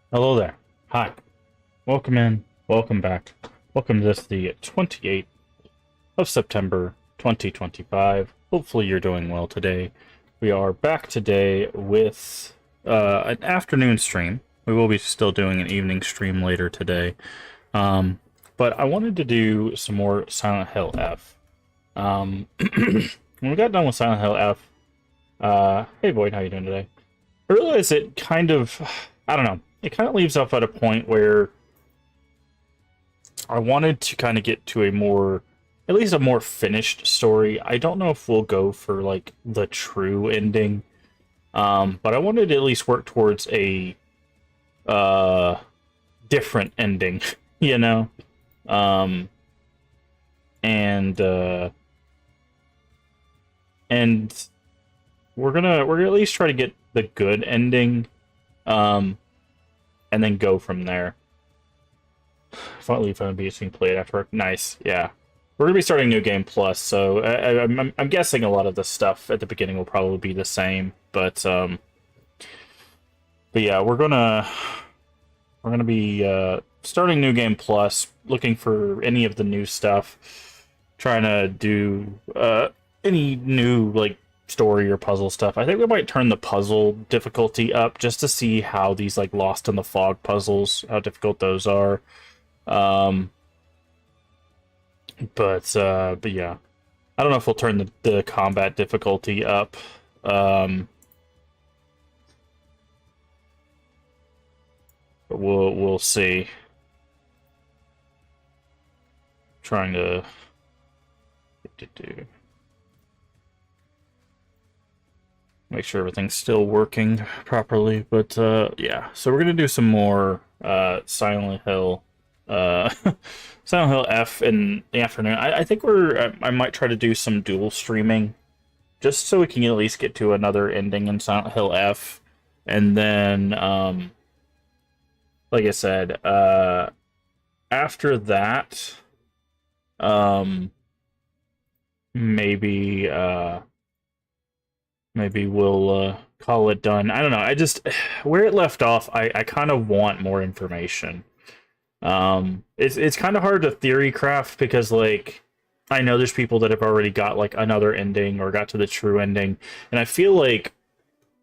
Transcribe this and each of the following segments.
Hello there. Hi. Welcome in. Welcome back. Welcome to this, the 28th of September 2025. Hopefully you're doing well today. We are back today with an afternoon stream. We will be still doing an evening stream later today. But I wanted to do some more Silent Hill F. When we got done with Silent Hill F, hey Boyd, how you doing today? I realized it kind of, I don't know, it kind of leaves off at a point where I wanted to kind of get to a more, at least a more finished story. I don't know if we'll go for like the true ending, but I wanted to at least work towards a uh, different ending, you know, um, and uh, and we're gonna at least try to get the good ending, um, and then go from there. Finally, found being played after work. Nice, yeah. We're gonna be starting New Game Plus, so I'm guessing a lot of the stuff at the beginning will probably be the same, but yeah, we're gonna be starting New Game Plus, looking for any of the new stuff, trying to do any new like story or puzzle stuff. I think we might turn the puzzle difficulty up just to see how these like Lost in the Fog puzzles, how difficult those are. Um, but yeah, I don't know if we'll turn the combat difficulty up. Um, but we'll see. Trying to make sure everything's still working properly. But yeah, so we're gonna do some more Silent Hill, uh, Silent Hill F in the afternoon. I think I might try to do some dual streaming just so we can at least get to another ending in Silent Hill F, and then like I said, after that, um, maybe maybe we'll call it done. I don't know. I just where it left off, I kind of want more information. It's kind of hard to theory craft because like I know there's people that have already got like another ending or got to the true ending, and I feel like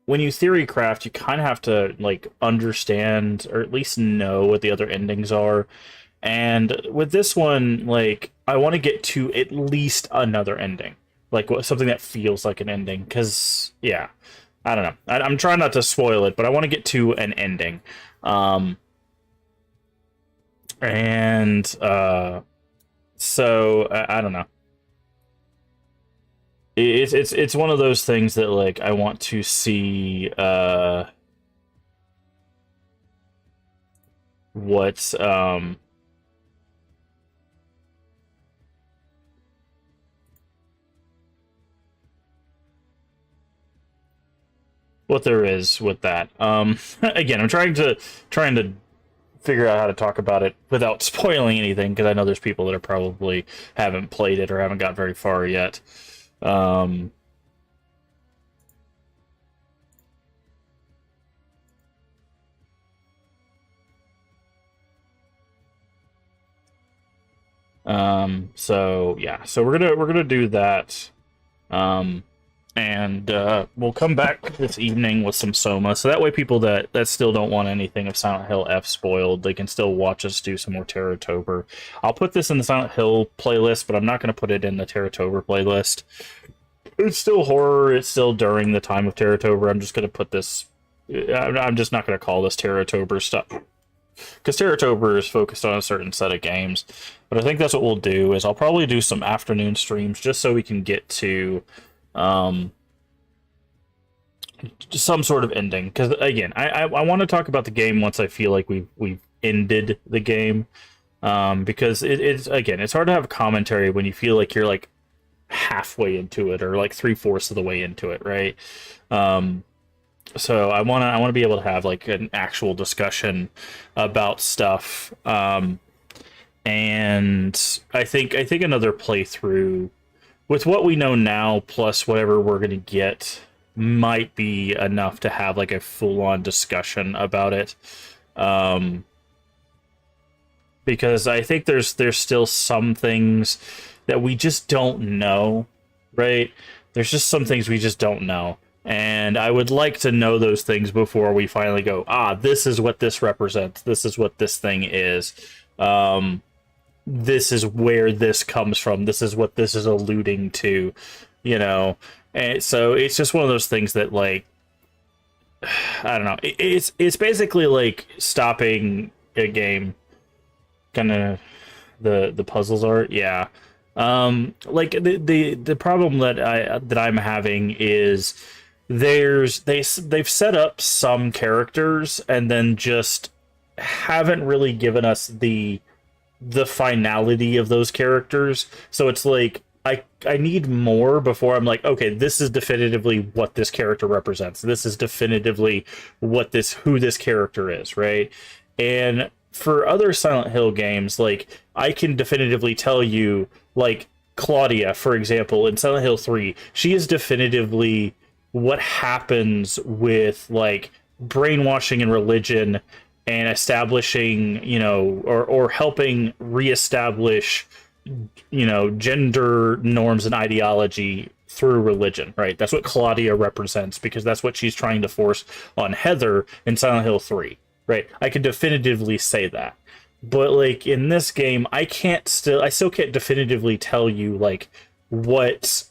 when you theory craft, you kind of have to like understand or at least know what the other endings are. And with this one, like I want to get to at least another ending, like something that feels like an ending. Because yeah, I don't know. I'm trying not to spoil it, but I want to get to an ending. Um, and so I don't know. It's one of those things that like I want to see what what there is with that. Again, I'm trying to figure out how to talk about it without spoiling anything because I know there's people that are probably haven't played it or haven't got very far yet. Um, so yeah, so we're gonna do that. Um, and we'll come back this evening with some Soma, so that way people that still don't want anything of Silent Hill F spoiled, they can still watch us do some more Terratober. I'll put this in the Silent Hill playlist, but I'm not going to put it in the Terratober playlist. It's still horror. It's still during the time of Terratober. I'm just going to put this. I'm just not going to call this Terratober stuff because Terratober is focused on a certain set of games. But I think that's what we'll do. Is I'll probably do some afternoon streams just so we can get to um, some sort of ending. Because again, I want to talk about the game once I feel like we've ended the game. Because it's again, it's hard to have a commentary when you feel like you're like halfway into it or like three-fourths of the way into it, right? Um, so I want to be able to have like an actual discussion about stuff. And I think another playthrough with what we know now plus whatever we're gonna get might be enough to have like a full-on discussion about it. Um, because I think there's still some things that we just don't know, right? There's just some things we just don't know. And I would like to know those things before we finally go, this is what this represents. This is what this thing is. Um, this is where this comes from. This is what this is alluding to, you know. And so it's just one of those things that, like, I don't know. It's basically like stopping a game. Kind of the puzzles are, yeah. Like the problem that I'm having is they've set up some characters and then just haven't really given us the finality of those characters. So it's like I need more before I'm like, okay, this is definitively what this character represents. This is definitively who this character is, right? And for other Silent Hill games, like, I can definitively tell you, like, Claudia, for example, in Silent Hill 3, she is definitively what happens with, like, brainwashing and religion and establishing, or helping reestablish, gender norms and ideology through religion, right? That's what Claudia represents, because that's what she's trying to force on Heather in Silent Hill 3, right? I can definitively say that. But, like, in this game, I still can't definitively tell you, like, what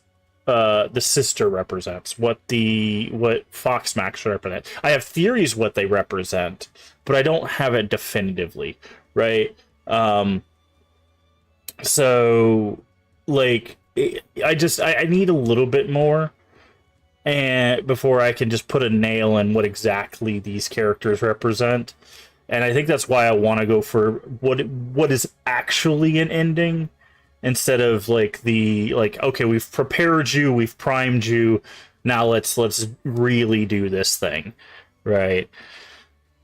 the sister represents, what Fox Max represents. I have theories what they represent, but I don't have it definitively, right? So, like, I need a little bit more, and before I can just put a nail in what exactly these characters represent. And I think that's why I want to go for what is actually an ending, instead of like okay, we've prepared you, we've primed you, now let's really do this thing, right?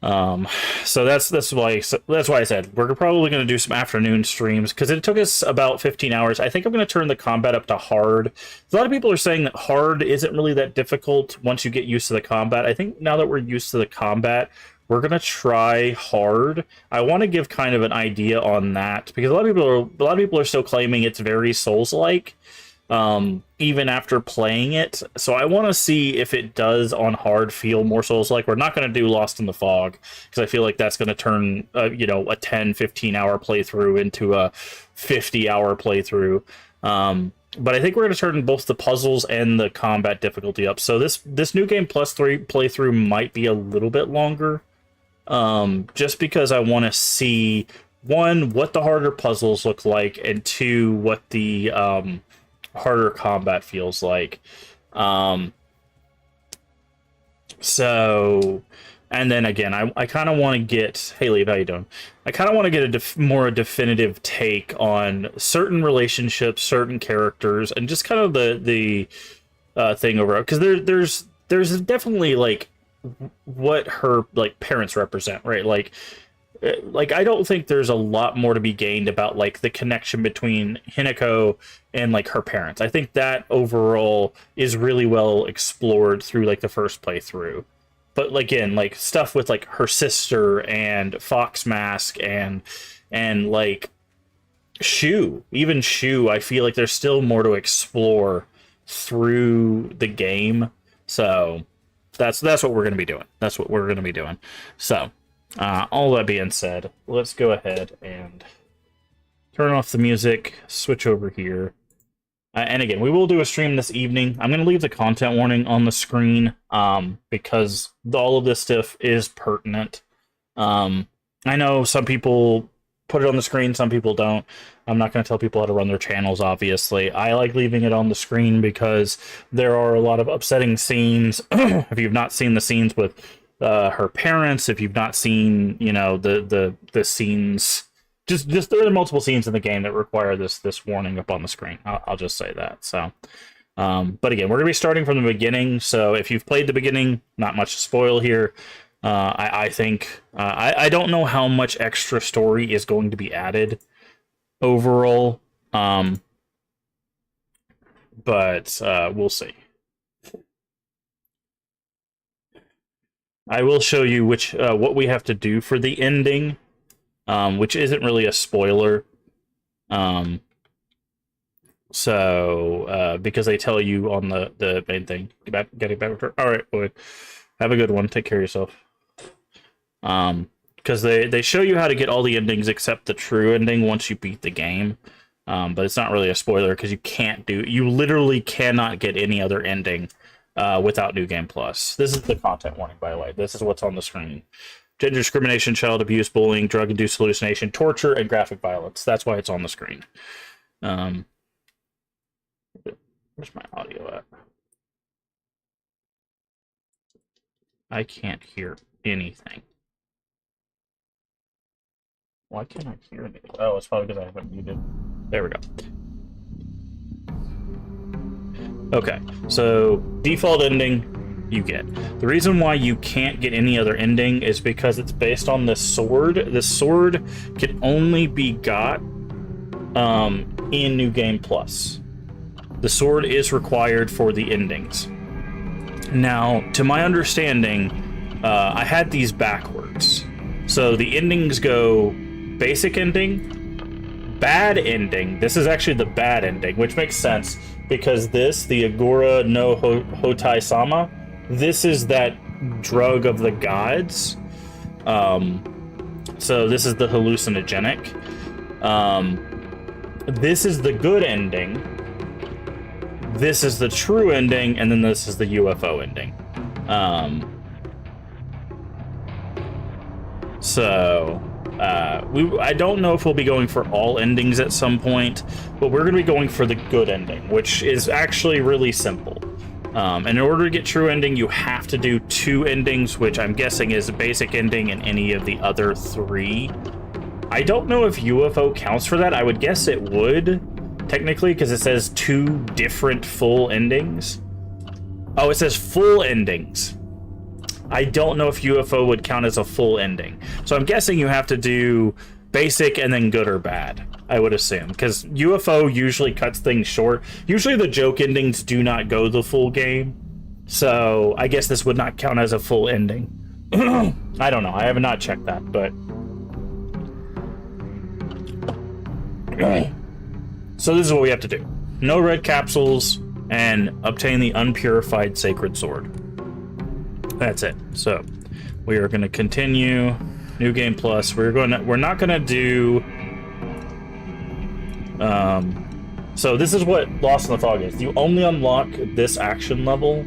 So that's why I said we're probably going to do some afternoon streams, because it took us about 15 hours. I think I'm going to turn the combat up to hard. A lot of people are saying that hard isn't really that difficult once you get used to the combat. I think now that we're used to the combat, we're going to try hard. I want to give kind of an idea on that, because a lot of people are still claiming it's very Souls-like, even after playing it. So I want to see if it does on hard feel more Souls-like. We're not going to do Lost in the Fog, because I feel like that's going to turn a 10-15 hour playthrough into a 50-hour playthrough. But I think we're going to turn both the puzzles and the combat difficulty up. So this New Game Plus 3 playthrough might be a little bit longer, just because I want to see, one, what the harder puzzles look like, and two, what the harder combat feels like. So, and then again, I kind of want to get, hey Leave, how you doing? I kind of want to get a more definitive take on certain relationships, certain characters, and just kind of the thing overall, because there's definitely, like, what her, like, parents represent, right? Like I don't think there's a lot more to be gained about, like, the connection between Hinako and, like, her parents. I think that overall is really well explored through, like, the first playthrough. But again, like, stuff with, like, her sister and Fox Mask and like even Shu, I feel like there's still more to explore through the game. So that's what we're going to be doing. That's what we're going to be doing. So all that being said, let's go ahead and turn off the music, switch over here. And again, we will do a stream this evening. I'm going to leave the content warning on the screen, because all of this stuff is pertinent. I know some people put it on the screen, some people don't. I'm not going to tell people how to run their channels, obviously. I like leaving it on the screen because there are a lot of upsetting scenes. If you've not seen the scenes with her parents, if you've not seen, the scenes, just there are multiple scenes in the game that require this warning up on the screen. I'll just say that. So, but again, we're gonna be starting from the beginning. So if you've played the beginning, not much to spoil here. I think I don't know how much extra story is going to be added overall, but we'll see. I will show you which what we have to do for the ending, which isn't really a spoiler. Because they tell you on the main thing. Getting back with her. All right, boy. Have a good one. Take care of yourself. Because they show you how to get all the endings except the true ending once you beat the game. But it's not really a spoiler because you literally cannot get any other ending without New Game Plus. This is the content warning, by the way. This is what's on the screen. Gender discrimination, child abuse, bullying, drug-induced hallucination, torture, and graphic violence. That's why it's on the screen. Where's my audio at? I can't hear anything. Why can't I hear anything? Oh, it's probably because I haven't muted. There we go. Okay, so default ending you get. The reason why you can't get any other ending is because it's based on this sword. This sword can only be got in New Game Plus. The sword is required for the endings. Now, to my understanding, I had these backwards. So the endings go basic ending, bad ending. This is actually the bad ending, which makes sense because the Agora no Hotai Sama, this is that drug of the gods. So this is the hallucinogenic. This is the good ending. This is the true ending, and then this is the UFO ending. I don't know if we'll be going for all endings at some point, but we're going to be going for the good ending, which is actually really simple. And in order to get true ending, you have to do 2 endings, which I'm guessing is a basic ending and any of the other 3. I don't know if UFO counts for that. I would guess it would, technically, because it says 2 different full endings. Oh, it says full endings. I don't know if UFO would count as a full ending. So I'm guessing you have to do basic and then good or bad, I would assume. Because UFO usually cuts things short. Usually the joke endings do not go the full game. So I guess this would not count as a full ending. I don't know. I have not checked that, but... So this is what we have to do. No red capsules and obtain the unpurified sacred sword. That's it. So we are going to continue New Game Plus. We're not going to do so this is what Lost in the Fog is. You only unlock this action level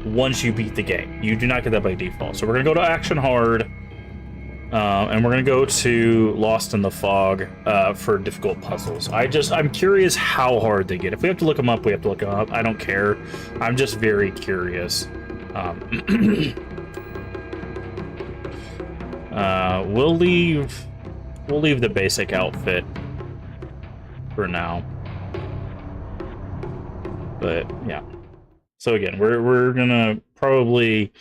once you beat the game. You do not get that by default. So we're going to go to Action Hard. And we're going to go to Lost in the Fog for difficult puzzles. I'm curious how hard they get. If we have to look them up, we have to look them up. I don't care. I'm just very curious. We'll leave the basic outfit for now. But yeah. So again, we're gonna probably...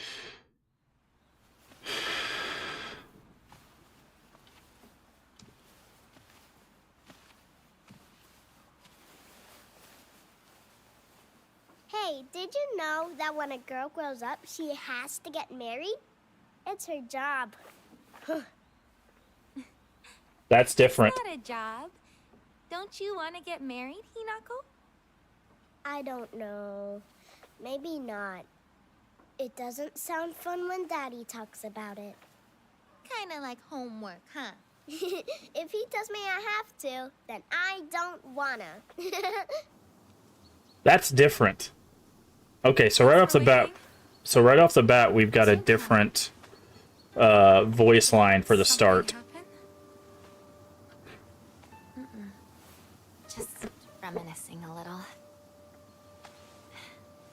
Hey, did you know that when a girl grows up, she has to get married? It's her job. That's different. It's not a job. Don't you want to get married, Hinako? I don't know. Maybe not. It doesn't sound fun when Daddy talks about it. Kind of like homework, huh? If he tells me I have to, then I don't wanna. That's different. Okay, so right off the bat, we've got a different voice line for the start. Just reminiscing a little.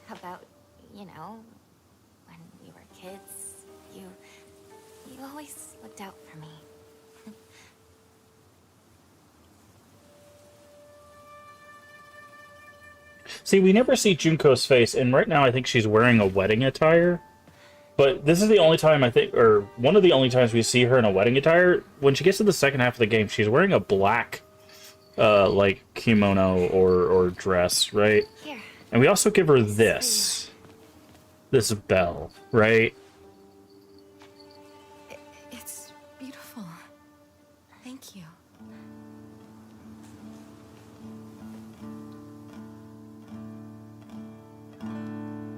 About, when we were kids, you always looked out for me. See, we never see Junko's face, and right now I think she's wearing a wedding attire. But this is the only time I think, or one of the only times we see her in a wedding attire. When she gets to the second half of the game, she's wearing a black, like, kimono or dress, right? Here. And we also give her this bell, right? Thank you.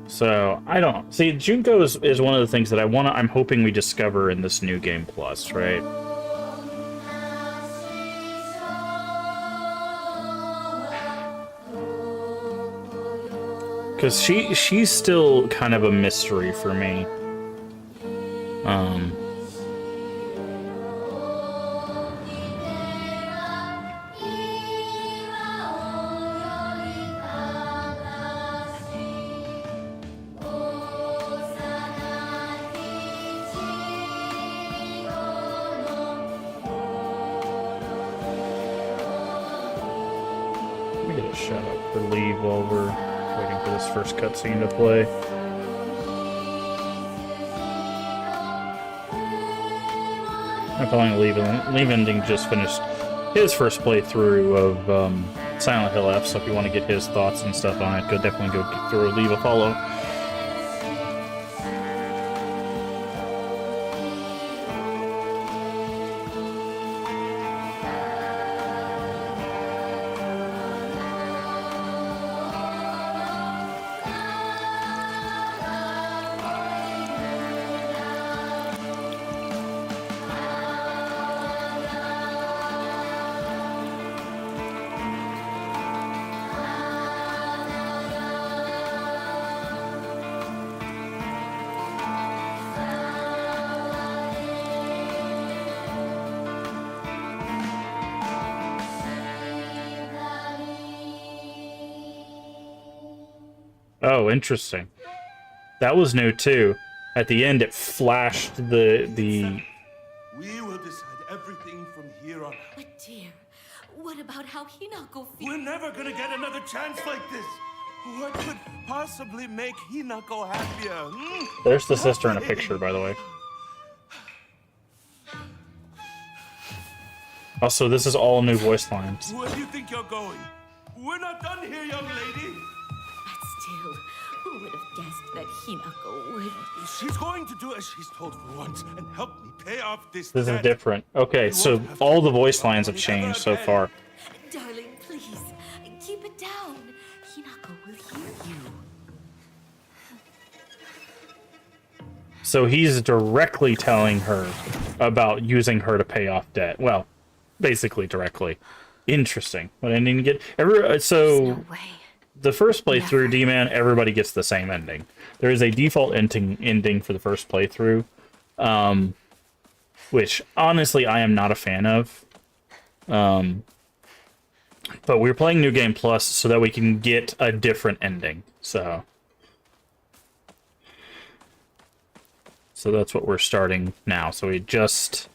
So I don't see. Junko is one of the things that I'm hoping we discover in this new game plus, right? Because she's still kind of a mystery for me. Let me get a shout out for Leave while we're waiting for this first cutscene to play. I'm following Leave Ending just finished his first playthrough of Silent Hill F, so if you want to get his thoughts and stuff on it, definitely go through Leave a follow. Oh, interesting. That was new too. At the end, it flashed the. We will decide everything from here on out. But dear, what about how Hinako feels? We're never gonna get another chance like this. What could possibly make Hinako happier? There's the sister in a picture, by the way. Also, this is all new voice lines. Where do you think you're going? We're not done here, young lady. But still, who would have guessed that Hinako would... She's going to do as she's told for once and help me pay off this This is debt. different. Okay, so all the voice lines have changed so far. Darling, please, keep it down. Hinako will hear you. So he's directly telling her about using her to pay off debt. Well, basically directly. Interesting. But I didn't get so No way. the first playthrough, D-Man, everybody gets the same ending. There is a default ending for the first playthrough, which honestly I am not a fan of. But we're playing New Game Plus so that we can get a different ending. So that's what we're starting now. So we just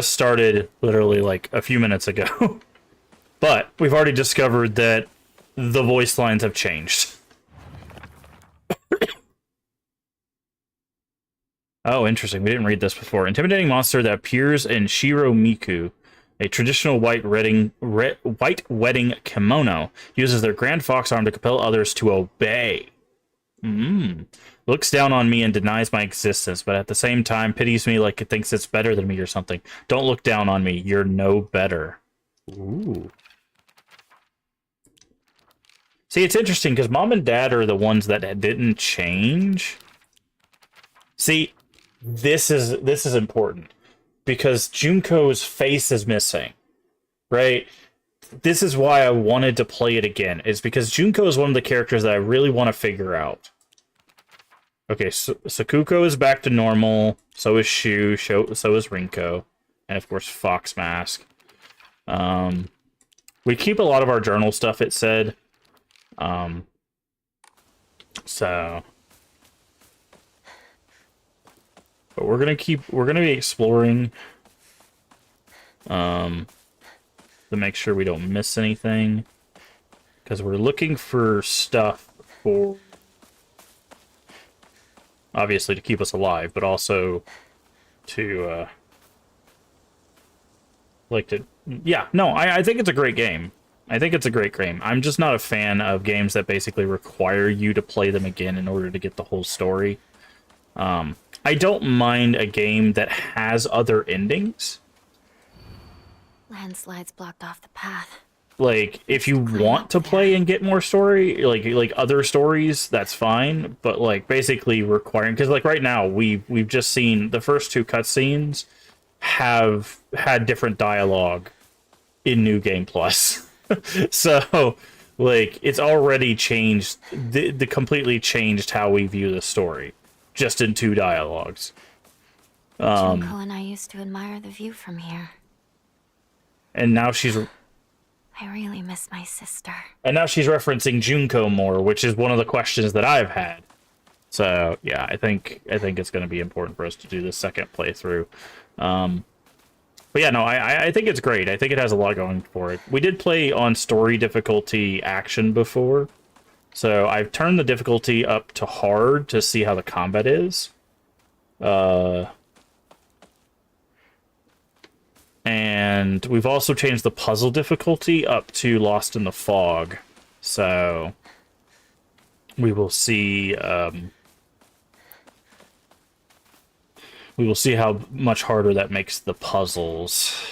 started literally like a few minutes ago. But we've already discovered that the voice lines have changed. Oh, interesting. We didn't read this before. Intimidating monster that appears in Shiro Miku, a traditional white wedding kimono, uses their grand fox arm to compel others to obey. Looks down on me and denies my existence, but at the same time pities me like it thinks it's better than me or something. Don't look down on me. You're no better. Ooh. See, it's interesting because Mom and Dad are the ones that didn't change. See, this is important because Junko's face is missing, right? This is why I wanted to play it again. Is because Junko is one of the characters that I really want to figure out. Okay, so Sakuko is back to normal. So is Shu. So is Rinko, and of course Fox Mask. We keep a lot of our journal stuff. It said. But we're gonna be exploring to make sure we don't miss anything, because we're looking for stuff for obviously to keep us alive, but also to I think it's a great game. I think it's a great game. I'm just not a fan of games that basically require you to play them again in order to get the whole story. I don't mind a game that has other endings. Landslides blocked off the path. Like, if you want to play and get more story, like other stories, that's fine. But like, basically requiring, because like right now we've just seen the first two cutscenes have had different dialogue in New Game Plus, so like it's already changed, the completely changed how we view the story, just in two dialogues. Junko and I used to admire the view from here. And now she's I really miss my sister. referencing Junko more, which is one of the questions that I've had. So yeah, I think it's going to be important for us to do the second playthrough. But yeah, no, I think it's great. I think it has a lot going for it. We did play on story difficulty action before, so I've turned the difficulty up to hard to see how the combat is. And we've also changed the puzzle difficulty up to Lost in the Fog. So we will see how much harder that makes the puzzles.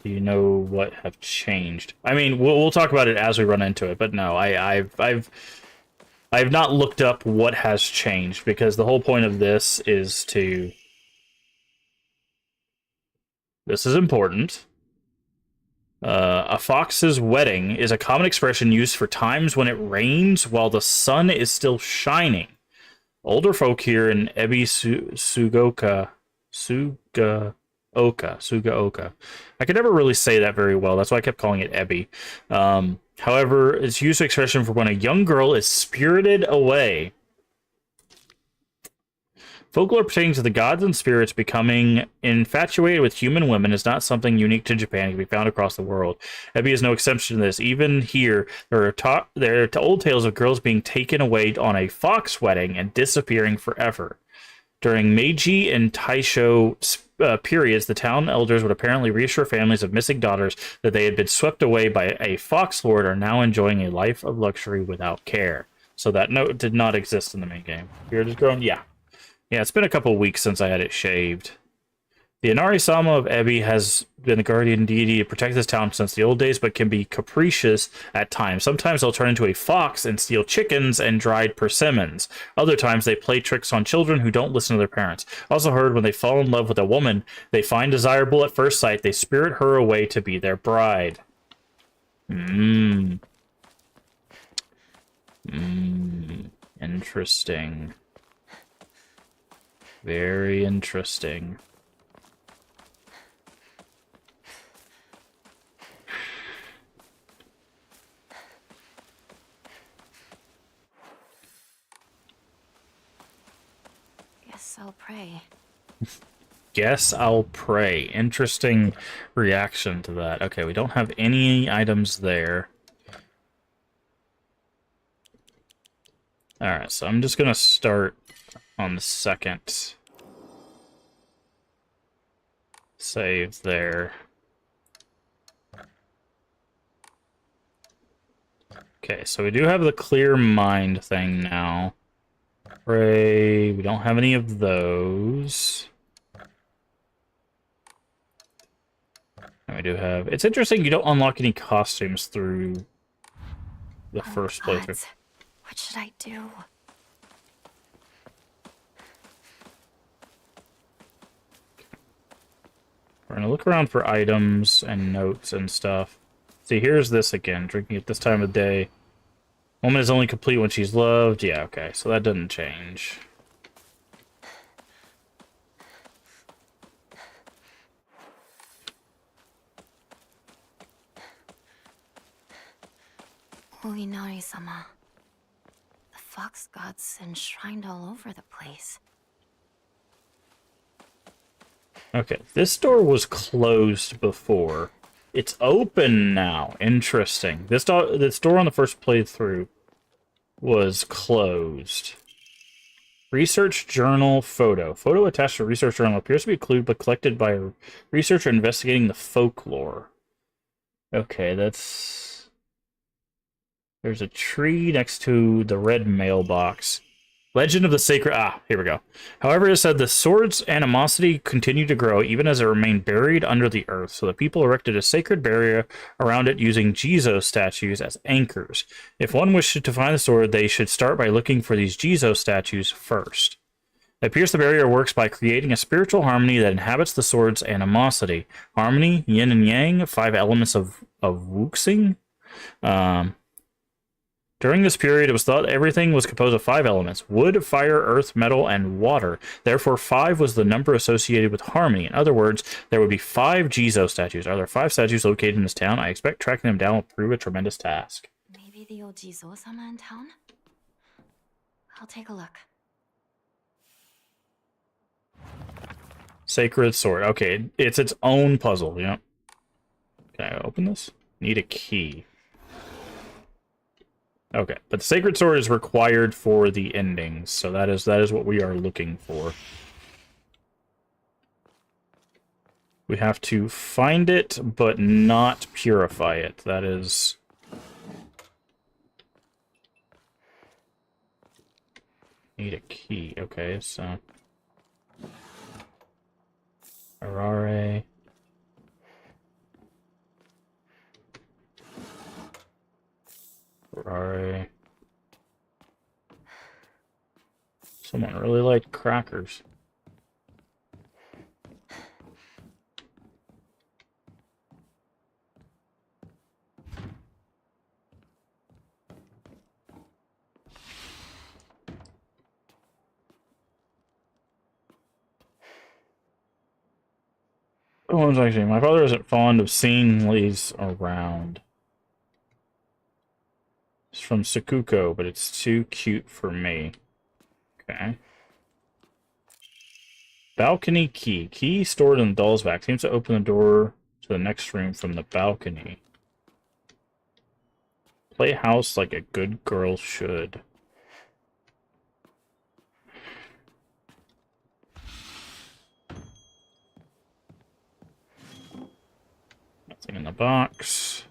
Do you know what have changed? I mean, we'll talk about it as we run into it, but no, I've not looked up what has changed, because the whole point of this is to... This is important. A fox's wedding is a common expression used for times when it rains while the sun is still shining. Older folk here in Ebi Sugaoka. I could never really say that very well. That's why I kept calling it Ebi. However, it's used as an expression for when a young girl is spirited away. Folklore pertaining to the gods and spirits becoming infatuated with human women is not something unique to Japan. It can be found across the world. Ebi is no exception to this. Even here, there are old tales of girls being taken away on a fox wedding and disappearing forever. During Meiji and Taisho periods, the town elders would apparently reassure families of missing daughters that they had been swept away by a fox lord and are now enjoying a life of luxury without care. So that note did not exist in the main game. Beard is grown? Yeah. Yeah, it's been a couple weeks since I had it shaved. The Inari-sama of Ebi has been a guardian deity to protect this town since the old days, but can be capricious at times. Sometimes they'll turn into a fox and steal chickens and dried persimmons. Other times they play tricks on children who don't listen to their parents. Also heard when they fall in love with a woman they find desirable at first sight, they spirit her away to be their bride. Interesting. Very interesting. Guess I'll pray. Guess I'll pray. Interesting reaction to that. Okay, we don't have any items there. Alright, so I'm just gonna start on the second save there. Okay, so we do have the clear mind thing now. Pray, we don't have any of those. And we do have... It's interesting you don't unlock any costumes through the first playthrough. Gods. What should I do? We're gonna look around for items and notes and stuff. See, here's this again. Drinking at this time of day. Woman is only complete when she's loved. Yeah, okay, so that doesn't change. Inari-sama. The fox gods enshrined all over the place. Okay, this door was closed before. It's open now. Interesting. This door on the first playthrough was closed. Research journal photo. Photo attached to research journal appears to be a clue, but collected by a researcher investigating the folklore. Okay, that's... There's a tree next to the red mailbox. Legend of the Sacred... Ah, here we go. However, it said the sword's animosity continued to grow even as it remained buried under the earth, so the people erected a sacred barrier around it using Jizo statues as anchors. If one wished to find the sword, they should start by looking for these Jizo statues first. It appears the barrier works by creating a spiritual harmony that inhabits the sword's animosity. Harmony, yin and yang, 5 elements of wuxing. During this period, it was thought everything was composed of 5 elements: wood, fire, earth, metal, and water. Therefore, 5 was the number associated with harmony. In other words, there would be 5 Jizo statues. Are there 5 statues located in this town? I expect tracking them down will prove a tremendous task. Maybe the old Jizo-sama in town? I'll take a look. Sacred sword. Okay, it's its own puzzle, yeah. Can I open this? Need a key. Okay, but the sacred sword is required for the endings, so that is what we are looking for. We have to find it, but not purify it. That is... Need a key. Okay, so... Arare... Right. Someone really liked crackers. Oh, actually, my father isn't fond of seeing these around. It's from Sakuko, but it's too cute for me. Okay. Balcony key. Key stored in the doll's back. Seems to open the door to the next room from the balcony. Play house like a good girl should. Nothing in the box.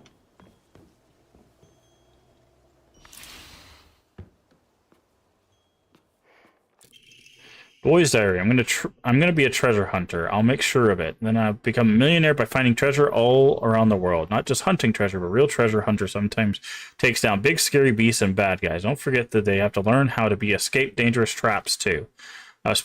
Boy's diary. I'm gonna be a treasure hunter. I'll make sure of it. Then I'll become a millionaire by finding treasure all around the world. Not just hunting treasure, but real treasure hunter sometimes takes down big scary beasts and bad guys. Don't forget that they have to learn how to escape dangerous traps too. I was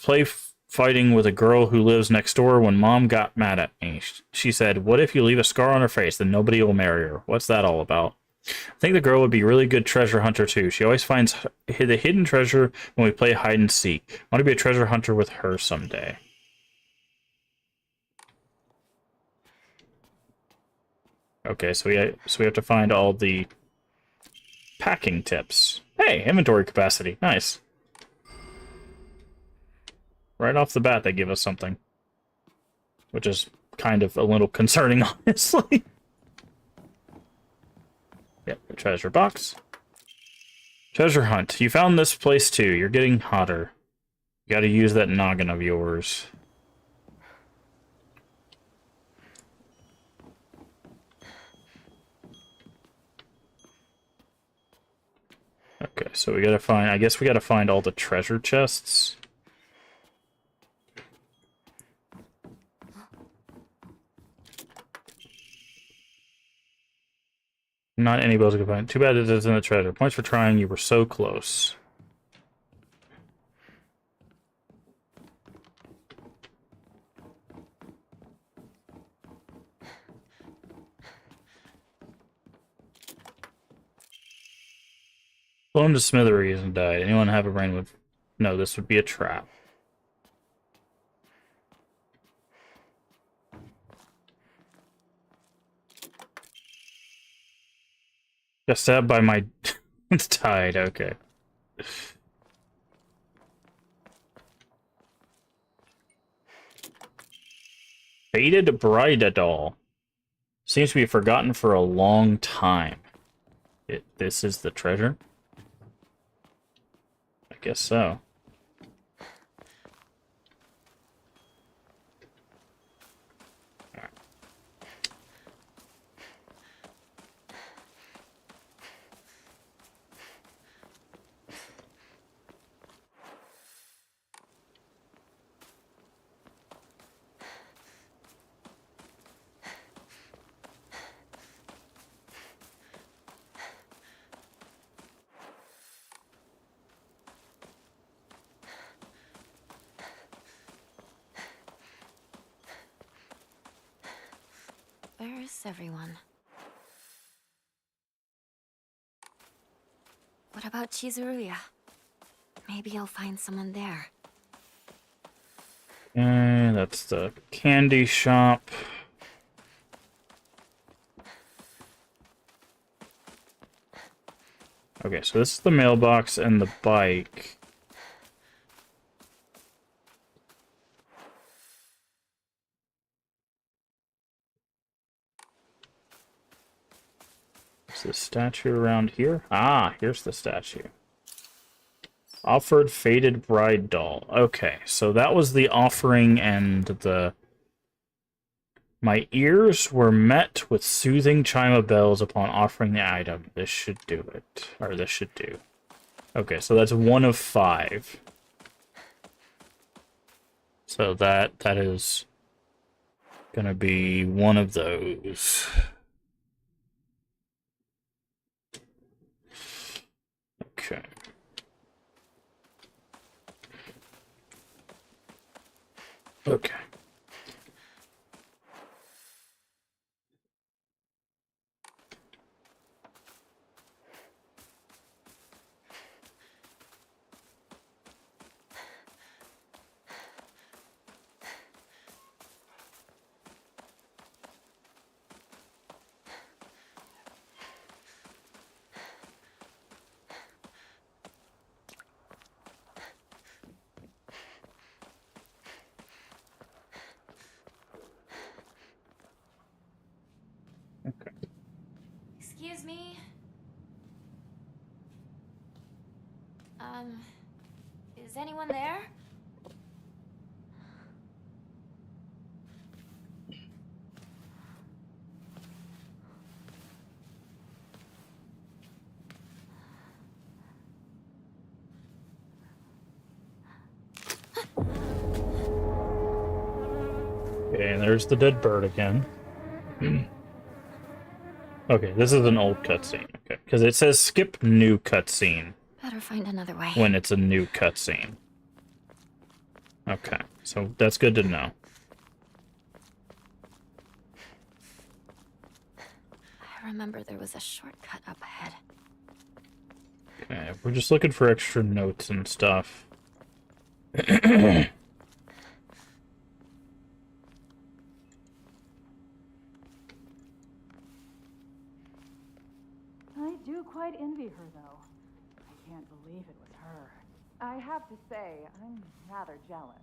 fighting with a girl who lives next door when Mom got mad at me. She said, "What if you leave a scar on her face? Then nobody will marry her." What's that all about? I think the girl would be a really good treasure hunter too. She always finds the hidden treasure when we play hide and seek. I want to be a treasure hunter with her someday. Okay, so we have to find all the packing tips. Hey, inventory capacity. Nice. Right off the bat, they give us something, which is kind of a little concerning, honestly. Yep, the treasure box. Treasure hunt. You found this place too. You're getting hotter. You gotta use that noggin of yours. Okay, so we gotta find... I guess we gotta find all the treasure chests. Not any able to find. Too bad it isn't a treasure. Points for trying. You were so close. Blown to smithereens and died. Anyone have a brain would... No, this would be a trap. Got stabbed by my... It's tied, okay. Faded Bride doll. Seems to be forgotten for a long time. This is the treasure? I guess so. There's everyone. What about Chizuruya? Maybe I'll find someone there. And that's the candy shop. Okay, so this is the mailbox and the bike. Is the statue around here? Ah, here's the statue. Offered faded bride doll. Okay, so that was the offering, and the... My ears were met with soothing chime of bells upon offering the item. This should do it. Or this should do. Okay, so that's 1 of 5. So that is gonna be one of those. Okay. Okay. Excuse me? Is anyone there? Okay, and there's the dead bird again. Okay, this is an old cutscene. Okay, because it says skip new cutscene Better find another way. when it's a new cutscene. Okay, so that's good to know. I remember there was a shortcut up ahead. Okay, we're just looking for extra notes and stuff. I do quite envy her, though. I can't believe it was her. I have to say, I'm rather jealous.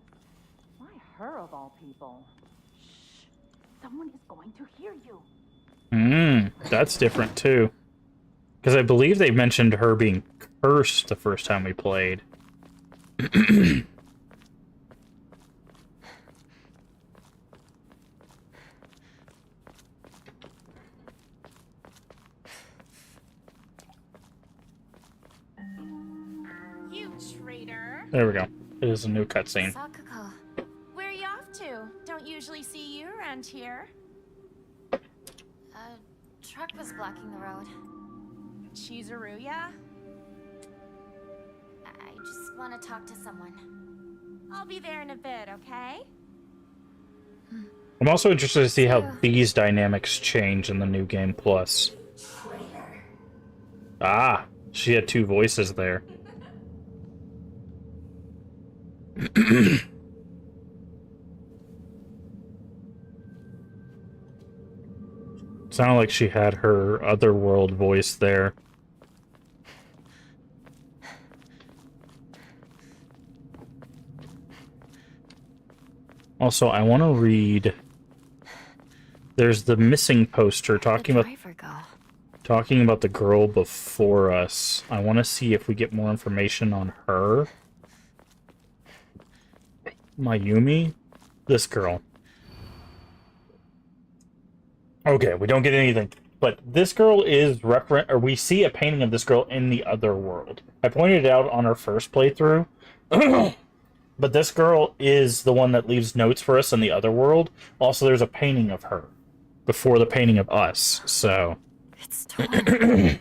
Why her of all people? Shh! Someone is going to hear you. That's different too. Because I believe they mentioned her being cursed the first time we played. You traitor. There we go. It is a new cutscene. Sakuko. Where are you off to? Don't usually see you around here. A truck was blocking the road. Chizuruya? I just want to talk to someone. I'll be there in a bit, okay? I'm also interested to see how these dynamics change in the new game plus. Ah, she had 2 voices there. Sounded like she had her otherworld voice there. Also, I want to read. There's the missing poster talking about the girl before us. I want to see if we get more information on her. Mayumi? This girl. Okay, we don't get anything. But this girl is or we see a painting of this girl in the other world. I pointed it out on our first playthrough. But this girl is the one that leaves notes for us in the other world. Also, there's a painting of her before the painting of us, so... It's torn.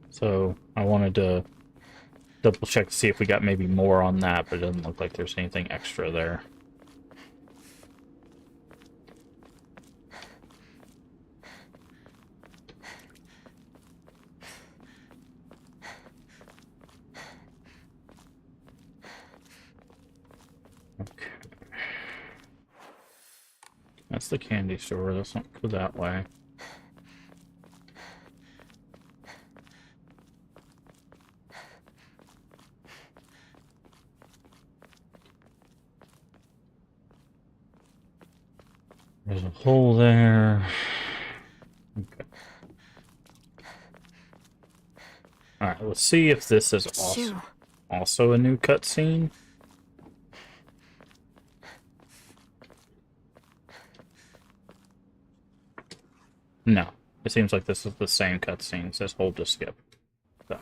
So, I wanted to double check to see if we got maybe more on that, but it doesn't look like there's anything extra there. Okay. That's the candy store. Let's not go that way. There's a hole there. Okay. Alright, let's see if this is also a new cutscene. No. It seems like this is the same cutscene. It says hold to skip. So.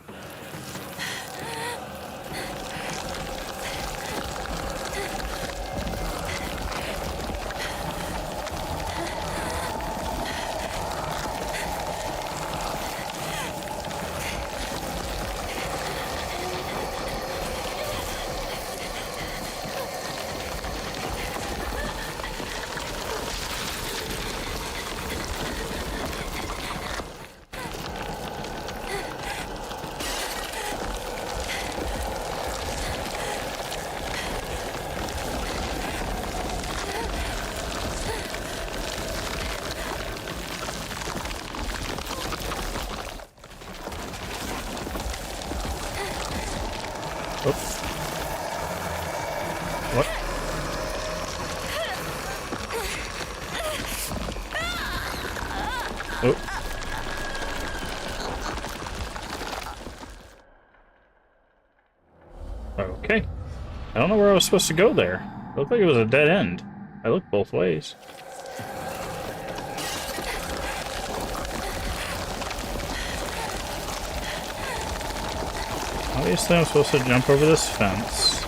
What? Oh. Okay. I don't know where I was supposed to go there. It looked like it was a dead end. I looked both ways. Obviously I'm supposed to jump over this fence.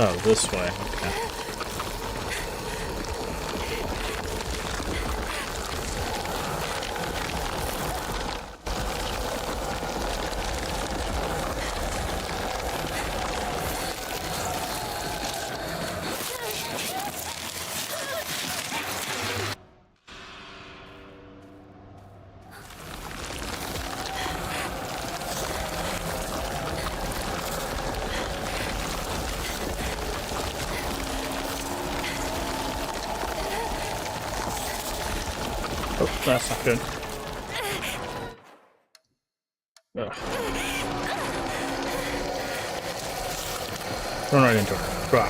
Oh, this way. Okay. Oh, that's not good. Ugh. Run right into her. Bah.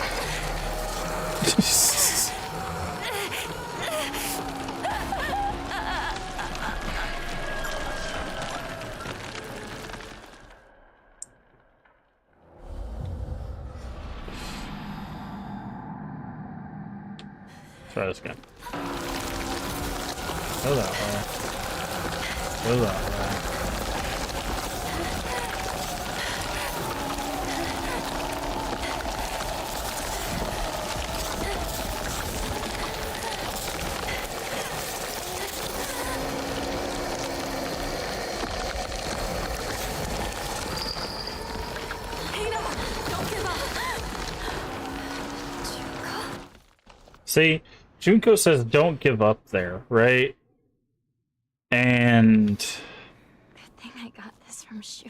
Try this again. Go that way. Go that way. See, Junko says don't give up there, right? And Good thing I got this from Shu.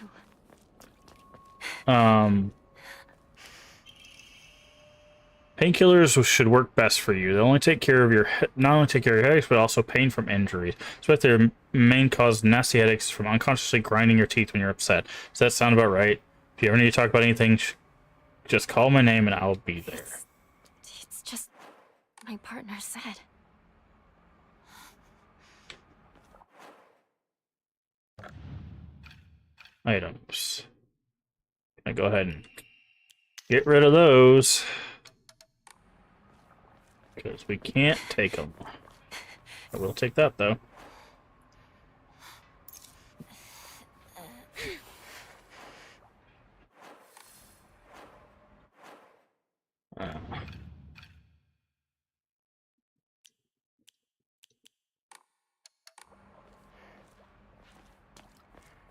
painkillers should work best for you. They only take care of your not only take care of your headaches, but also pain from injuries. But their main cause nasty headaches from unconsciously grinding your teeth when you're upset. Does that sound about right? If you ever need to talk about anything, just call my name and I'll be there. It's just my partner said. Items. I go ahead and get rid of those because we can't take them. I will take that though.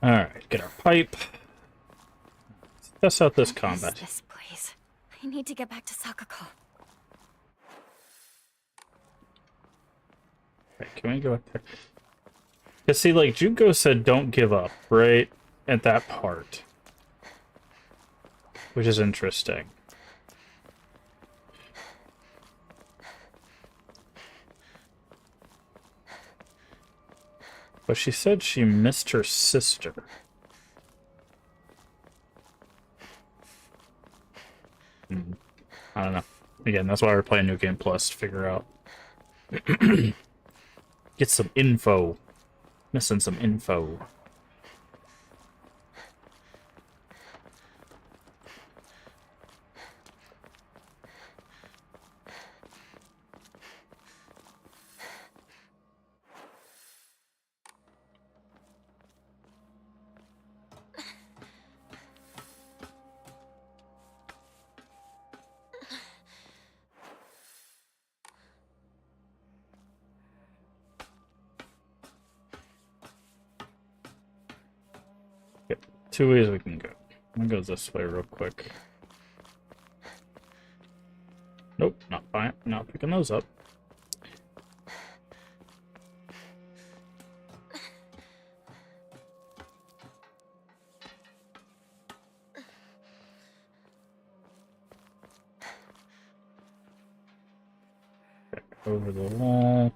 Alright, get our pipe. Let's test out this What is combat. this place? I need to get back to Sakako. Okay, can we go up there? Because see, like, Junko said don't give up, right? At that part. Which is interesting. But she said she missed her sister. I don't know. Again, that's why we're playing New Game Plus, to figure out. Get some info. Missing some info. Yep, two ways we can go. I'm gonna go this way real quick. Nope, not fine. Not picking those up. Back over the wall.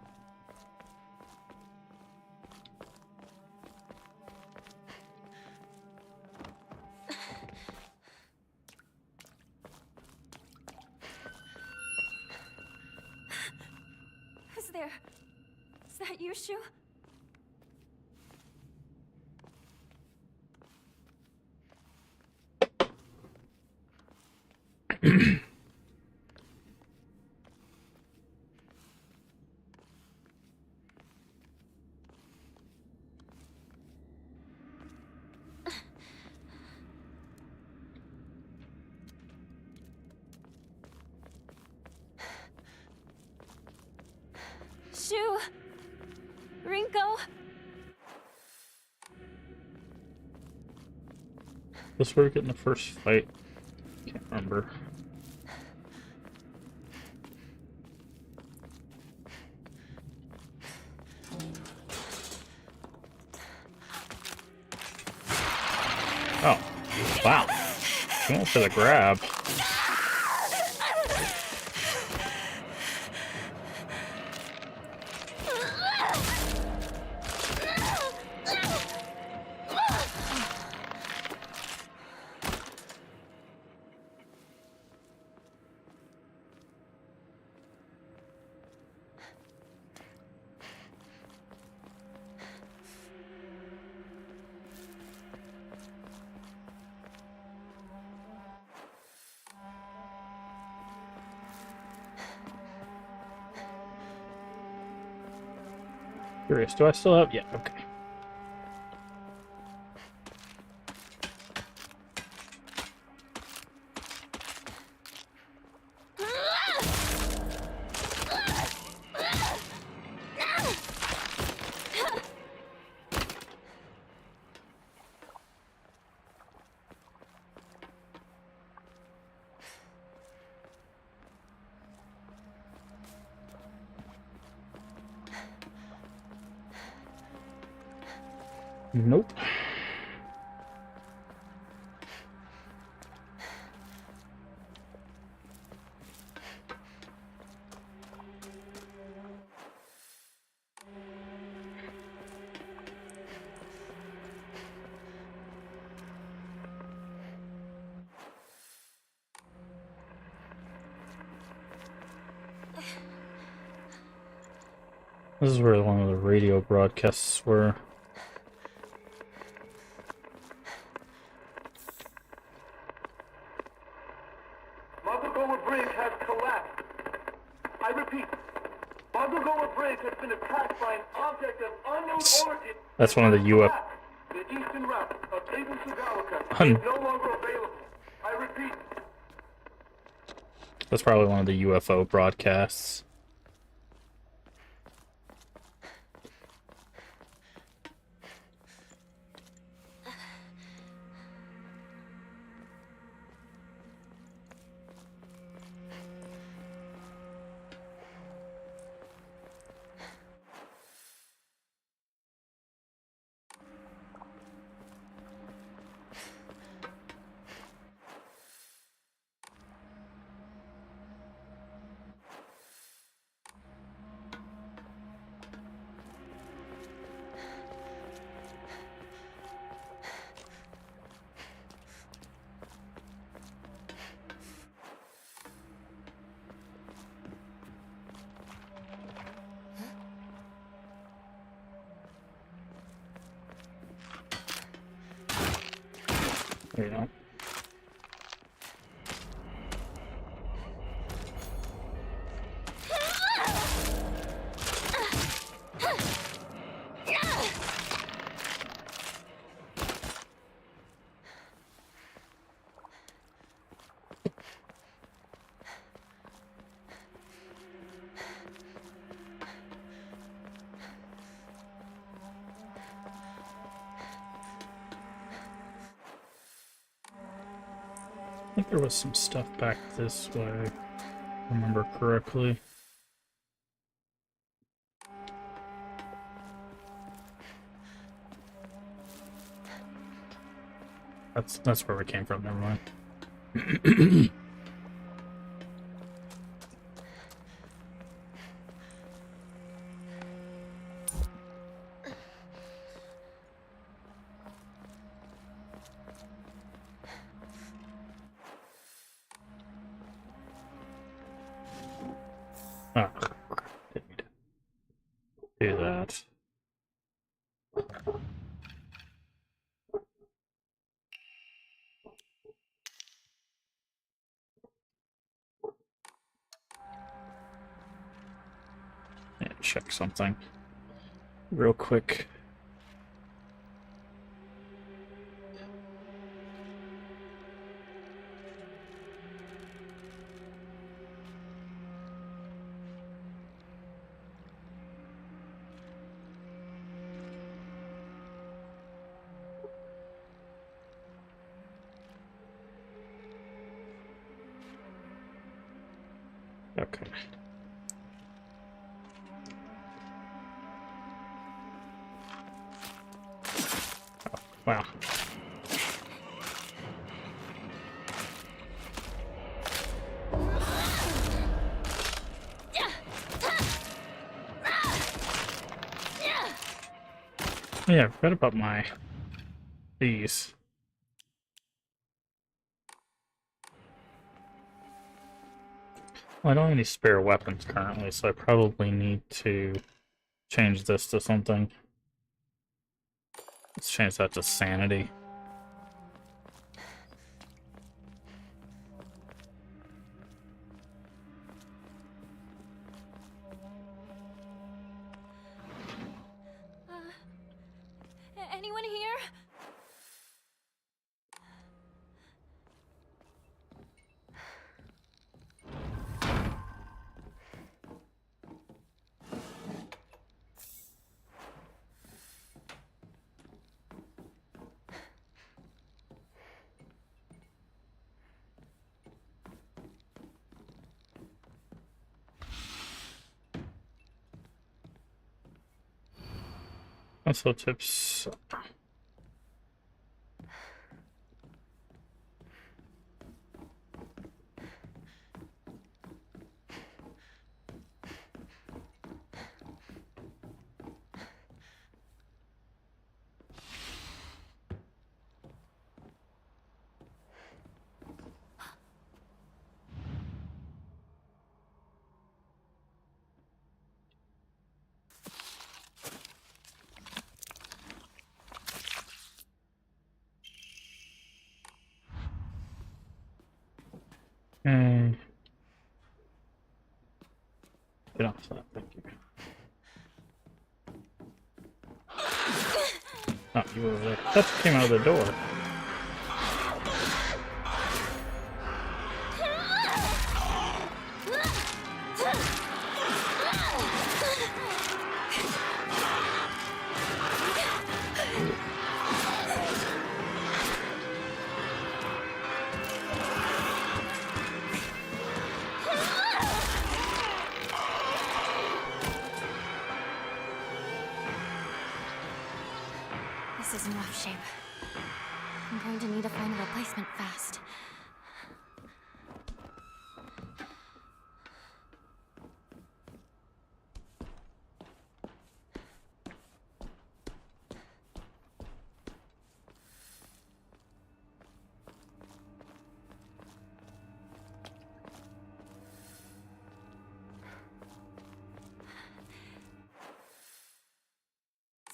Who's there? Is that you, Shu? Shu! Rinko! This where we get in the first fight. Can't remember. Oh, wow. She went for the grab. Curious, do I still have? Yeah, okay. Nope. This is where one of the radio broadcasts were. Mabugoa Bridge has collapsed. I repeat, Mabugoa Bridge has been attacked by an object of unknown origin. That's one of the UF. The eastern route of Aiden Sugawaka Un- is no longer available. I repeat, That's probably one of the UFO broadcasts. There you go. I think there was some stuff back this way, if I remember correctly. That's where we came from, never mind. Oh, didn't mean to do that. Yeah, check something real quick. Okay. Oh, wow. Oh, yeah, I forgot about these. Well, I don't have any spare weapons currently, so I probably need to change this to something. Let's change that to sanity. Anyone here? Also tips. Okay. Get off that, thank you. Oh, you were over there. That came out of the door. This is in rough shape. I'm going to need to find a replacement fast.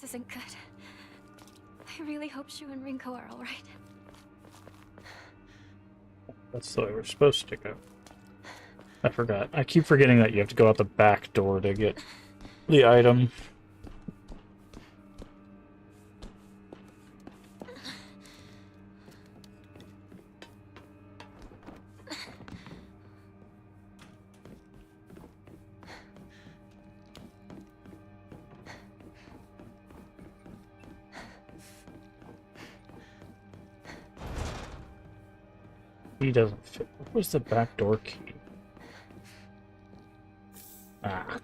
This isn't good. I really hope Shu and Rinko are all right. That's the way we're supposed to go. I forgot. I keep forgetting that you have to go out the back door to get the item. He doesn't fit. What was the back door key? Ah.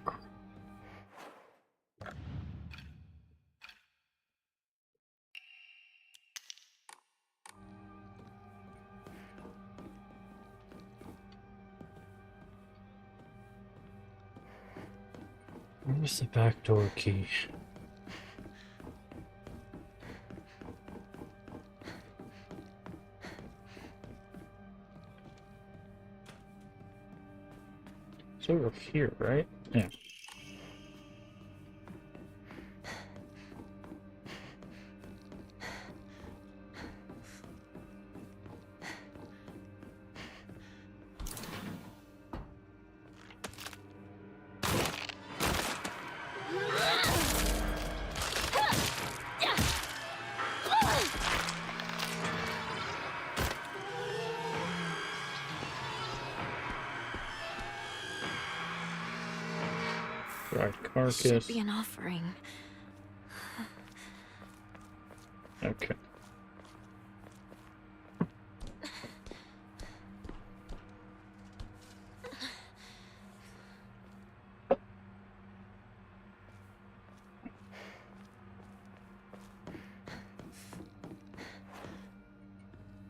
Where was the back door key? It's over here, right? Yeah. Dried carcass. Should be an offering. Okay.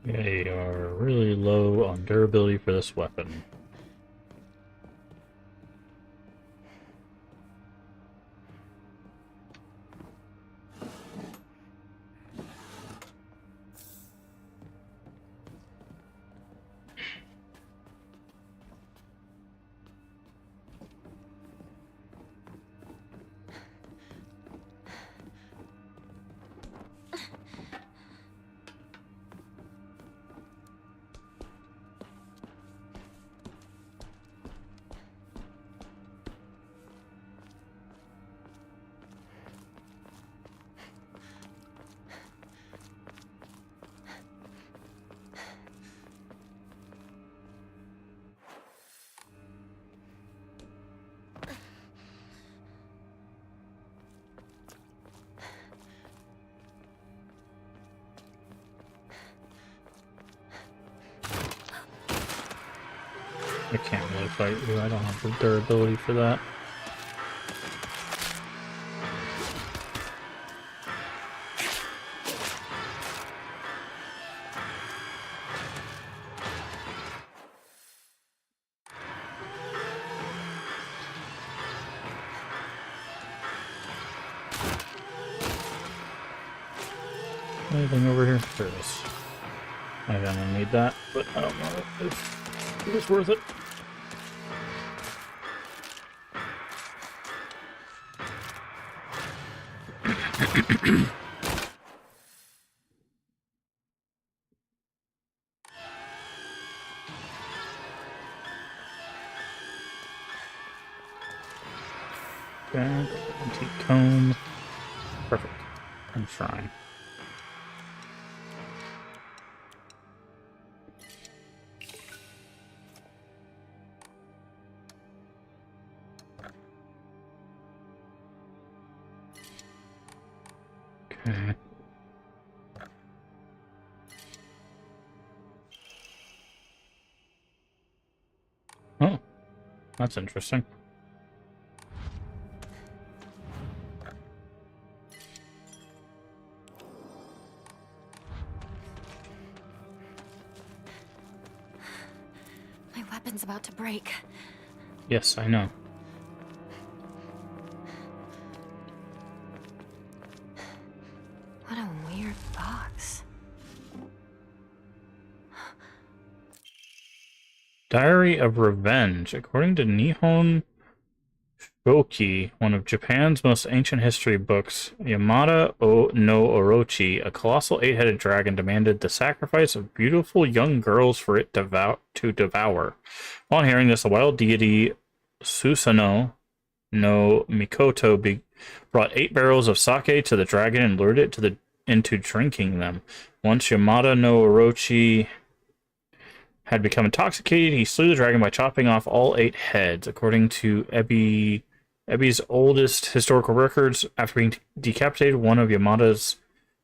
They are really low on durability for this weapon. I can't really fight you. I don't have the durability for that. Anything over here? There is. I'm gonna need that, but I don't know if it's worth it. Okay, antique comb. Perfect. And shrine. Okay. Oh, that's interesting. My weapon's about to break. Yes, I know. What a weird box. Diary of Revenge. According to Nihon Shoki, one of Japan's most ancient history books, no Orochi, a colossal eight-headed dragon, demanded the sacrifice of beautiful young girls for it to devour. Upon hearing this, the wild deity Susanoo no Mikoto brought 8 barrels of sake to the dragon and lured it into drinking them. Once Yamada no Orochi had become intoxicated, he slew the dragon by chopping off all 8 heads. According to Ebi's oldest historical records, after being decapitated, one of Yamada's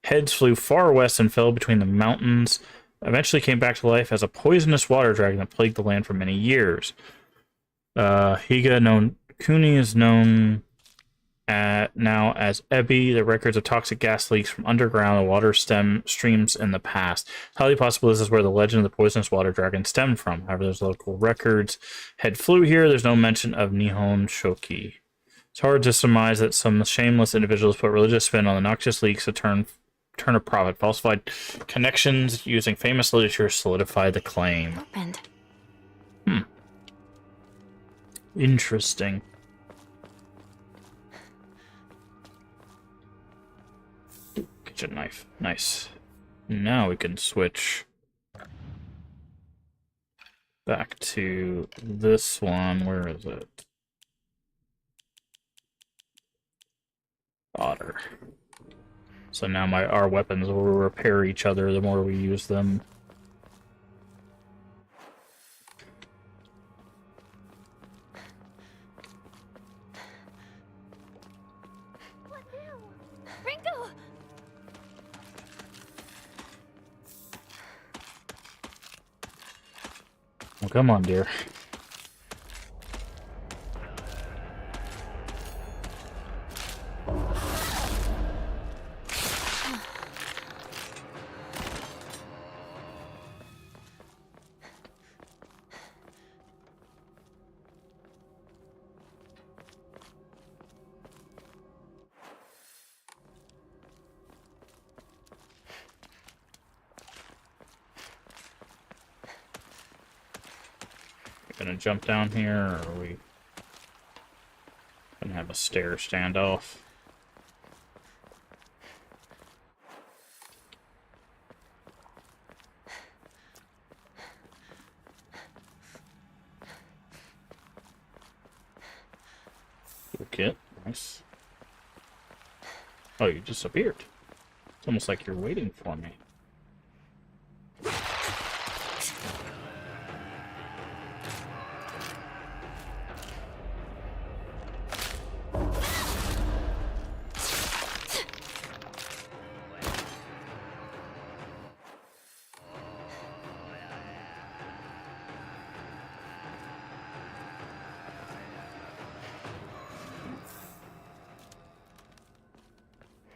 heads flew far west and fell between the mountains, eventually came back to life as a poisonous water dragon that plagued the land for many years. Higa no Kuni is known now as Ebi. The records of toxic gas leaks from underground water streams in the past. It's highly possible this is where the legend of the poisonous water dragon stemmed from. However, there's local records. Head flew here. There's no mention of Nihon Shoki. It's hard to surmise that some shameless individuals put religious spin on the noxious leaks to turn a profit. Falsified connections using famous literature solidify the claim. Opened. Interesting. Kitchen knife. Nice. Now we can switch back to this one. Where is it? Otter. So now our weapons will repair each other the more we use them. Ringo! Well, come on, dear. Gonna jump down here, or are we gonna have a stair standoff? Toolkit, nice. Oh, you disappeared. It's almost like you're waiting for me.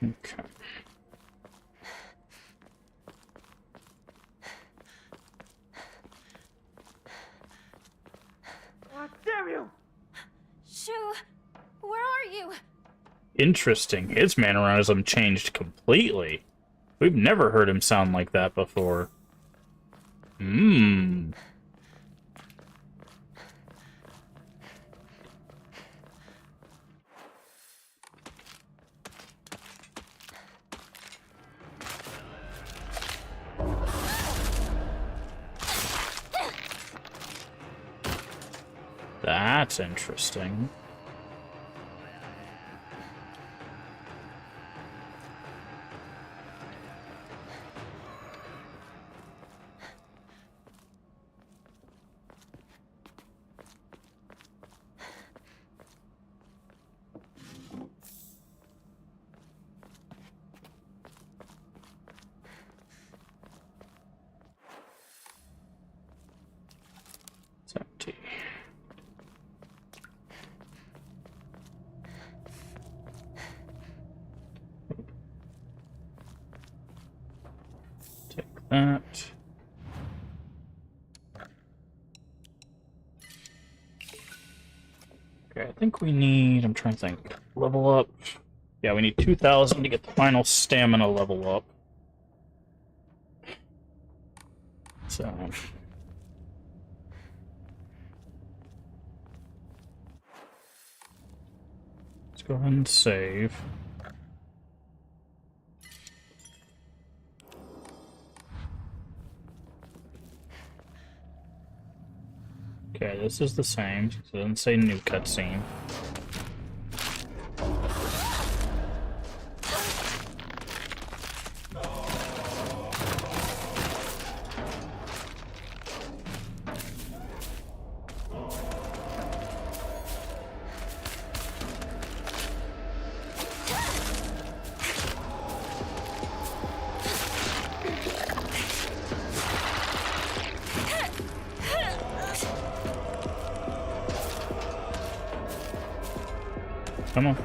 Okay. Damn you! Shu, where are you? Interesting. His mannerism changed completely. We've never heard him sound like that before. Hmm. That's interesting. It's empty. Take that. Okay, I think we need, I'm trying to think, level up. Yeah, we need 2,000 to get the final stamina level up. So... Let's go ahead and save. Okay, this is the same, so it doesn't say new cutscene. Come on.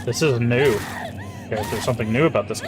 This is new. Okay, there's something new about this.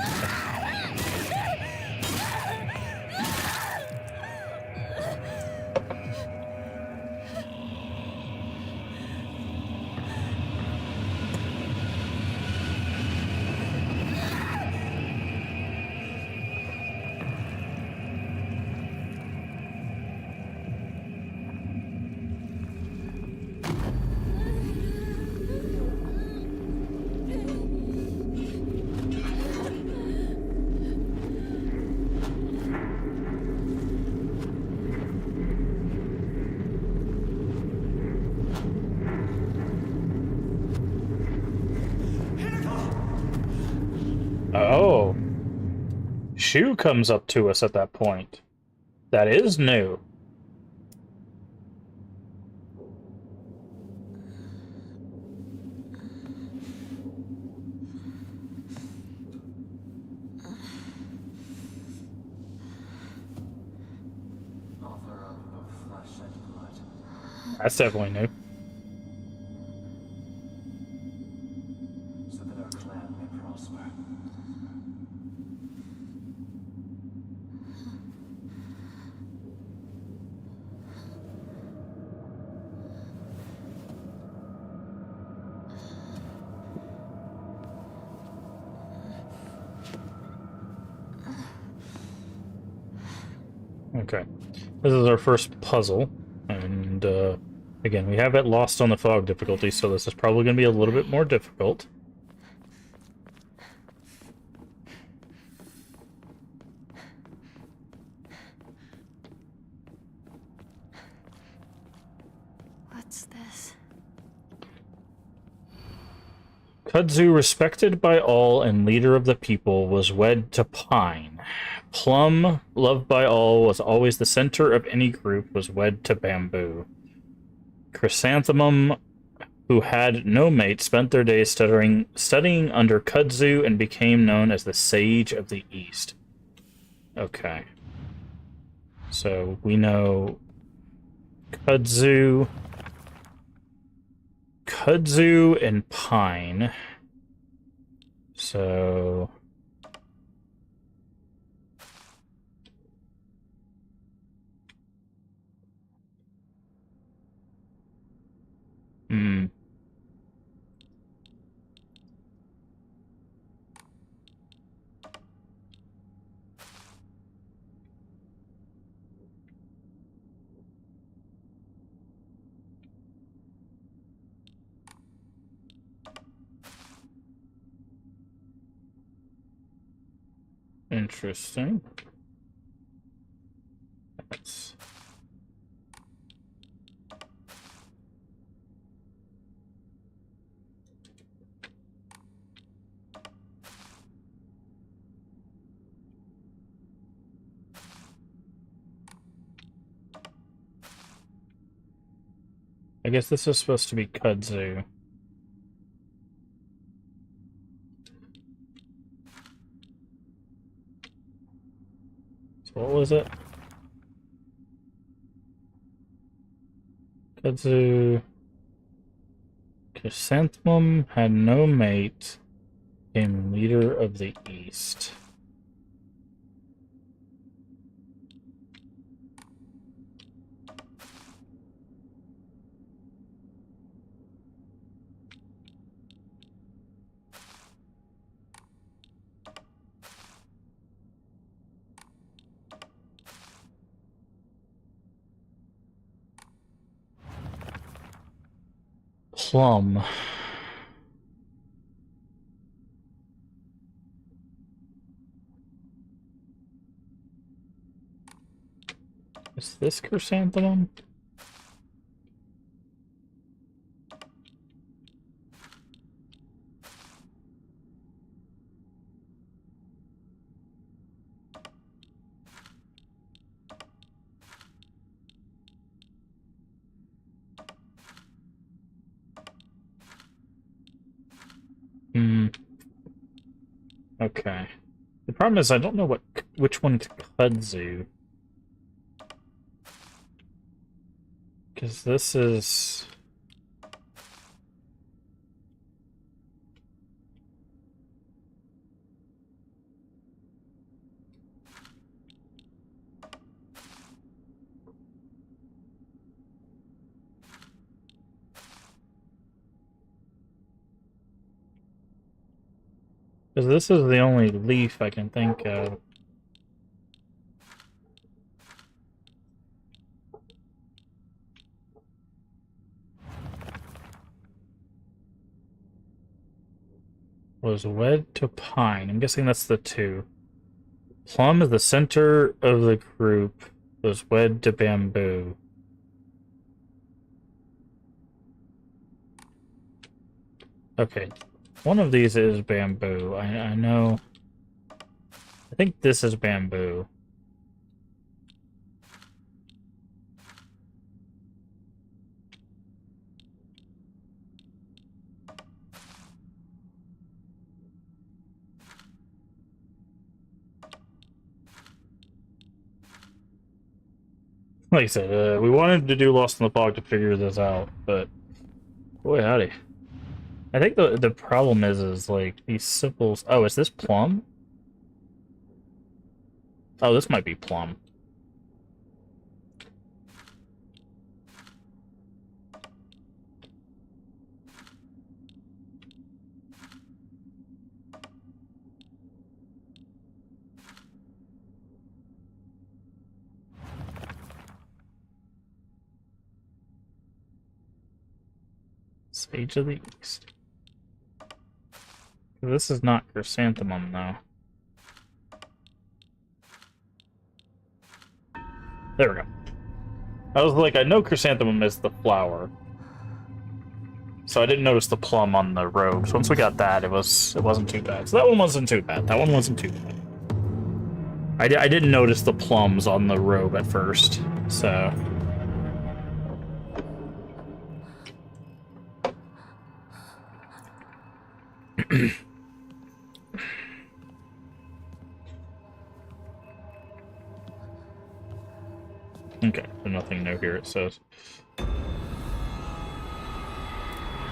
Oh. Shu comes up to us at that point. That is new. That's definitely new. So that our clan may prosper. Okay. This is our first puzzle, and again, we have it lost on the fog difficulty, so this is probably going to be a little bit more difficult. What's this? Kudzu, respected by all and leader of the people, was wed to Pine. Plum, loved by all, was always the center of any group, was wed to Bamboo. Chrysanthemum, who had no mate, spent their days studying under Kudzu and became known as the Sage of the East. Okay. So we know Kudzu and Pine. So interesting. That's... I guess this is supposed to be Kudzu. So what was it? Kudzu. Chrysanthemum had no mate, became leader of the East. plum. Is this chrysanthemum? Hmm. Okay. The problem is I don't know which one's kudzu. Because this is... Because this is the only leaf I can think of. Was wed to pine. I'm guessing that's the two. Plum is the center of the group. Was wed to bamboo. Okay. One of these is bamboo. I know. I think this is bamboo. Like I said, we wanted to do Lost in the Fog to figure this out, but boy howdy. I think the problem is like these simples. Oh, is this plum? Oh, this might be plum. Sage of the East. This is not chrysanthemum, though. There we go. I was like, I know chrysanthemum is the flower, so I didn't notice the plum on the robes. Once we got that, it wasn't too bad. So that one wasn't too bad. That one wasn't too bad. I didn't notice the plums on the robe at first, so. Okay, so nothing new here, it says.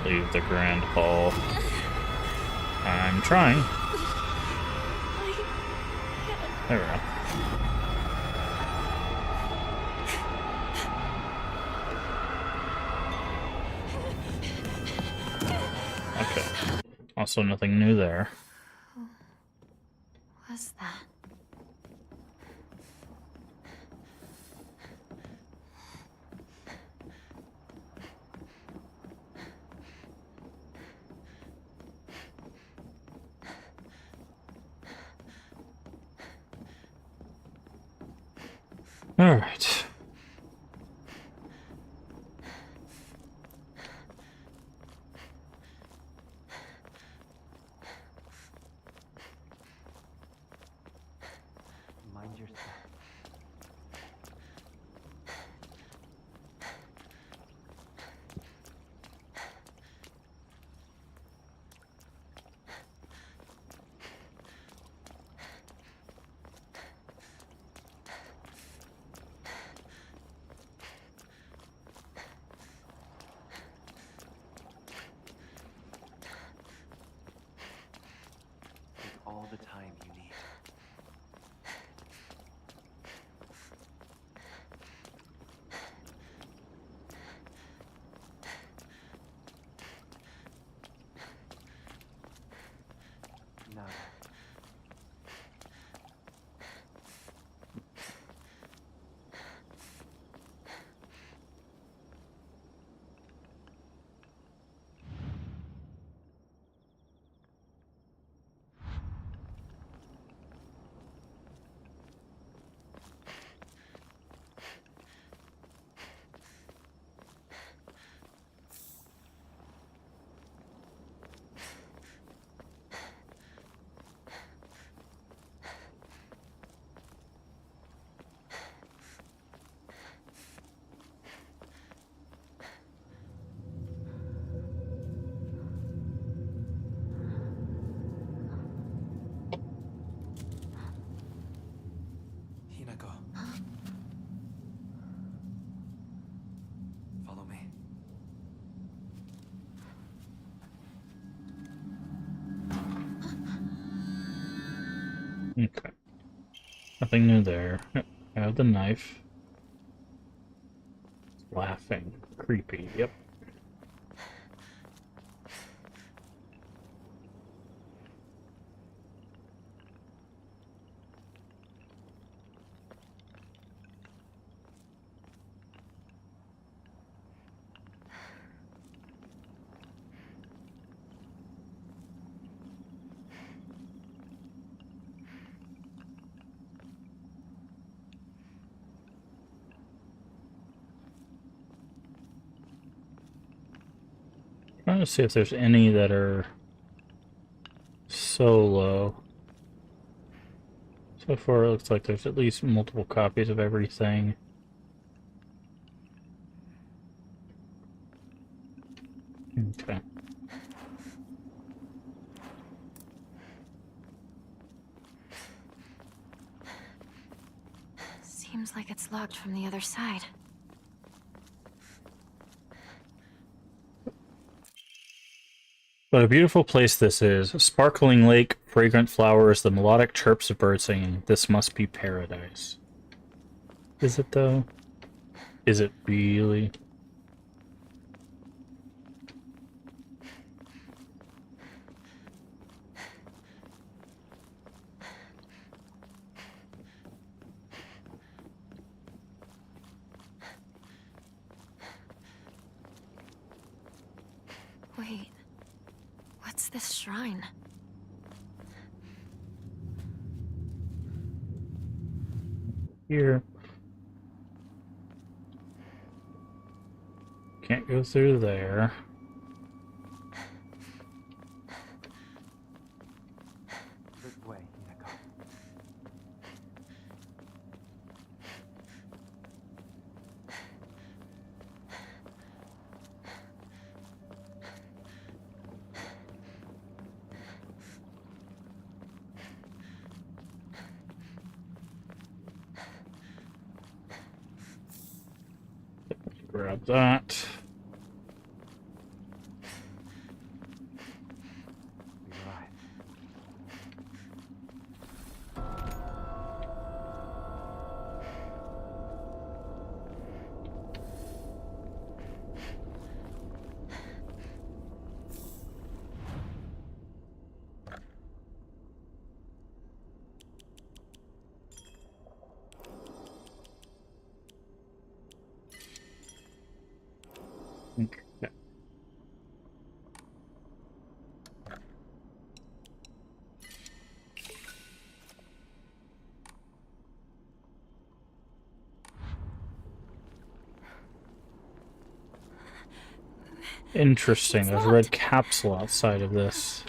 Leave the Grand Hall. I'm trying. There we go. Okay. Also nothing new there. What's that? All right. Mind your step. Take all the time you need. Nada. Okay. Nothing new there. Yep. I have the knife. Laughing. Creepy. Yep. Trying to see if there's any that are solo. So far, it looks like there's at least multiple copies of everything. Okay. Seems like it's locked from the other side. What a beautiful place this is. A sparkling lake, fragrant flowers, the melodic chirps of birds singing. This must be paradise. Is it though? Is it really? Wait. What's this shrine? Here. Can't go through there. This way, Hinako. Grab that. We arrived. Okay. Interesting. There's a red capsule outside of this.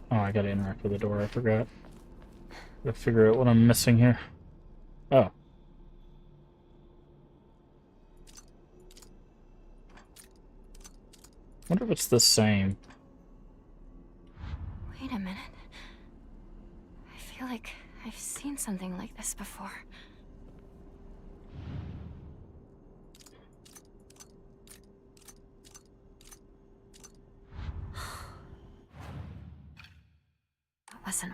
Oh, I gotta interact with the door. I forgot. Gotta figure out what I'm missing here. Oh. Wonder if it's the same. Wait a minute. I feel like I've seen something like this before. That wasn't...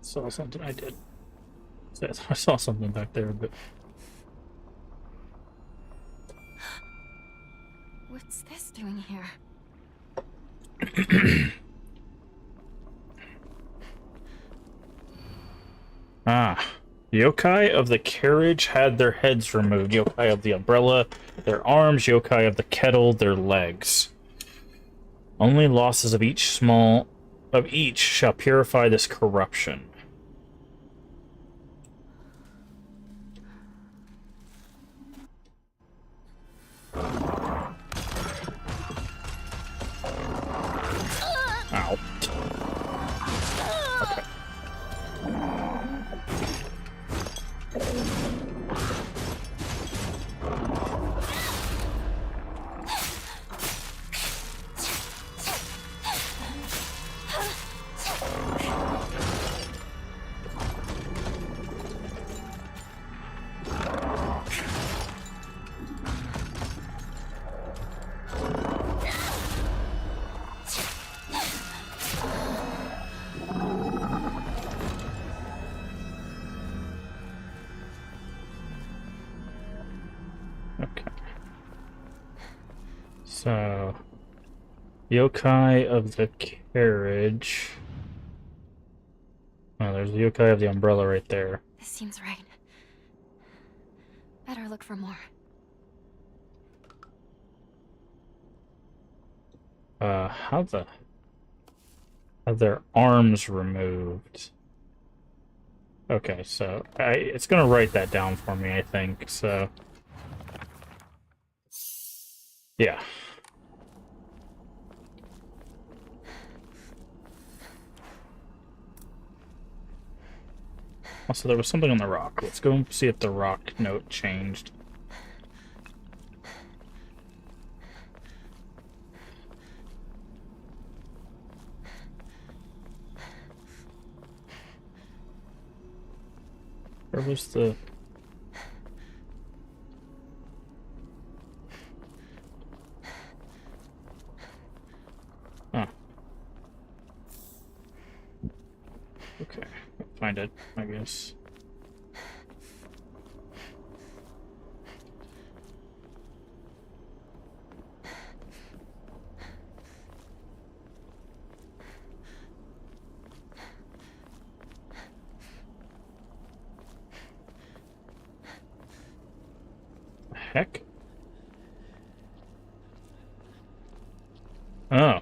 Saw something I did. I saw something back there, but What's this doing here? ah. Yokai of the carriage had their heads removed. Yokai of the umbrella, their arms. Yokai of the kettle, their legs. Only losses of each shall purify this corruption. Okay. So, yokai of the carriage. Oh, there's the yokai of the umbrella right there. This seems right. Better look for more. How have their arms removed? Okay, so it's gonna write that down for me, I think. So, yeah. Also, there was something on the rock. Let's go and see if the rock note changed. Where was the... Huh. Okay, find it, I guess. Heck? Oh.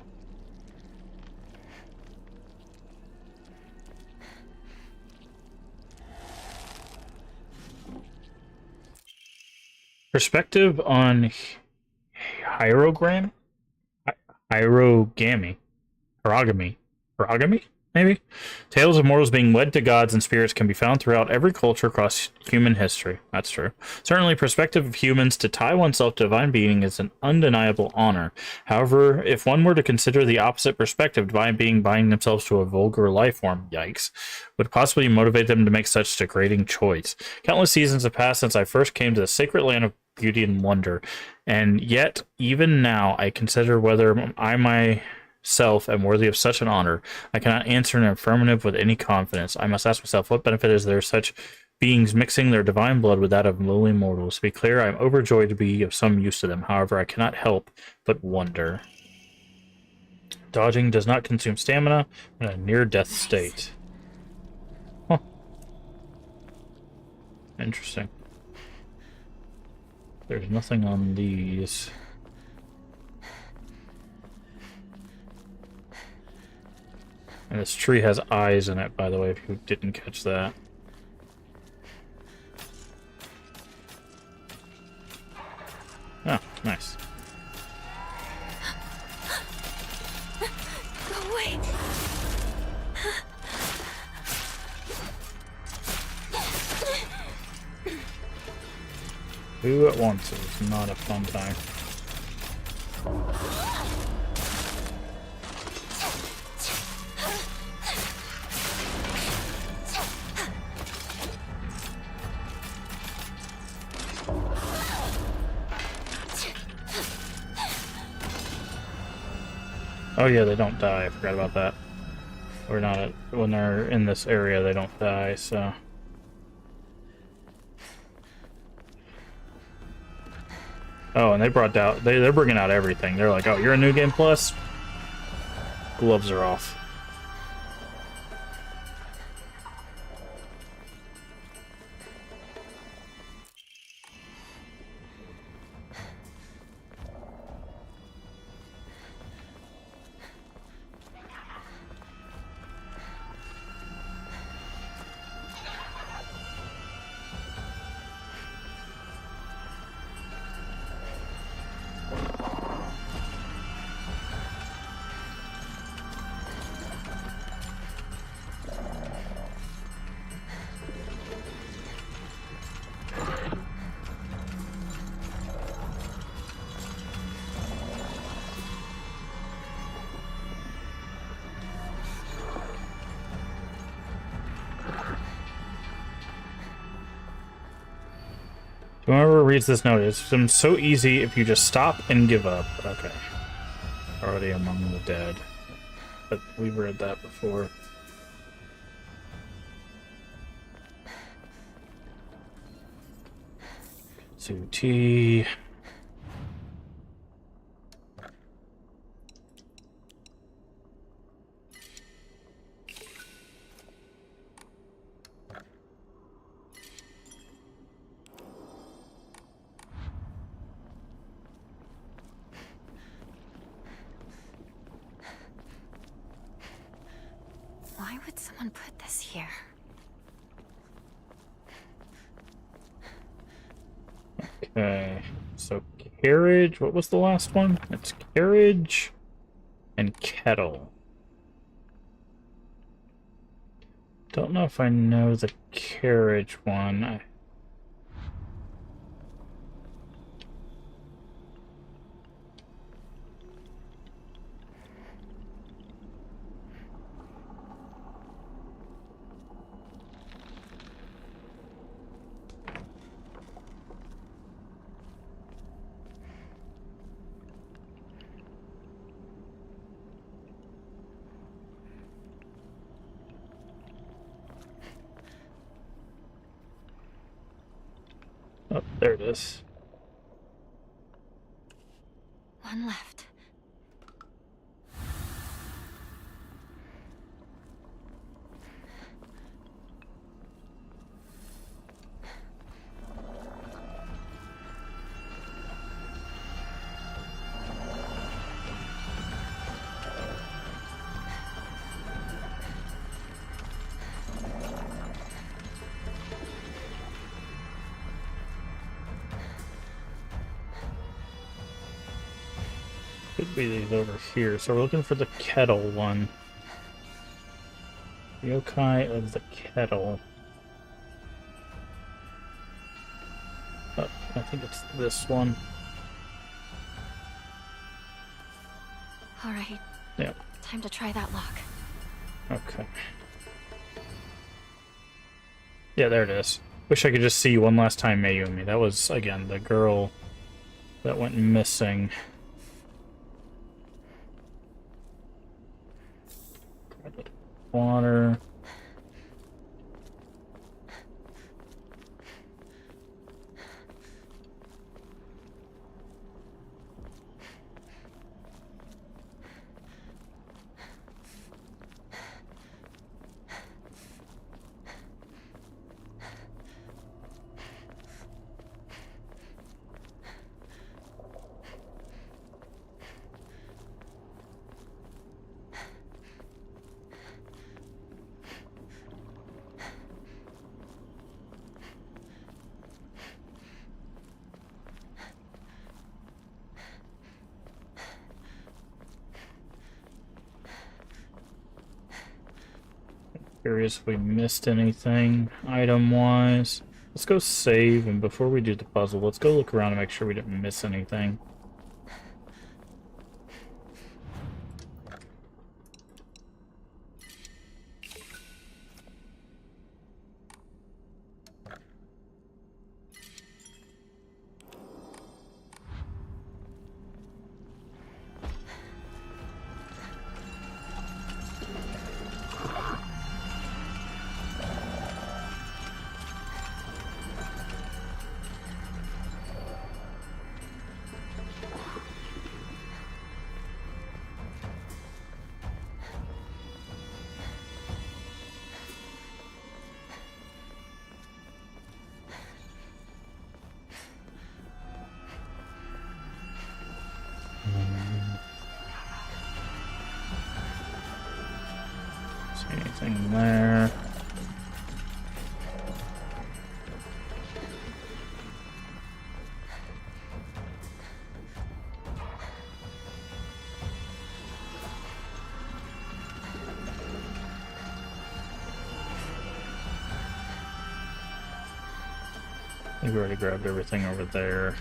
Perspective on Hierogram? Hierogamy. Hiragami? Maybe? Tales of mortals being wed to gods and spirits can be found throughout every culture across human history. That's true. Certainly, perspective of humans to tie oneself to divine being is an undeniable honor. However, if one were to consider the opposite perspective, divine being binding themselves to a vulgar life form, yikes, would possibly motivate them to make such degrading choice. Countless seasons have passed since I first came to the sacred land of beauty and wonder, and yet, even now, I consider whether I myself am worthy of such an honor. I cannot answer an affirmative with any confidence. I must ask myself, what benefit is there such beings mixing their divine blood with that of lowly mortals? To be clear, I am overjoyed to be of some use to them. However, I cannot help but wonder. Dodging does not consume stamina in a near-death state. Huh. Interesting. There's nothing on these. And this tree has eyes in it, by the way, if you didn't catch that. Oh, nice. Go away. Two at once is not a fun time. Oh yeah, they don't die. I forgot about that. Or not when they're in this area, they don't die. So. Oh, and they brought out, they're bringing out everything. They're like, oh, you're a New Game Plus? Gloves are off. Whoever reads this note, it's been so easy if you just stop and give up. Okay. Already among the dead. But we've read that before. 2T. Why would someone put this here? Okay, so carriage, what was the last one? It's carriage and kettle. Don't know if I know the carriage one. Oh, there it is. One left. Could be these over here. So we're looking for the kettle one. Yokai of the kettle. Oh, I think it's this one. All right. Yeah. Time to try that lock. Okay. Yeah, there it is. Wish I could just see you one last time, Mayumi. That was, again, the girl that went missing. Water. Curious if we missed anything item-wise. Let's go save, and before we do the puzzle, let's go look around and make sure we didn't miss anything. See anything there? I think we already grabbed everything over there.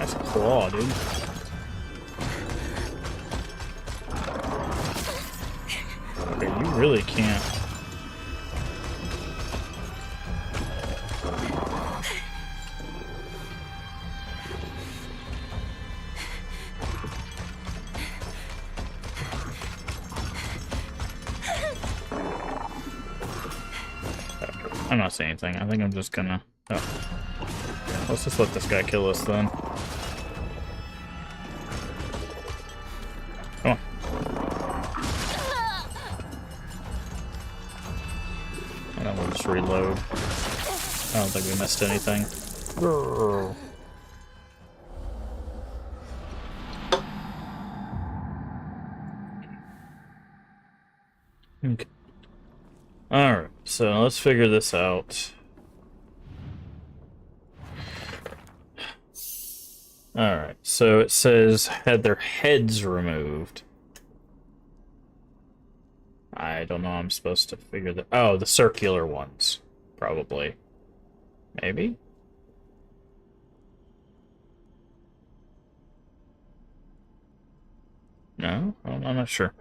Nice claw, dude. Okay, you really can't. I'm not saying anything. I think I'm just gonna... Oh. Yeah, let's just let this guy kill us then. Come on. And then we'll just reload. I don't think we missed anything. Grrr. Okay. Alright, so let's figure this out. Alright, so it says had their heads removed. I don't know how I'm supposed to figure that. Oh, the circular ones. Probably. Maybe? No? I'm not sure.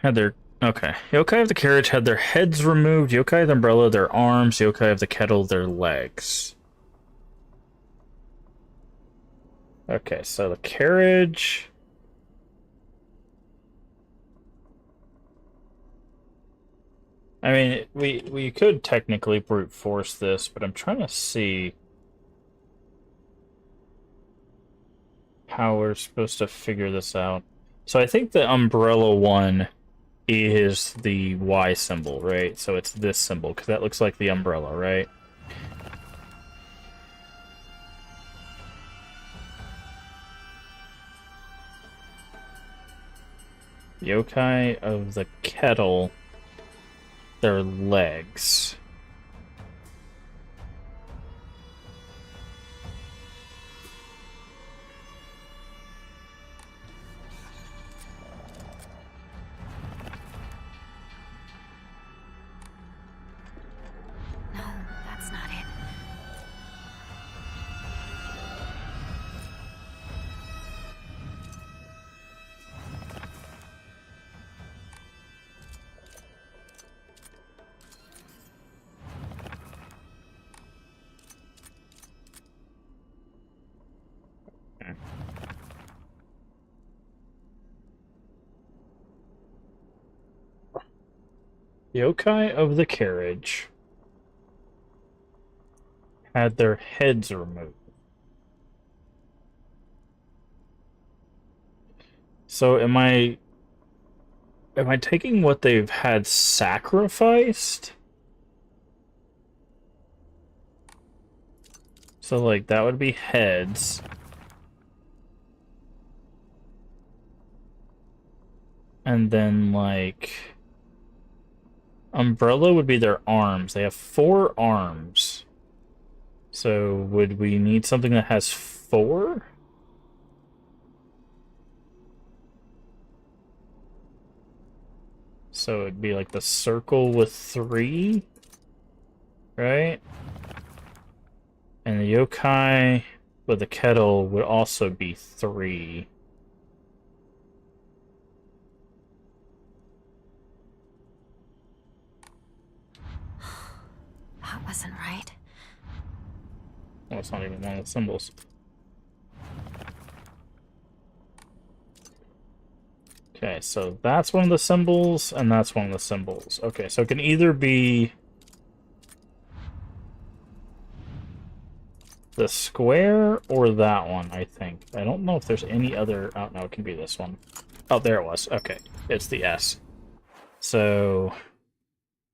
Had their... Okay. Yokai of the carriage had their heads removed. Yokai of the umbrella, their arms. Yokai of the kettle, their legs. Okay, so the carriage... I mean, we could technically brute force this, but I'm trying to see how we're supposed to figure this out. So I think the umbrella one is the Y symbol, right? So it's this symbol, because that looks like the umbrella, right? Yokai of the kettle, their legs. No, that's not it. Yokai of the carriage had their heads removed. So am I taking what they've had sacrificed? So like that would be heads. And then like umbrella would be their arms. They have 4 arms. So would we need something that has 4? So it'd be like the circle with 3, right? And the yokai with the kettle would also be 3. That wasn't right. Well, it's not even one of the symbols. Okay, so that's one of the symbols, and that's one of the symbols. Okay, so it can either be the square or that one, I think. I don't know if there's any other... Oh, no, it can be this one. Oh, there it was. Okay, it's the S. So...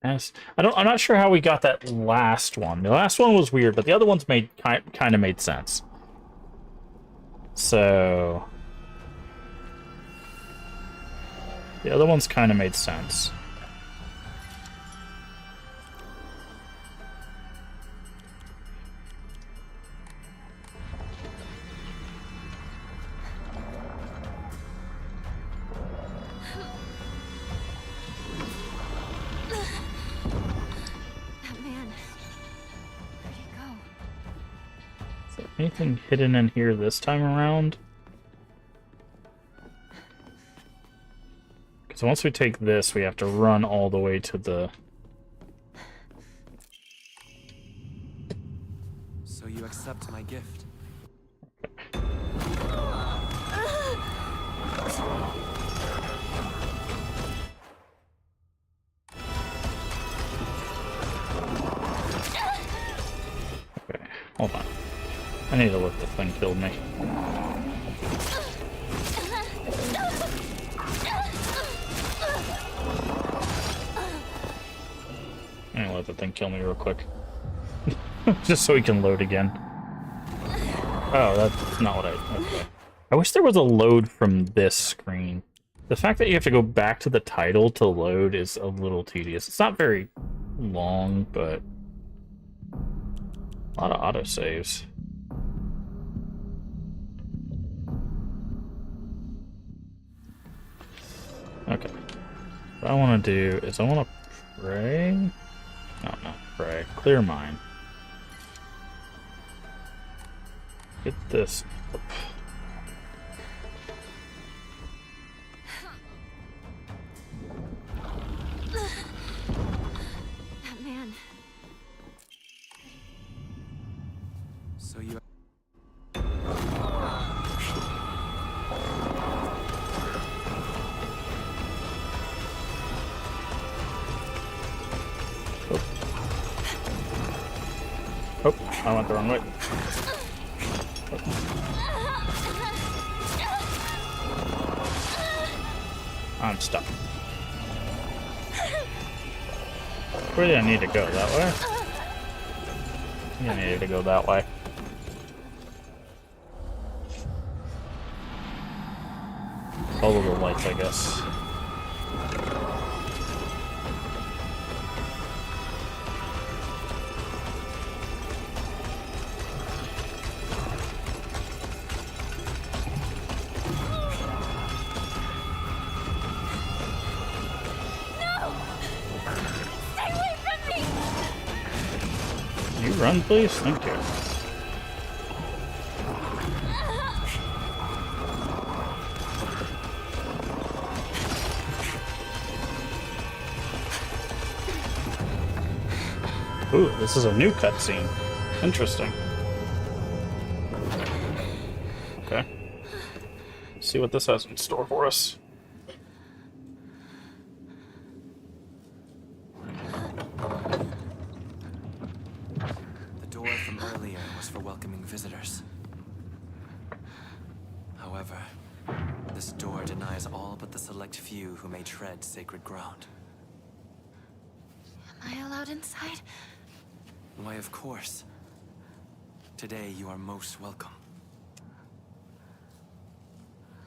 S. I'm not sure how we got that last one. The last one was weird, but the other ones made kind of made sense. So... The other ones kind of made sense. Anything hidden in here this time around? Because once we take this, we have to run all the way to the... So you accept my gift? Okay, hold on. I need to look the thing killed me. I'm gonna let the thing kill me real quick. Just so we can load again. Oh, that's not what I... Okay. I wish there was a load from this screen. The fact that you have to go back to the title to load is a little tedious. It's not very long, but... a lot of autosaves. Okay. What I want to do is I want to pray... No, not pray. Clear mine. Get this up. That man. So you... Oh, I went the wrong way. I'm stuck. Where do I need to go? That way? I think I needed to go that way. Follow the lights, I guess. You run, please? Thank you. Ooh, this is a new cutscene. Interesting. Okay. Let's see what this has in store for us. The door from earlier was for welcoming visitors. However, this door denies all but the select few who may tread sacred ground. Am I allowed inside? Why, of course. Today you are most welcome.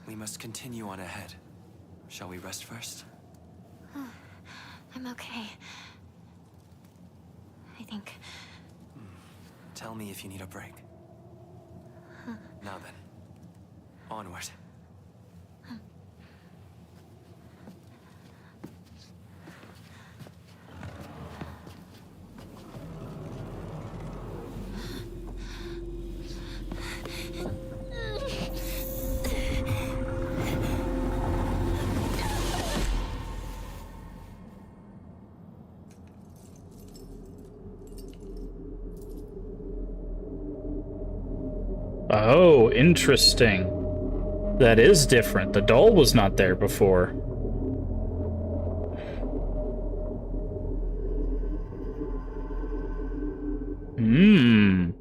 We must continue on ahead. Shall we rest first? I'm okay. I think. Tell me if you need a break. Now then, onward. Oh, interesting. That is different. The doll was not there before. Hmm.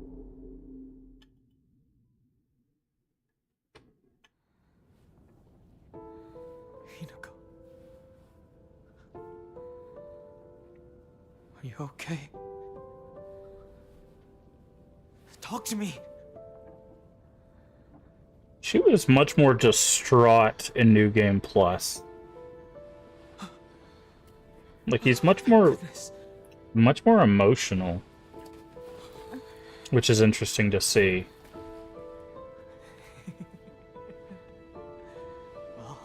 Hinako. Are you okay? Talk to me! She was much more distraught in New Game Plus. Like, he's much more emotional. Which is interesting to see. Well,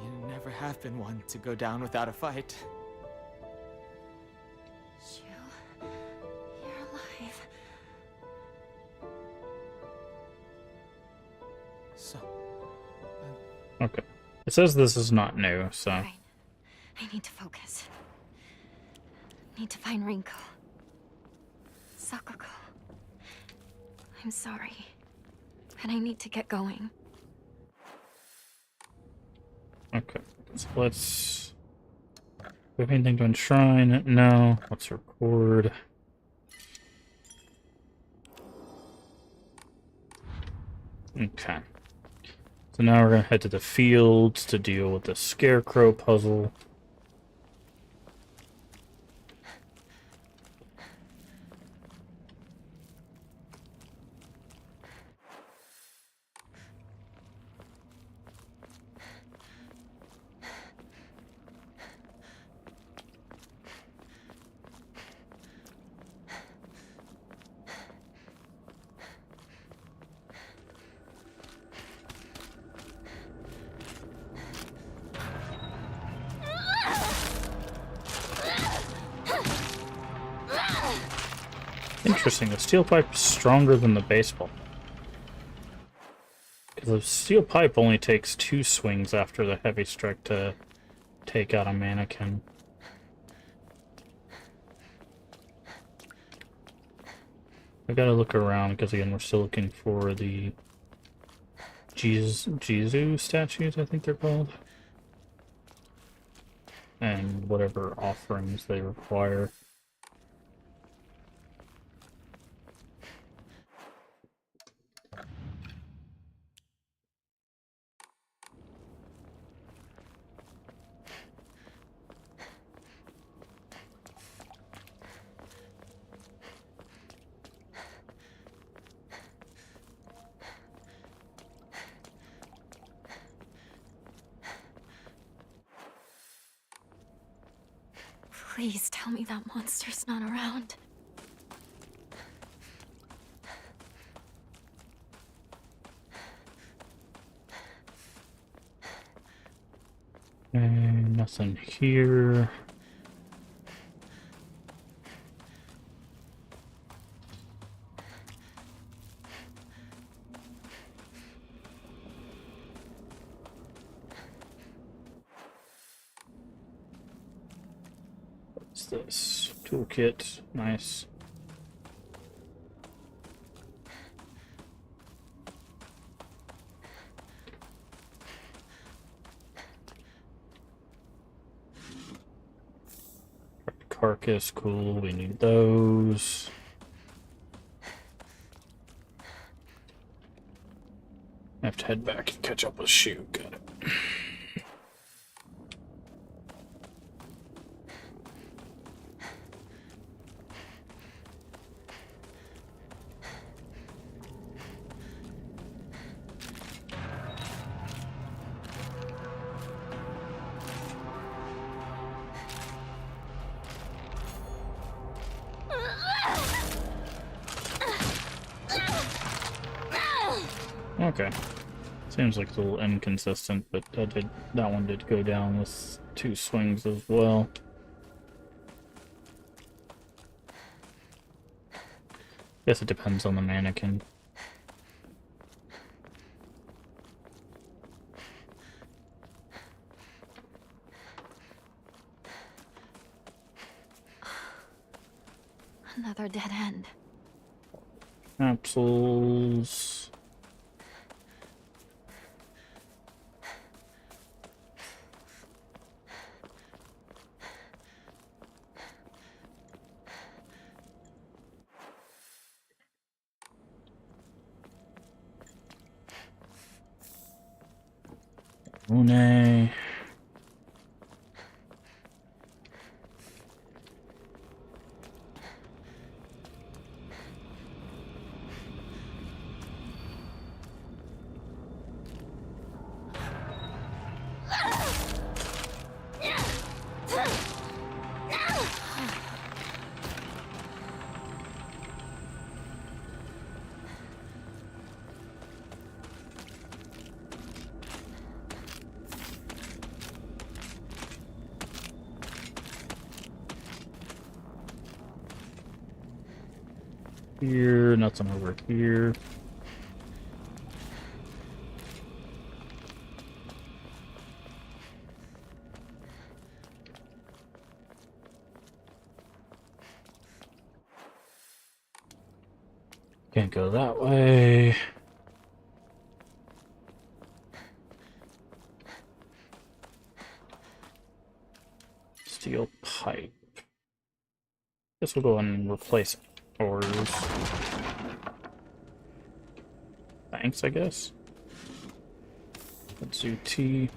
you never have been one to go down without a fight. You're alive. It says this is not new, so. Right. I need to focus. Need to find Rinko. Sakako. I'm sorry. And I need to get going. Okay, so let's. Do we have anything to enshrine? No. Let's record. Okay. So now we're gonna head to the fields to deal with the scarecrow puzzle. Interesting, the steel pipe is stronger than the baseball. Because the steel pipe only takes 2 swings after the heavy strike to take out a mannequin. I gotta look around because again we're still looking for the Jizu statues, I think they're called. And whatever offerings they require. Please tell me that monster's not around. And nothing here. What's this? Toolkit. Nice. Carcass, cool, we need those. I have to head back and catch up with Shu, got it. Okay. Seems like it's a little inconsistent, but that one did go down with 2 swings as well. Guess it depends on the mannequin. Another dead end. Capsules. Une. Here, nothing over here. Can't go that way. Steel pipe. Guess we'll go and replace ores. Thanks, I guess. Let's do T.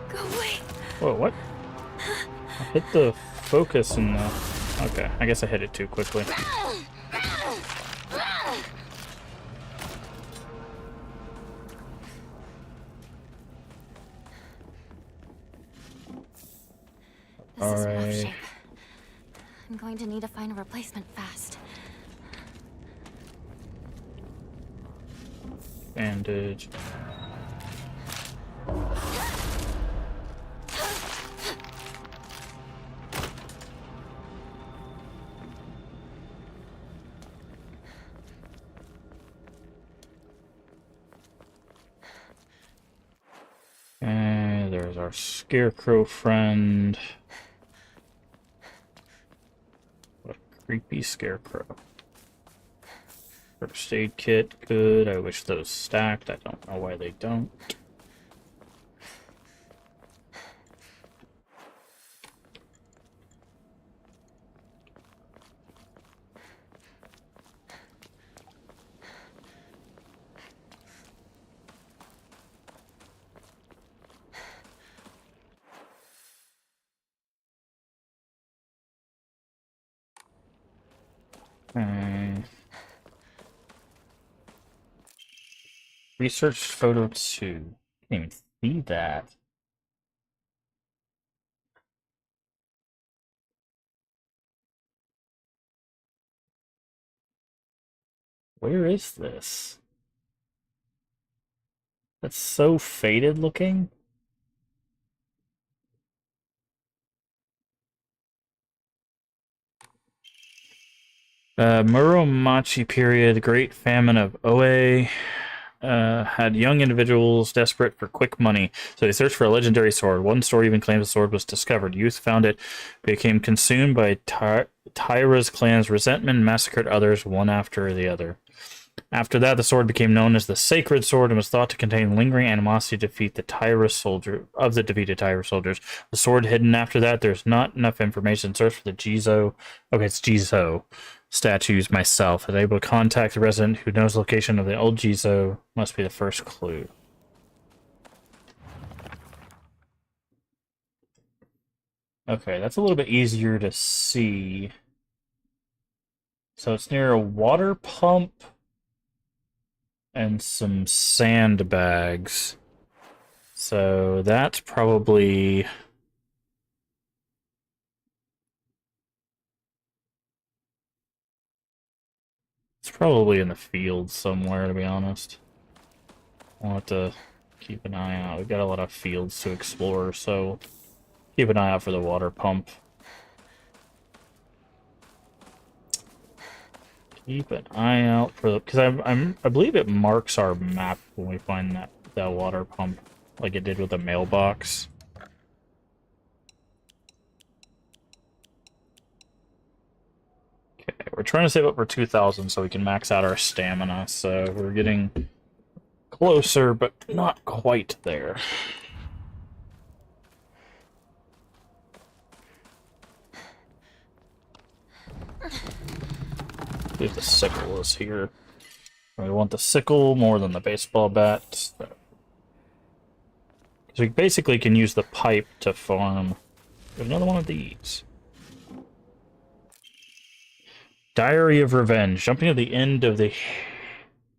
Go away. Whoa, what? I hit the focus and the... Okay, I guess I hit it too quickly. This is rough Alright. shape. I'm going to need to find a replacement fast. Bandage. And there's our scarecrow friend. What a creepy scarecrow. First aid kit, good. I wish those stacked. I don't know why they don't. Research photo 2. Can't even see that. Where is this? That's so faded looking. Muromachi period, Great Famine of Oe. Had young individuals desperate for quick money, so they searched for a legendary sword. One story even claims the sword was discovered. Youth found it, became consumed by Taira's clan's resentment, and massacred others one after the other. After that, the sword became known as the Sacred Sword and was thought to contain lingering animosity to defeat the defeated Taira soldiers. The sword hidden after that, there's not enough information. Search for the Jizo. Okay, it's Jizo. Statues myself. Is able to contact the resident who knows the location of the old Jizo. Must be the first clue. Okay, that's a little bit easier to see. So it's near a water pump and some sandbags. So that's probably... It's probably in the field somewhere, to be honest. I'll have to keep an eye out. We've got a lot of fields to explore, so keep an eye out for the water pump. Keep an eye out for the... Because I believe it marks our map when we find that water pump, like it did with the mailbox. Okay, we're trying to save up for 2,000 so we can max out our stamina, so we're getting closer, but not quite there. See if the sickle is here. We want the sickle more than the baseball bat. Because we basically can use the pipe to farm. There's another one of these. Diary of Revenge. Jumping to the end of the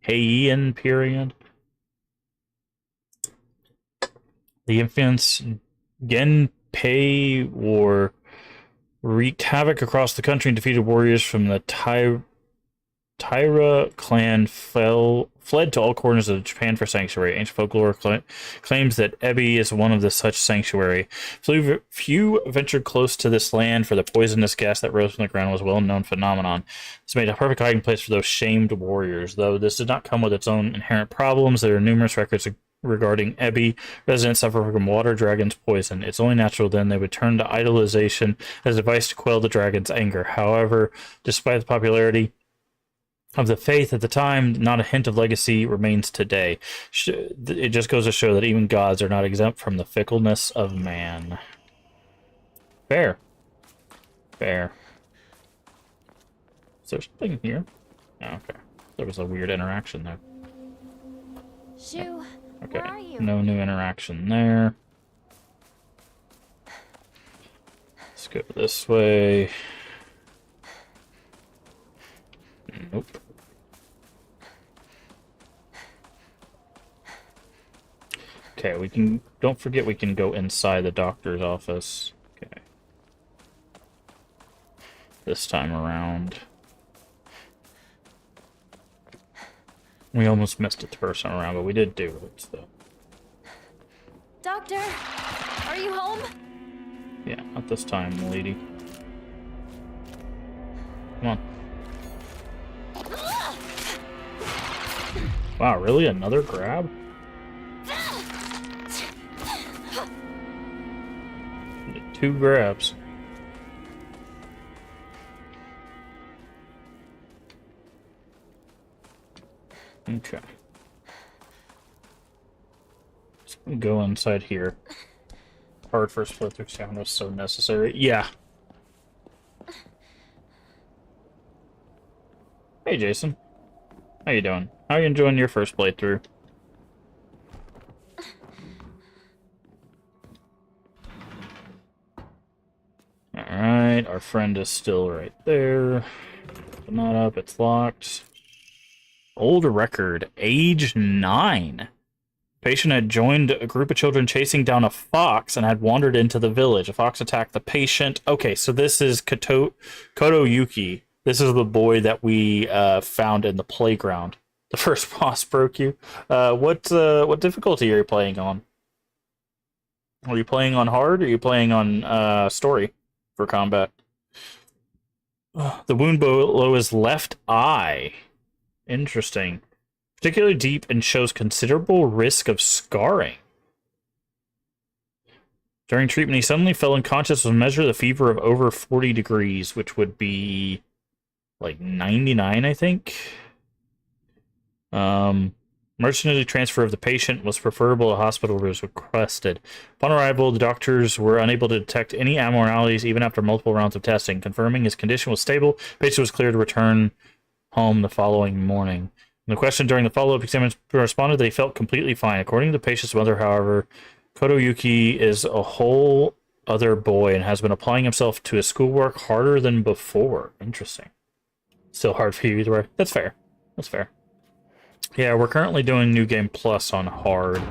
Heian period. The infamous Genpei War wreaked havoc across the country and defeated warriors from the Taira clan fled to all corners of Japan for sanctuary. Ancient folklore claims that Ebi is one of the such sanctuary. Few ventured close to this land, for the poisonous gas that rose from the ground was a well-known phenomenon. This made a perfect hiding place for those shamed warriors. Though this did not come with its own inherent problems, there are numerous records regarding Ebby. Residents suffer from water dragon's poison. It's only natural then they would turn to idolization as a device to quell the dragon's anger. However, despite the popularity of the faith at the time, not a hint of legacy remains today. It just goes to show that even gods are not exempt from the fickleness of man. Fair. Fair. Is there something here? Oh, okay. There was a weird interaction there. Shu, Okay. where are you? No new interaction there. Let's go this way. Nope. Okay, we can, don't forget we can go inside the doctor's office. Okay. This time around. We almost missed it the first time around, but we did do it, so. Doctor, are you home? Yeah, not this time, lady. Come on. Wow, really? Another grab? Two grabs. Okay. Just gonna go inside here. Hard first flip through sound was so necessary. Yeah. Hey, Jason. How you doing? How you enjoying your first playthrough? Alright, our friend is still right there. Open that up, it's locked. Old record, age 9. Patient had joined a group of children chasing down a fox and had wandered into the village. A fox attacked the patient. Okay, so this is Koto Yuki. This is the boy that we found in the playground. The first boss broke you. What difficulty are you playing on? Are you playing on hard or are you playing on story for combat? The wound below his left eye. Interesting. Particularly deep and shows considerable risk of scarring. During treatment, he suddenly fell unconscious with a measure of the fever of over 40 degrees, which would be like 99, I think. Emergency transfer of the patient was preferable. A hospital was requested. Upon arrival, the doctors were unable to detect any abnormalities even after multiple rounds of testing. Confirming his condition was stable, the patient was cleared to return home the following morning. The question during the follow-up examination responded that he felt completely fine. According to the patient's mother, however, Koto Yuki is a whole other boy and has been applying himself to his schoolwork harder than before. Interesting. Still hard for you either way. That's fair. That's fair. Yeah, we're currently doing New Game Plus on hard.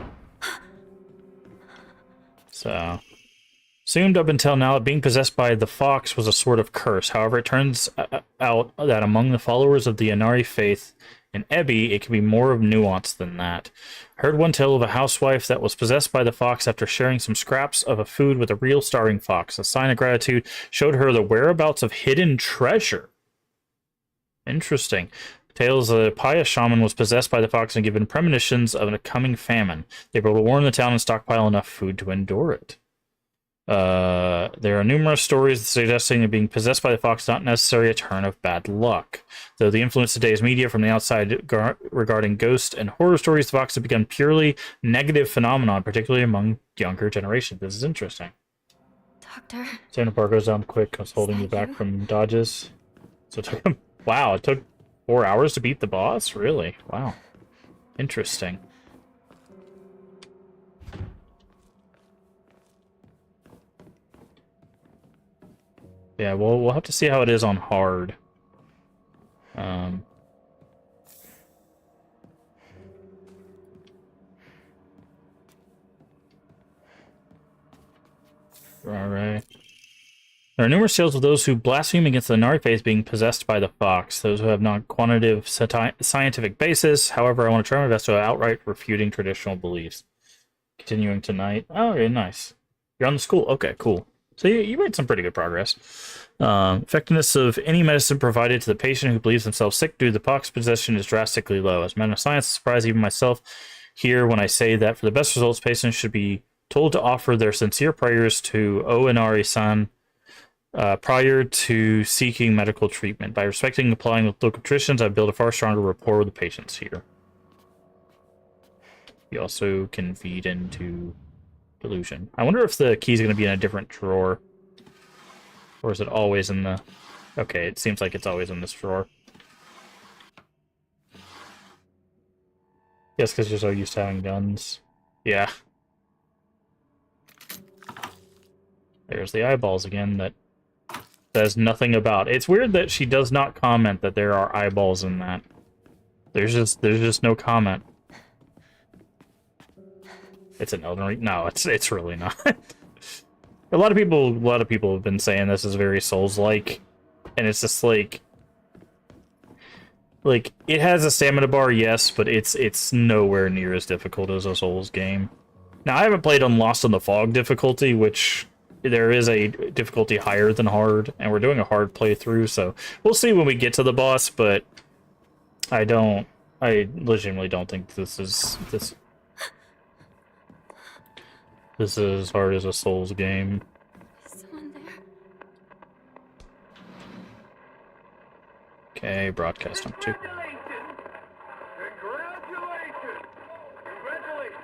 So, assumed up until now that being possessed by the fox was a sort of curse. However, it turns out that among the followers of the Inari faith in Ebby, it can be more of nuance than that. I heard one tale of a housewife that was possessed by the fox after sharing some scraps of a food with a real starving fox. A sign of gratitude showed her the whereabouts of hidden treasure. Interesting. Tales a pious shaman was possessed by the fox and given premonitions of a coming famine. They were to warn the town and stockpile enough food to endure it. There are numerous stories suggesting that being possessed by the fox is not necessarily a turn of bad luck. Though the influence of today's media from the outside regarding ghost and horror stories, the fox has become purely negative phenomenon, particularly among younger generations. This is interesting. Doctor. Santa Bar goes down quick. I was holding you back from dodges. So it took him. Wow, it took 4 hours to beat the boss? Really? Wow. Interesting. Yeah, well, we'll have to see how it is on hard. Alright. There are numerous tales of those who blaspheme against the Inari faith being possessed by the fox, those who have non-quantitative scientific basis. However, I want to try my best to outright refuting traditional beliefs. Continuing tonight. Oh, okay, nice. You're on the school. Okay, cool. So you made some pretty good progress. Effectiveness of any medicine provided to the patient who believes themselves sick due to the pox possession is drastically low. As a man of science, surprised even myself, here when I say that for the best results, patients should be told to offer their sincere prayers to Oinari-san prior to seeking medical treatment. By respecting and applying with local traditions, I build a far stronger rapport with the patients here. You also can feed into delusion. I wonder if the key is going to be in a different drawer. Or is it always in the... Okay, it seems like it's always in this drawer. Yes, because you're so used to having guns. Yeah. There's the eyeballs again that says nothing about. It's weird that she does not comment that there are eyeballs in that. There's just no comment. It's an Elden Ring. No, it's really not. A lot of people have been saying this is very Souls-like, and it's just like it has a stamina bar, yes, but it's nowhere near as difficult as a Souls game. Now, I haven't played on Lost in the Fog difficulty, which there is a difficulty higher than hard, and we're doing a hard playthrough, so we'll see when we get to the boss. But I legitimately don't think this is as hard as a Souls game. Is someone there? Okay, broadcast number 2. Congratulations! Congratulations! Congratulations!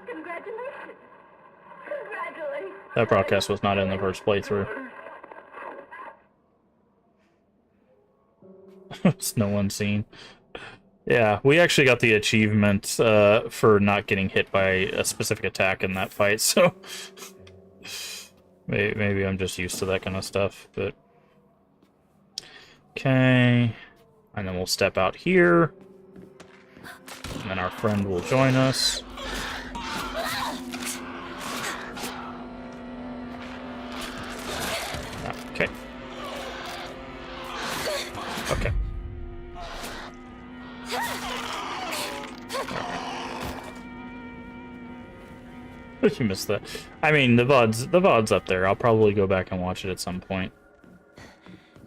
Congratulations! Congratulations! That broadcast was not in the first playthrough. It's no one seen. Yeah, we actually got the achievement for not getting hit by a specific attack in that fight, so maybe I'm just used to that kind of stuff, but okay. And then we'll step out here, and then our friend will join us. Okay. Okay. You missed that. I mean, the VOD's up there. I'll probably go back and watch it at some point.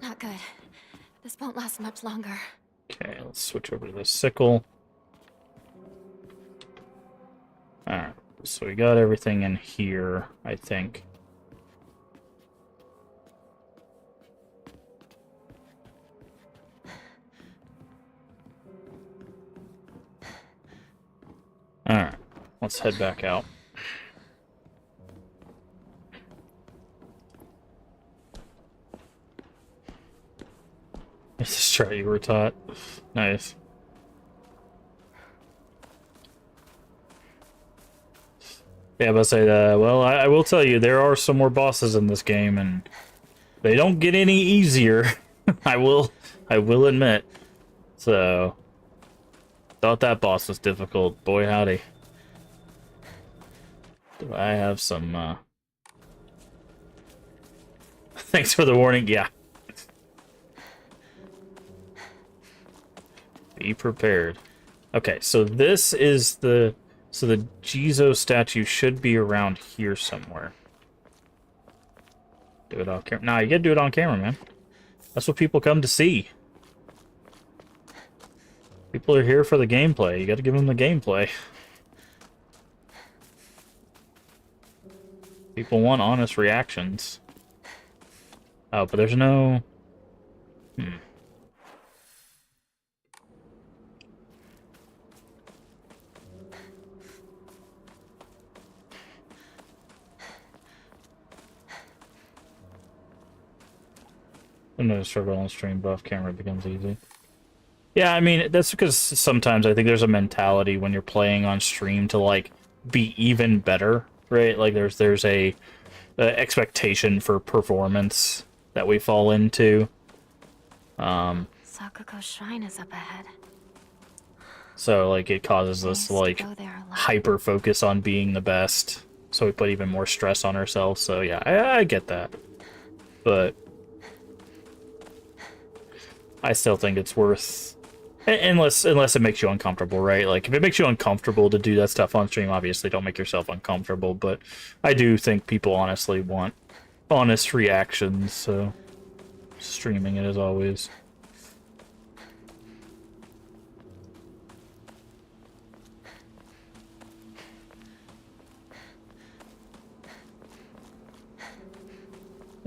Not good. This won't last much longer. Okay, let's switch over to the sickle. Alright, so we got everything in here, I think. Alright, let's head back out. It's a strat you were taught. Nice. Yeah, but say that. Well, I will tell you, there are some more bosses in this game, and they don't get any easier. I will admit. So, thought that boss was difficult. Boy, howdy. Do I have some? Thanks for the warning. Yeah. Be prepared. Okay, so this is the... So the Jizo statue should be around here somewhere. Do it off camera. Nah, you gotta do it on camera, man. That's what people come to see. People are here for the gameplay. You gotta give them the gameplay. People want honest reactions. Oh, but there's no... Another surveillance stream buff camera becomes easy. Yeah, I mean, that's because sometimes I think there's a mentality when you're playing on stream to, like, be even better, right? Like, there's a expectation for performance that we fall into. Sakuko's shrine is up ahead. So, like, it causes us to, like, Go there alone. hyper focus on being the best. So we put even more stress on ourselves. So, yeah, I get that. But I still think it's worth, unless it makes you uncomfortable, right? Like, if it makes you uncomfortable to do that stuff on stream, obviously don't make yourself uncomfortable, but I do think people honestly want honest reactions, so streaming it as always.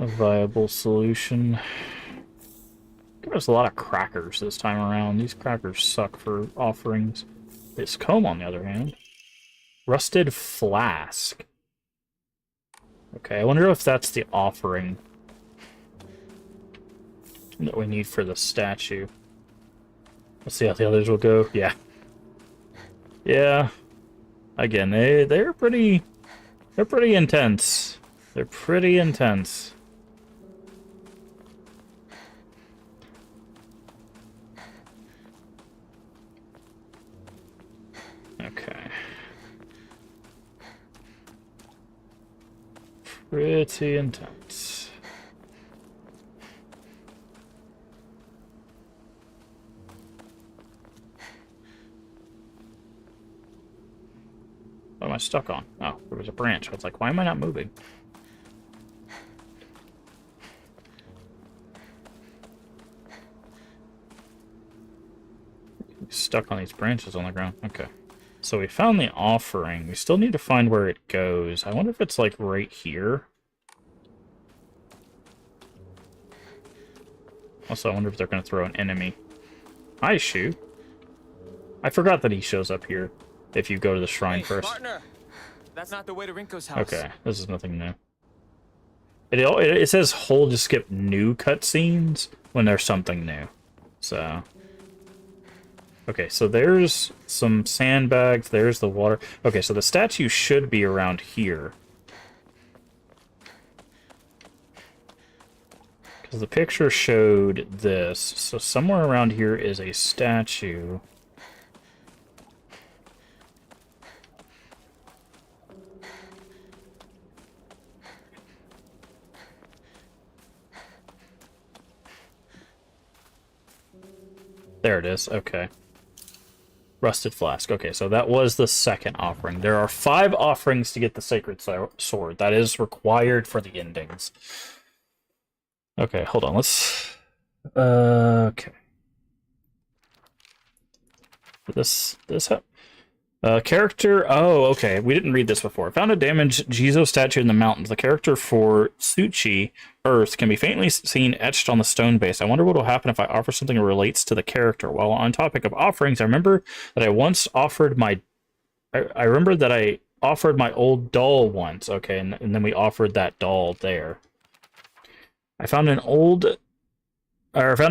a viable solution. Give us a lot of crackers this time around. These crackers suck for offerings. This comb, on the other hand. Rusted flask. Okay, I wonder if that's the offering that we need for the statue. Let's see how the others will go. Yeah. Yeah. Again, they're pretty intense. They're pretty intense. Okay. Pretty intense. What am I stuck on? Oh, there was a branch. I was like, why am I not moving? Stuck on these branches on the ground. Okay. So we found the offering. We still need to find where it goes. I wonder if it's like right here. Also, I wonder if they're going to throw an enemy. Hi, Shu. I forgot that he shows up here if you go to the shrine first. Partner. That's not the way to Rinko's house. Okay, this is nothing new. It says hold to skip new cutscenes when there's something new. So... Okay, so there's some sandbags, there's the water. Okay, so the statue should be around here. Because the picture showed this. So somewhere around here is a statue. There it is, okay. Rusted flask. Okay, so that was the second offering. There are 5 offerings to get the sacred sword. That is required for the endings. Okay, hold on. Let's... okay. Character... Oh, okay. We didn't read this before. Found a damaged Jizo statue in the mountains. The character for Tsuchi, Earth, can be faintly seen etched on the stone base. I wonder what will happen if I offer something that relates to the character. While on topic of offerings, I remember that I once offered my... I remember that I offered my old doll once. Okay, and then we offered that doll there. I found a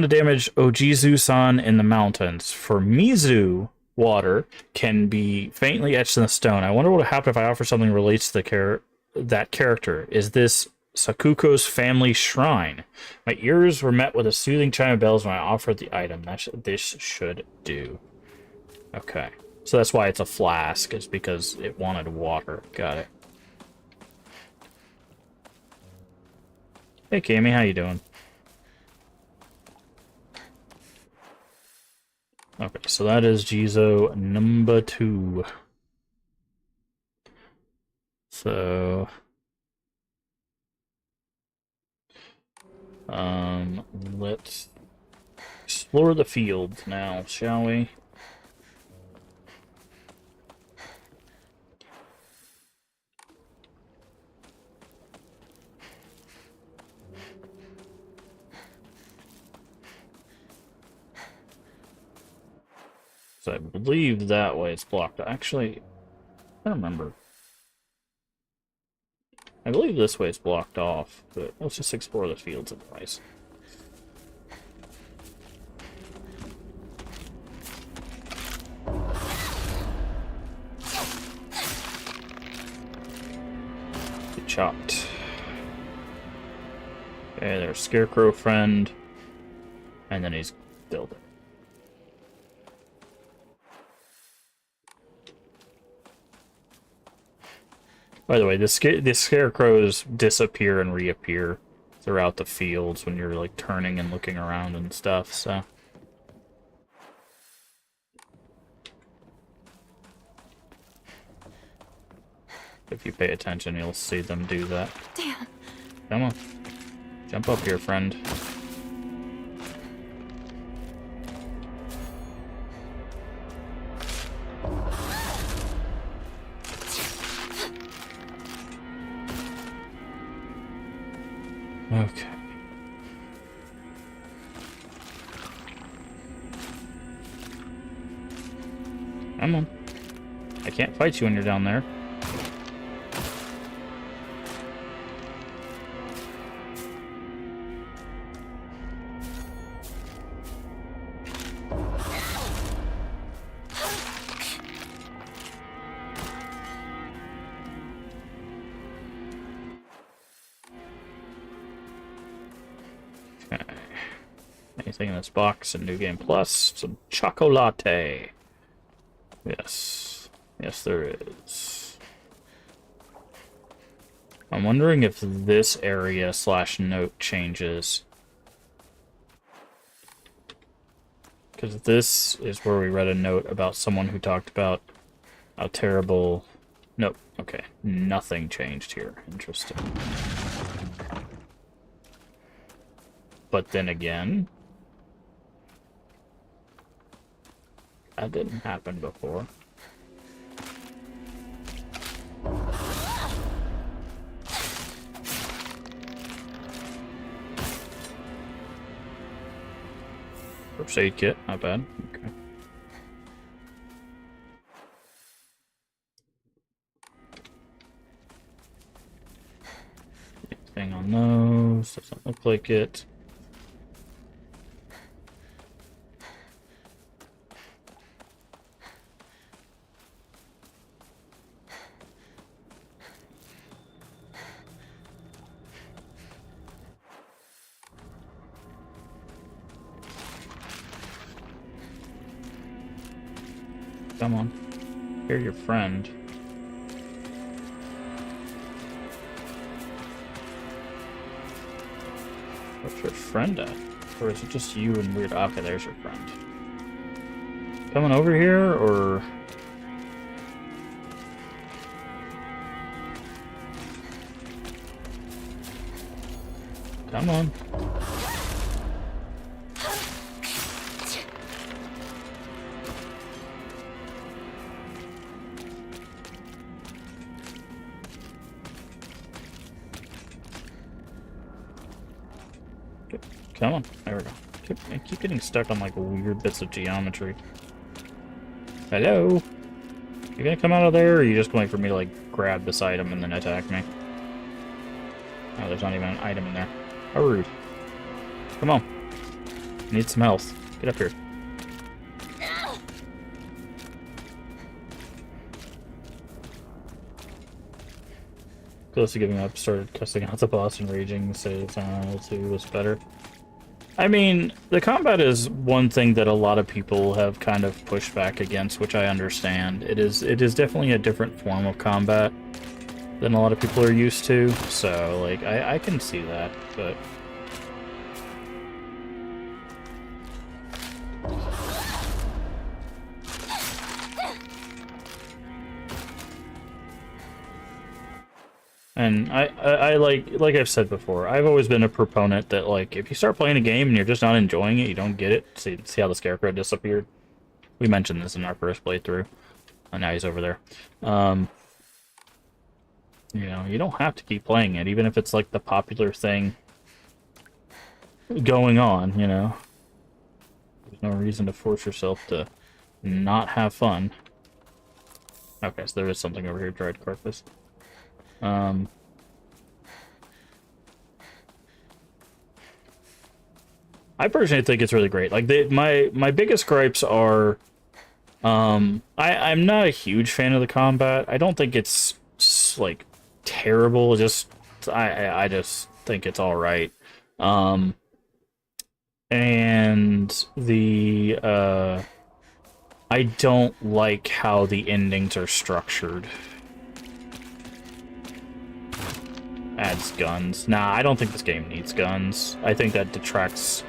damaged Ojizu-san in the mountains. For Mizu... water can be faintly etched in the stone. I wonder what would happen if I offer something that relates to that character. Is this Sakuko's family shrine? My ears were met with a soothing chime of bells when I offered the item. This should do. Okay. So that's why it's a flask, is because it wanted water. Got it. Hey, Cammy, how you doing? Okay, so that is Jizo number 2. So... let's explore the fields now, shall we? So I believe that way it's blocked. Actually, I don't remember. I believe this way it's blocked off, but let's just explore the fields otherwise. Get chopped. Okay, there's Scarecrow friend, and then he's building. By the way, the scarecrows disappear and reappear throughout the fields when you're like turning and looking around and stuff, so. If you pay attention, you'll see them do that. Damn. Come on. Jump up here, friend. Okay. Come on. I can't fight you when you're down there. Okay. Anything in this box in New Game Plus? Some chocolate. Yes. Yes, there is. I'm wondering if this area / note changes. Because this is where we read a note about someone who talked about how terrible... Nope. Okay. Nothing changed here. Interesting. But then again... that didn't happen before. First aid kit, not bad. Okay. Anything on those? Doesn't look like it. Come on. You're your friend. What's your friend at? Or is it just you and weird? Okay, there's your friend. Coming over here, or... come on. Come on. There we go. I keep getting stuck on like weird bits of geometry. Hello? You gonna come out of there, or are you just going for me to like grab this item and then attack me? Oh, there's not even an item in there. How rude. Come on. Need some health. Get up here. Close to giving up, started cussing out the boss and raging, say L2 was better. I mean, the combat is one thing that a lot of people have kind of pushed back against, which I understand. It is definitely a different form of combat than a lot of people are used to, so, like, I can see that, but... And I like I've said before, I've always been a proponent that, like, if you start playing a game and you're just not enjoying it, you don't get it. See how the scarecrow disappeared? We mentioned this in our first playthrough. And now he's over there. You know, you don't have to keep playing it, even if it's, like, the popular thing going on, you know? There's no reason to force yourself to not have fun. Okay, so there is something over here, dried carcass. I personally think it's really great. Like, my biggest gripes are, I'm not a huge fan of the combat. I don't think it's like terrible. Just I just think it's all right. And the I don't like how the endings are structured. Adds guns. Nah, I don't think this game needs guns. I think that detracts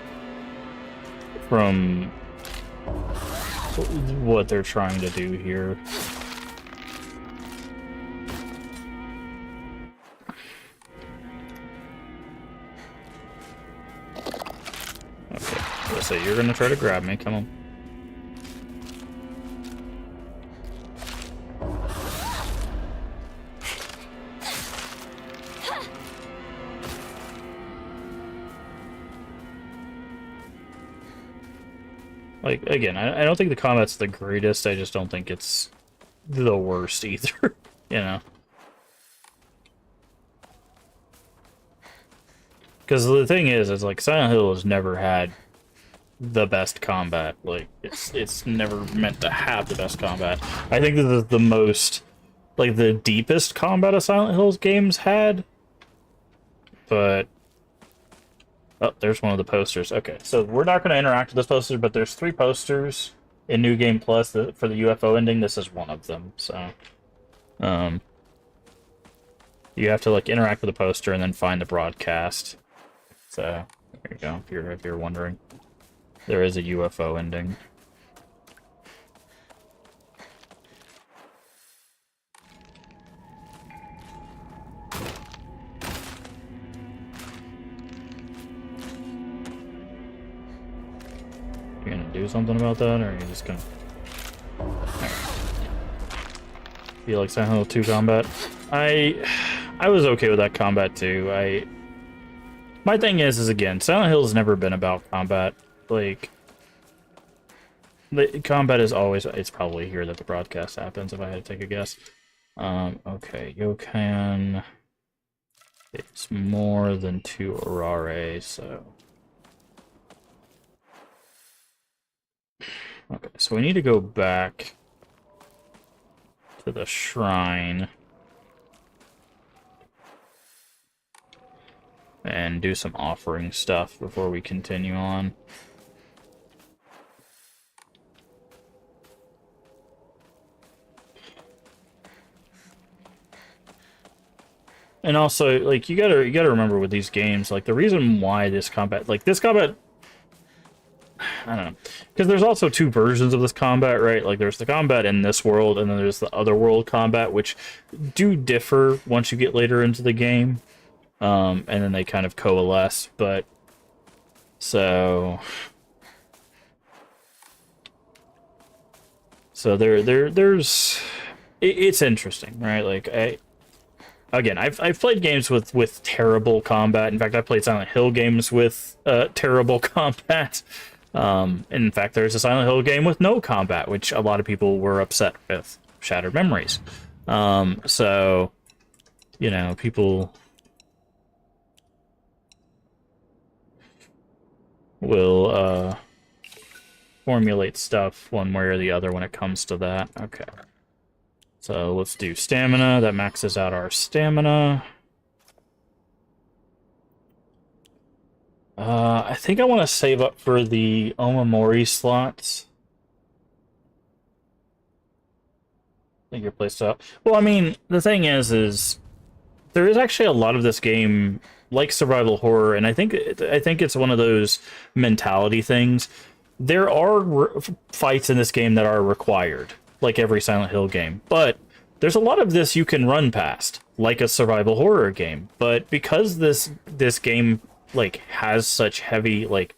from what they're trying to do here. Okay, let's say you're gonna try to grab me. Come on. Like, again, I don't think the combat's the greatest, I just don't think it's the worst either, you know? Because the thing is, it's like, Silent Hill has never had the best combat. Like, it's never meant to have the best combat. I think this is the most, like, the deepest combat a Silent Hills games had. But... oh, there's one of the posters. Okay, so we're not going to interact with this poster, but there's 3 posters in New Game Plus for the UFO ending. This is one of them, so... you have to, like, interact with the poster and then find the broadcast. So, there you go, if you're wondering. There is a UFO ending. You gonna do something about that, or are you just gonna... Feel like Silent Hill 2 combat? I was okay with that combat too. My thing is again, Silent Hill has never been about combat. Like, the combat is always... it's probably here that the broadcast happens, if I had to take a guess. Okay, Yokan... it's more than 2 Arare, so... okay, so we need to go back to the shrine and do some offering stuff before we continue on. And also, like, you gotta remember with these games, like, the reason why this combat, I don't know, because there's also 2 versions of this combat, right? Like, there's the combat in this world, and then there's the other world combat, which do differ once you get later into the game, and then they kind of coalesce. But so there's it's interesting, right? Like, I've played games with terrible combat. In fact, I played Silent Hill games with terrible combat. In fact, there's a Silent Hill game with no combat, which a lot of people were upset with. Shattered Memories. So, you know, people will formulate stuff one way or the other when it comes to that. Okay. So let's do stamina. That maxes out our stamina. I think I want to save up for the Omamori slots. I think you're placed up. Well, I mean, the thing is there is actually a lot of this game like survival horror, and I think it's one of those mentality things. There are fights in this game that are required, like every Silent Hill game, but there's a lot of this you can run past, like a survival horror game. But because this game like has such heavy, like,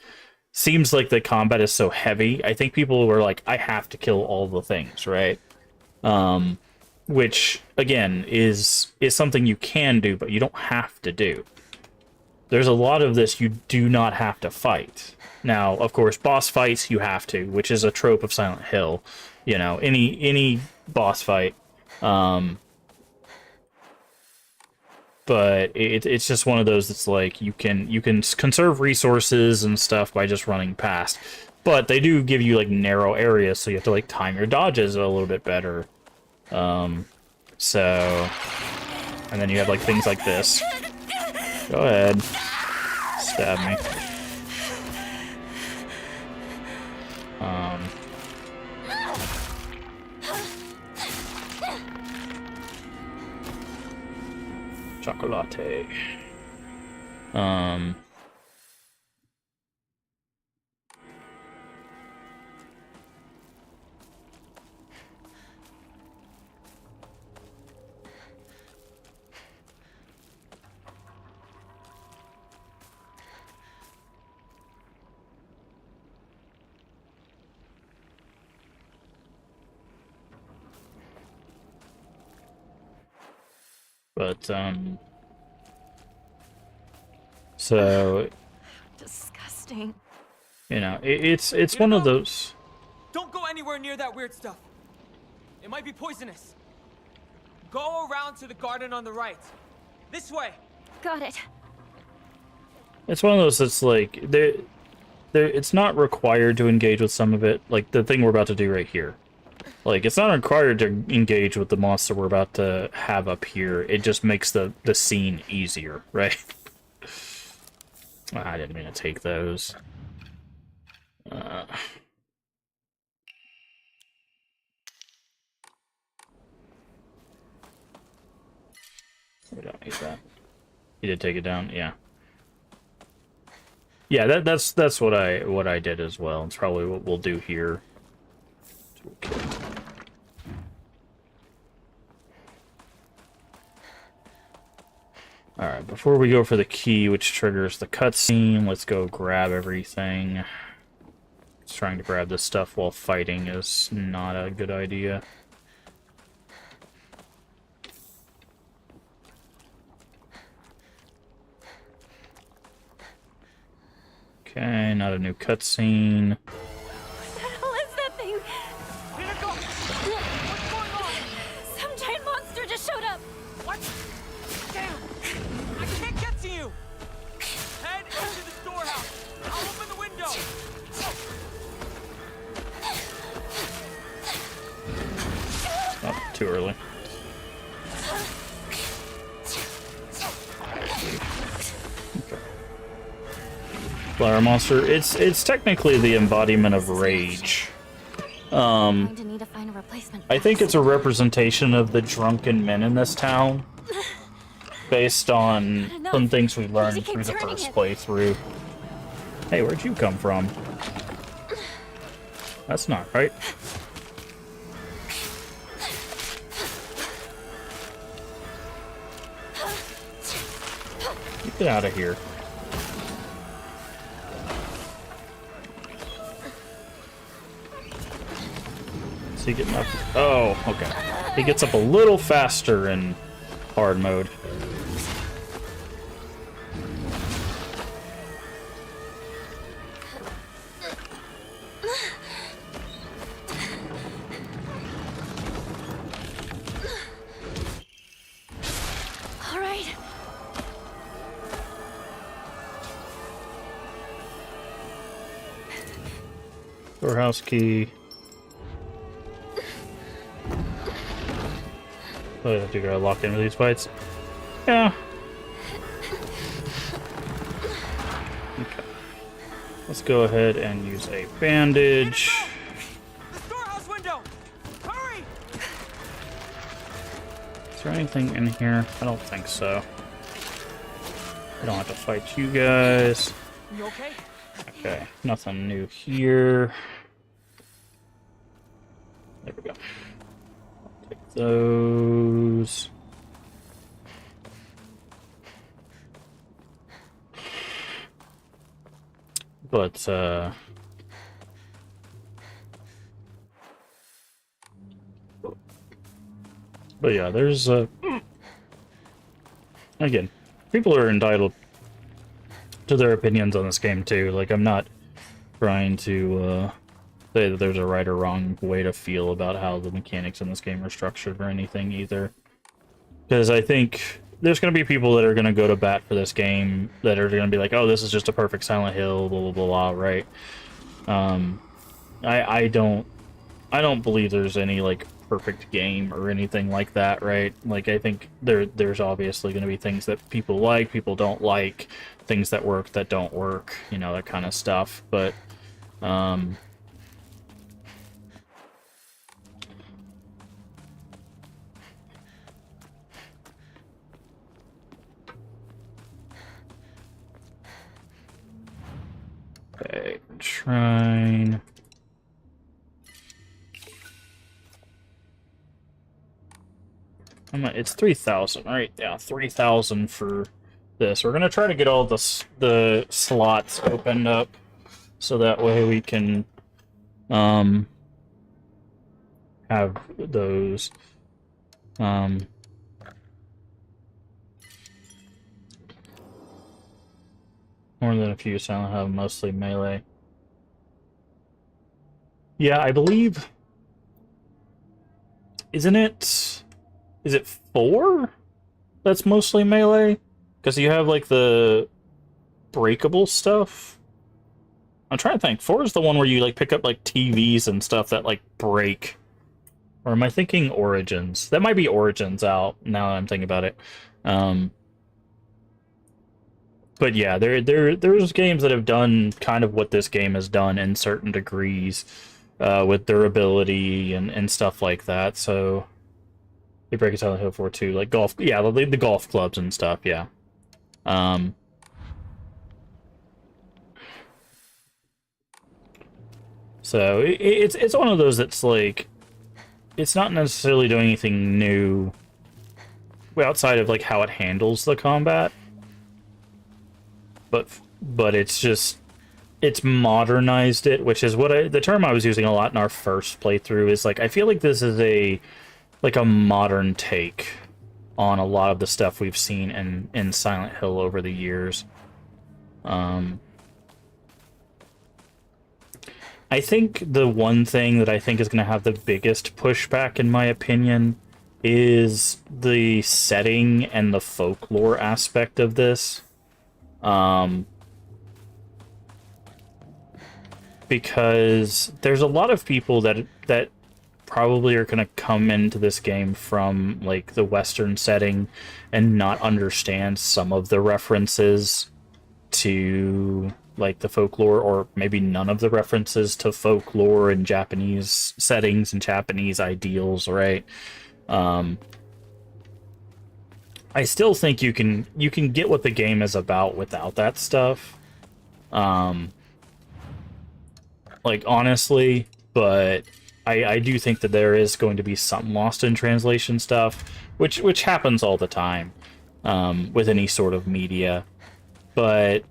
seems like the combat is so heavy, I think people were like, I have to kill all the things, right? Which again is something you can do, but you don't have to do. There's a lot of this you do not have to fight. Now, of course, boss fights you have to, which is a trope of Silent Hill. You know, any boss fight. But it's just one of those that's like you can conserve resources and stuff by just running past. But they do give you like narrow areas, so you have to like time your dodges a little bit better. So, and then you have like things like this. Go ahead, stab me. Chocolate. But, so... disgusting. You know, it's one of those... anywhere near that weird stuff. It might be poisonous. Go around to the garden on the right. This way. Got it. It's one of those that's like it's not required to engage with some of it, like the thing we're about to do right here. Like, it's not required to engage with the monster we're about to have up here. It just makes the scene easier, right? I didn't mean to take those. We don't need that. You did take it down, yeah. Yeah, that's what I did as well. It's probably what we'll do here. Alright, before we go for the key, which triggers the cutscene, let's go grab everything. Just trying to grab this stuff while fighting is not a good idea. Okay, not a new cutscene. What the hell is that thing? Hinako! What's going on? Some giant monster just showed up. What? Damn! I can't get to you! Head into the storehouse! I'll open the window! Oh, too early. Flower monster. It's technically the embodiment of rage. Going to need to find a replacement. I think it's a representation of the drunken men in this town, based on some things we learned through the first playthrough. Hey, where'd you come from? That's not right. Get out of here. Is he getting up? Oh, okay. He gets up a little faster in hard mode. All right. Storehouse key. Oh, I have to go lock in with these fights. Yeah. Okay. Let's go ahead and use a bandage. The storehouse window! Hurry! Is there anything in here? I don't think so. I don't have to fight you guys. You okay? Okay, nothing new here. There we go. I'll take those. But, yeah, there's, again, people are entitled to their opinions on this game, too. Like, I'm not trying to, say that there's a right or wrong way to feel about how the mechanics in this game are structured or anything, either. Because I think there's going to be people that are going to go to bat for this game that are going to be like, oh, this is just a perfect Silent Hill, blah, blah, blah, blah, right? I don't believe there's any, like, perfect game or anything like that, right? Like, I think there's obviously going to be things that people like, people don't like, things that work, that don't work, you know, that kind of stuff, but, okay, shrine. It's 3,000, right? Yeah, 3,000 for this. We're gonna try to get all the slots opened up, so that way we can have those. More than a few, so I don't have mostly melee. Yeah, I believe isn't it? Is it 4? That's mostly melee, because you have like the breakable stuff. I'm trying to think. 4 is the one where you like pick up like TVs and stuff that like break. Or am I thinking Origins? That might be Origins out now that I'm thinking about it. But yeah, there's games that have done kind of what this game has done in certain degrees, with durability and stuff like that. So they break it Silent Hill 4 too, like golf. Yeah, the golf clubs and stuff. Yeah. So it's one of those that's like, it's not necessarily doing anything new outside of like how it handles the combat, but it's modernized it, which is what the term I was using a lot in our first playthrough is like, I feel like this is a modern take on a lot of the stuff we've seen in Silent Hill over the years. I think the one thing that I think is going to have the biggest pushback, in my opinion, is the setting and the folklore aspect of this. Because there's a lot of people that probably are going to come into this game from like the Western setting and not understand some of the references to like the folklore, or maybe none of the references to folklore and Japanese settings and Japanese ideals, right? I still think you can get what the game is about without that stuff. Like honestly, but I do think that there is going to be some lost in translation stuff, which happens all the time with any sort of media. But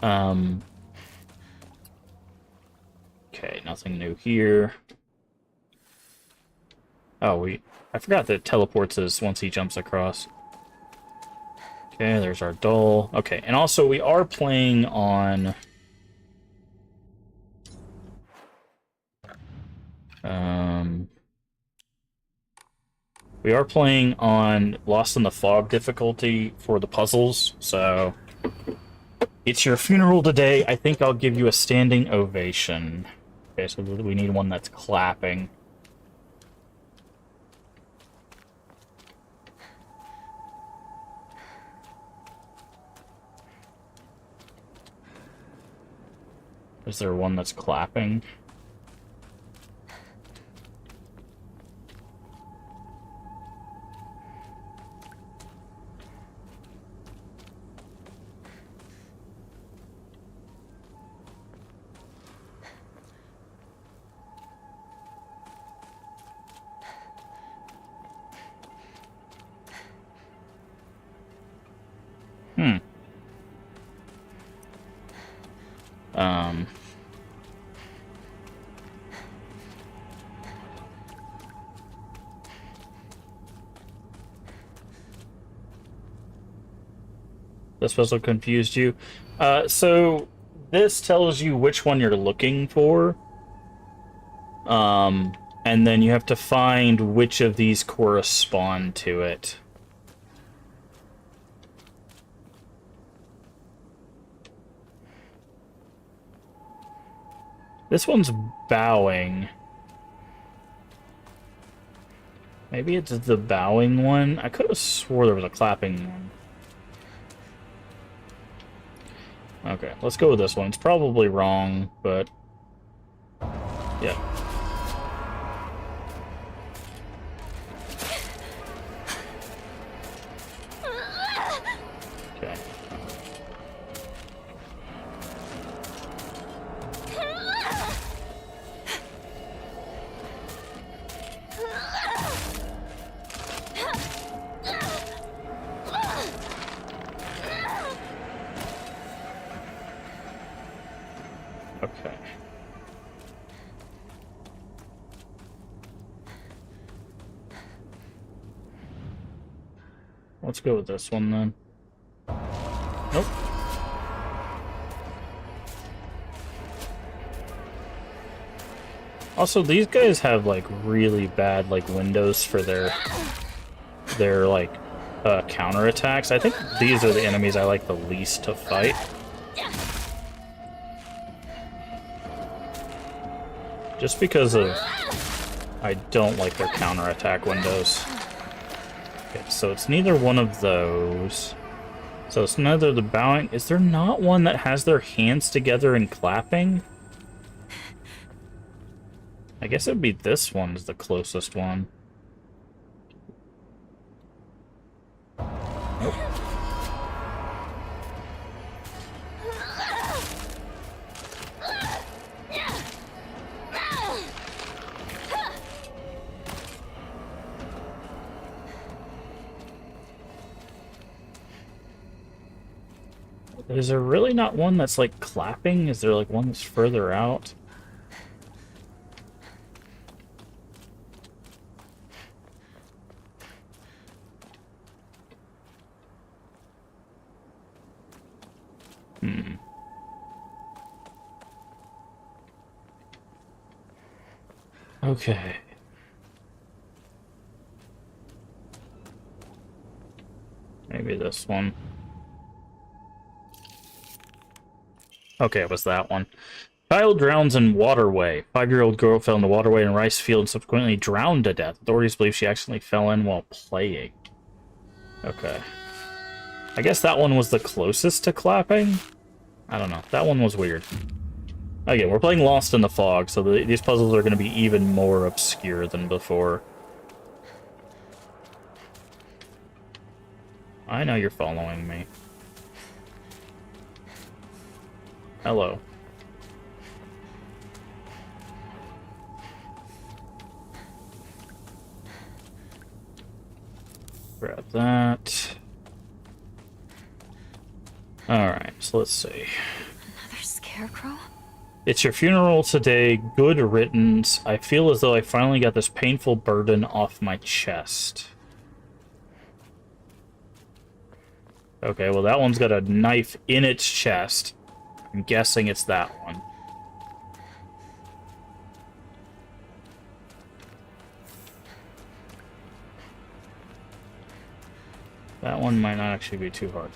okay, nothing new here. Oh, I forgot that it teleports us once he jumps across. Okay, there's our doll. Okay, and also we are playing on Lost in the Fog difficulty for the puzzles, so it's your funeral today. I think I'll give you a standing ovation. Okay, so we need one that's clapping. Is there one that's clapping? This puzzle confused you. So this tells you which one you're looking for. And then you have to find which of these correspond to it. This one's bowing. Maybe it's the bowing one. I could have swore there was a clapping one. Okay, let's go with this one. It's probably wrong, but yeah. Okay. Okay. Let's go with this one then. Nope. Also, these guys have like really bad like windows for their like counterattacks. I think these are the enemies I like the least to fight. Just because of I don't like their counterattack windows. Okay, so it's neither one of those. So it's neither the bowing. Is there not one that has their hands together and clapping? I guess it would be this one is the closest one. Nope. Is there really not one that's like clapping? Is there like one that's further out? Okay. Maybe this one. Okay, it was that one. Child drowns in waterway. 5-year-old girl fell in the waterway in a rice field and subsequently drowned to death. Authorities believe she accidentally fell in while playing. Okay. I guess that one was the closest to clapping? I don't know. That one was weird. Again, we're playing Lost in the Fog, so these puzzles are going to be even more obscure than before. I know you're following me. Hello. Grab that. Alright, so let's see. Another scarecrow? It's your funeral today. Good riddance. I feel as though I finally got this painful burden off my chest. Okay, well that one's got a knife in its chest. I'm guessing it's that one. That one might not actually be too hard.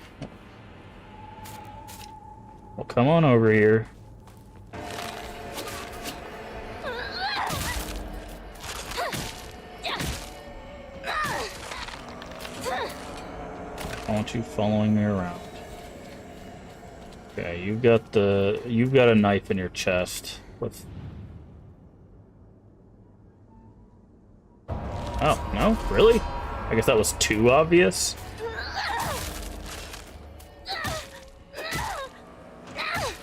Well, come on over here. I want you following me around. Okay, you've got a knife in your chest with. Oh, no? Really? I guess that was too obvious.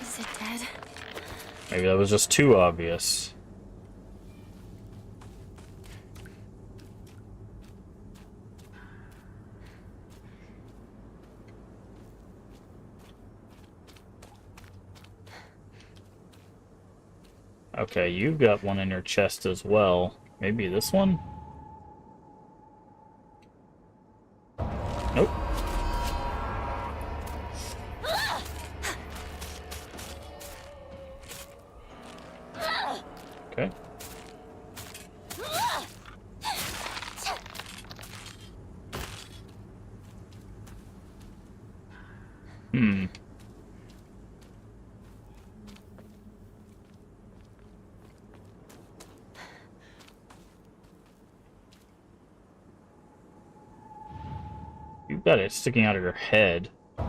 Is it dead? Maybe that was just too obvious. Okay, you've got one in your chest as well. Maybe this one? Nope. Okay. You've got it sticking out of your head. I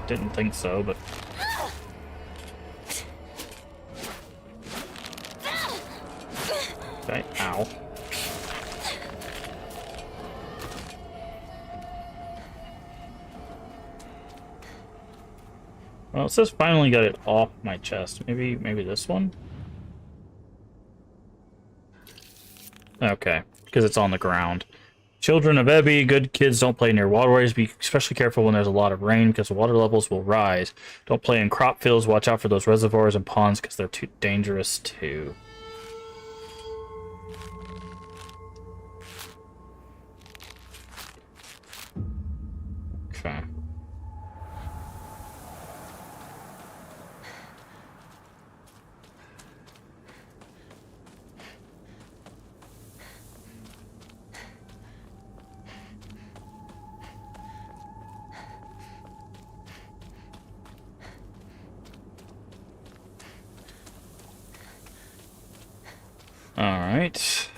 didn't think so, but... Okay, ow. Well, it says finally got it off my chest. Maybe this one? Okay, because it's on the ground. Children of Ebby, good kids don't play near waterways. Be especially careful when there's a lot of rain because the water levels will rise. Don't play in crop fields. Watch out for those reservoirs and ponds because they're too dangerous too. Okay. Alright.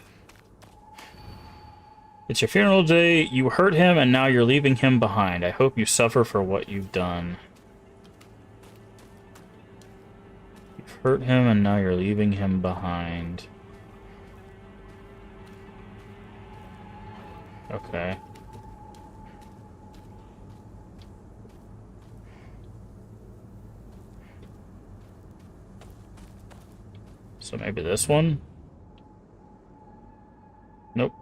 It's your funeral day. You hurt him and now you're leaving him behind. I hope you suffer for what you've done. You've hurt him and now you're leaving him behind. Okay. So maybe this one? Nope.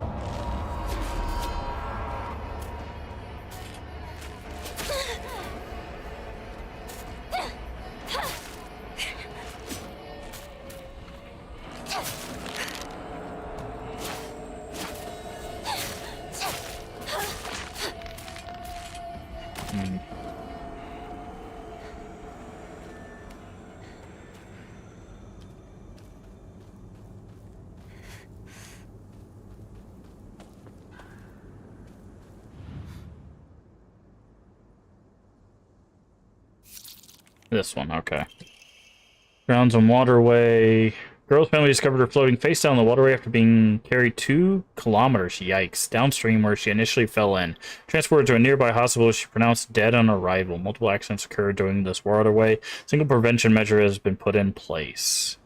This one, okay. Grounds and waterway. Girl's family discovered her floating face down the waterway after being carried 2 kilometers, yikes, downstream where she initially fell in. Transported to a nearby hospital, she pronounced dead on arrival. Multiple accidents occurred during this waterway. Single prevention measure has been put in place.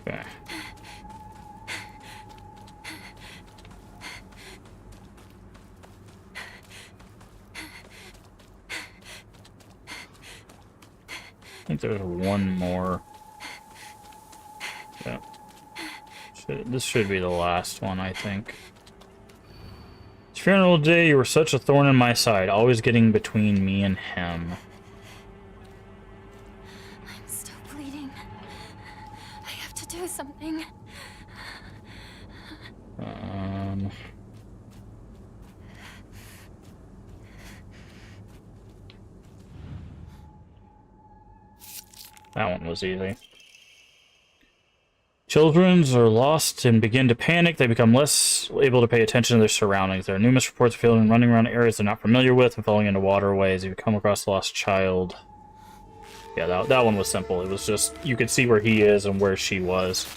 Okay. I think there's one more. Yeah. This should be the last one, I think. It's funeral day, you were such a thorn in my side, always getting between me and him. I'm still bleeding. I have to do something. That one was easy. Children are lost and begin to panic. They become less able to pay attention to their surroundings. There are numerous reports of children running around areas they're not familiar with and falling into waterways. If you come across a lost child... Yeah, that one was simple. It was just, you could see where he is and where she was.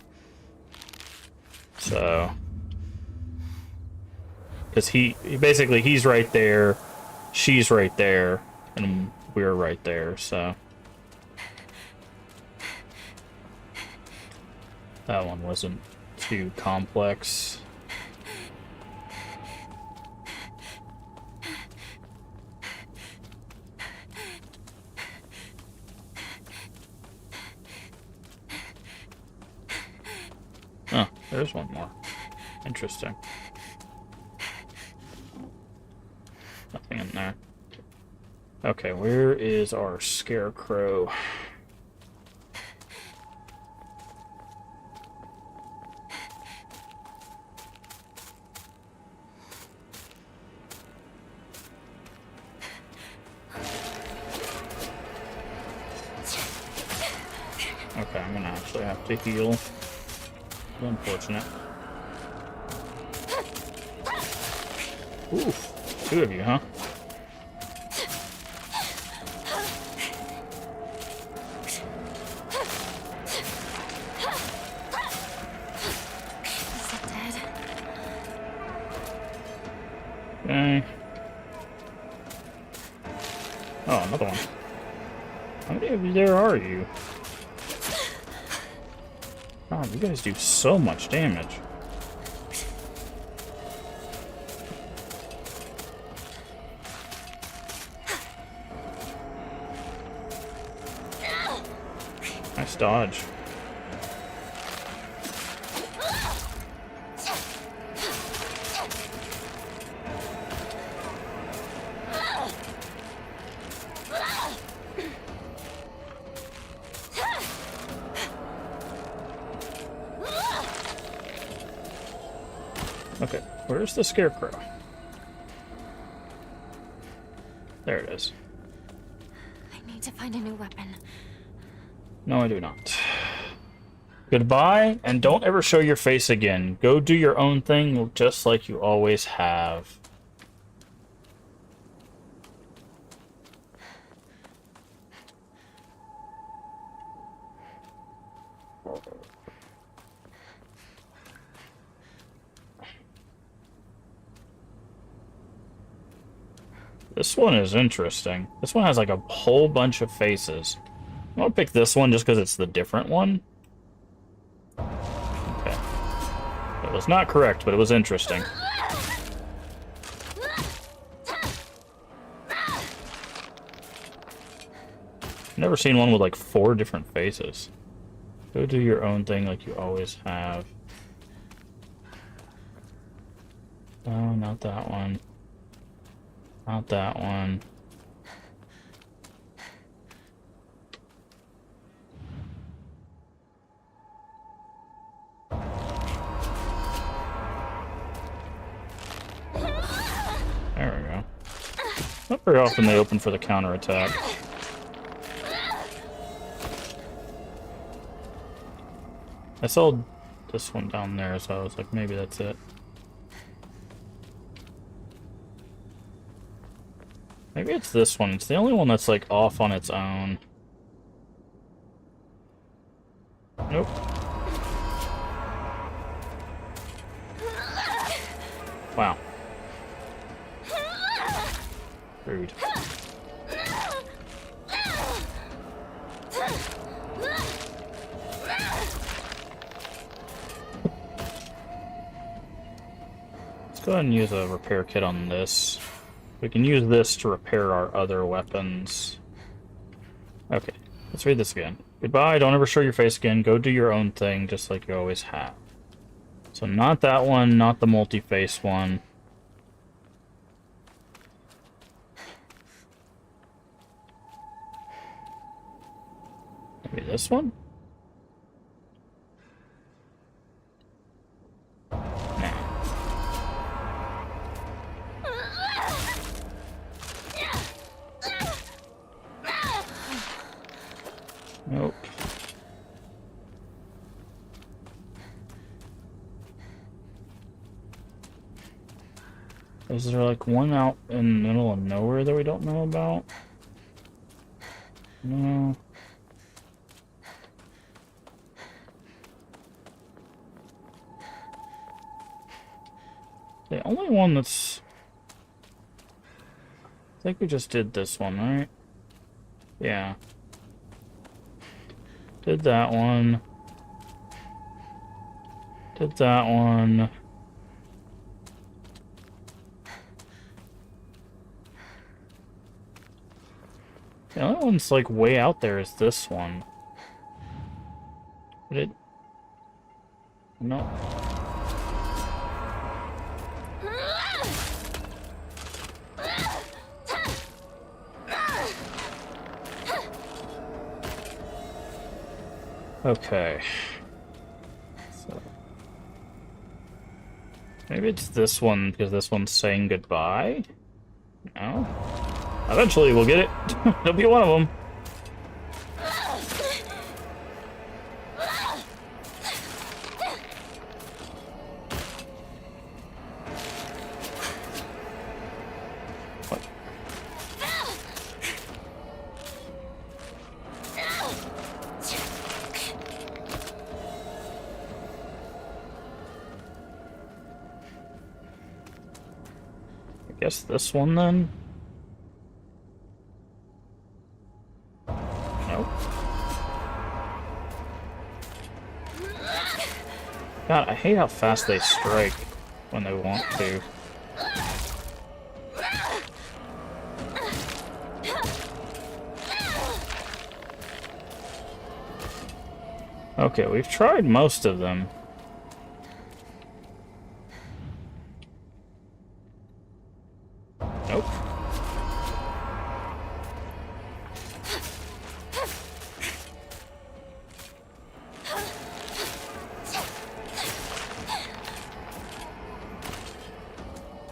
So... Because basically, he's right there, she's right there, and we're right there, so... That one wasn't too complex. Oh, there's one more. Interesting. Nothing in there. Okay, where is our scarecrow? Okay, I'm gonna actually have to heal. Unfortunate. Ooh, 2 of you, huh? Is it dead? Okay. Oh, another one. How many of you there are you? God, you guys do so much damage. Nice dodge. Okay, where's the scarecrow? There it is. I need to find a new weapon. No, I do not. Goodbye, and don't ever show your face again. Go do your own thing just like you always have. This one is interesting. This one has like a whole bunch of faces. I'm gonna pick this one just because it's the different one. Okay. It was not correct, but it was interesting. Never seen one with like 4 different faces. Go do your own thing like you always have. No, not that one. Not that one. There we go. Not very often they open for the counterattack. I saw this one down there, so I was like, maybe that's it. Maybe it's this one. It's the only one that's like off on its own. Nope. Wow. Rude. Let's go ahead and use a repair kit on this. We can use this to repair our other weapons. Okay, let's read this again. Goodbye, don't ever show your face again. Go do your own thing, just like you always have. So not that one, not the multi-face one. Maybe this one? Nope. Is there like one out in the middle of nowhere that we don't know about? No. The only one that's... I think we just did this one, right? Yeah. Did that one. Did that one. The only one's like way out there is this one. Did it? No. Okay. So maybe it's this one because this one's saying goodbye? No? Eventually we'll get it. It'll be one of them. What? I guess this one then? Nope. God, I hate how fast they strike when they want to. Okay, we've tried most of them. Nope.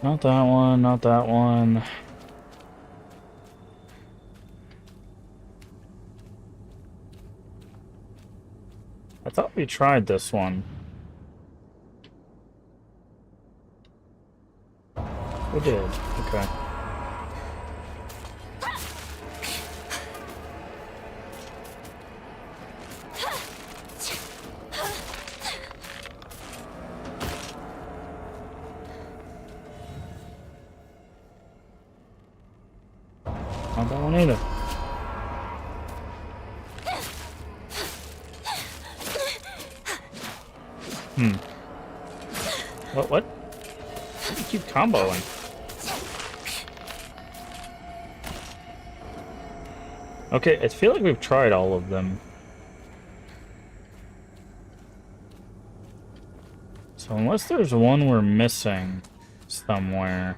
Not that one, not that one. I thought we tried this one. We did. Okay. Not that one either. What? Why do you keep comboing? Okay, I feel like we've tried all of them. So unless there's one we're missing somewhere.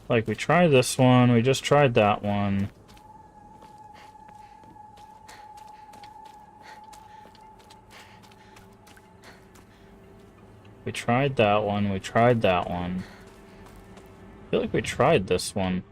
Like, we tried this one, we just tried that one. We tried that one, we tried that one. I feel like we tried this one.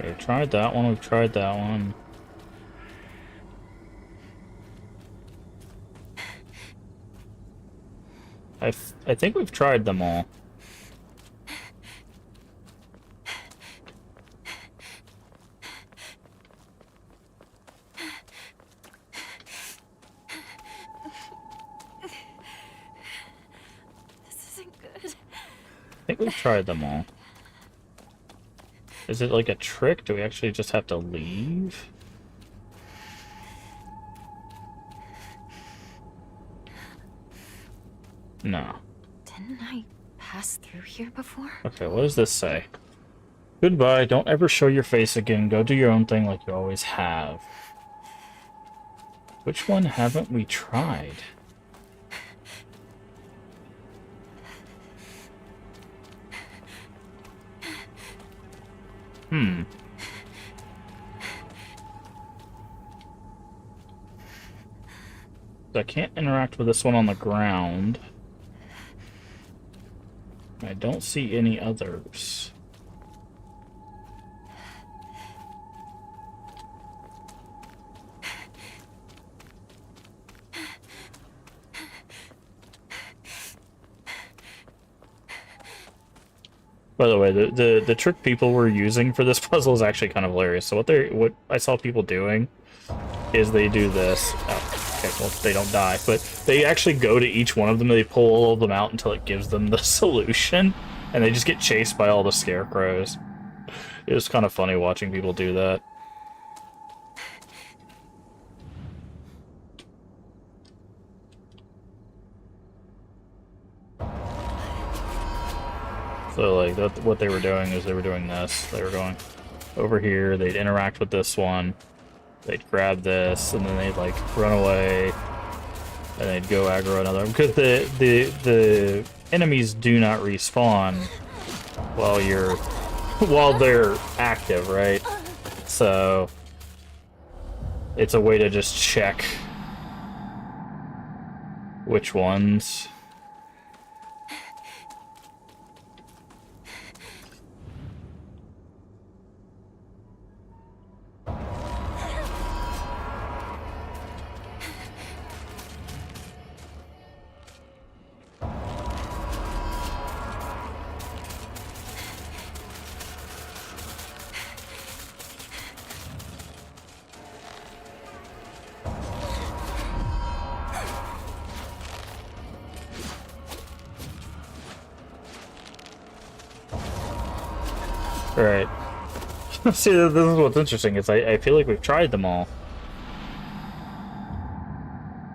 We've tried that one, we've tried that one. I think we've tried them all. This isn't good. I think we've tried them all. Is it like a trick? Do we actually just have to leave? No. Didn't I pass through here before? Okay, what does this say? Goodbye, don't ever show your face again. Go do your own thing like you always have. Which one haven't we tried? I can't interact with this one on the ground. I don't see any others. By the way, the trick people were using for this puzzle is actually kind of hilarious. So what I saw people doing is they do this. Oh, okay, well they don't die, but they actually go to each one of them and they pull all of them out until it gives them the solution, and they just get chased by all the scarecrows. It was kind of funny watching people do that. So, like, what they were doing is they were doing this. They were going over here, they'd interact with this one, they'd grab this, and then they'd, like, run away, and they'd go aggro another. Because the enemies do not respawn while they're active, right? So, it's a way to just check which ones. Right. See, this is what's interesting, is I feel like we've tried them all.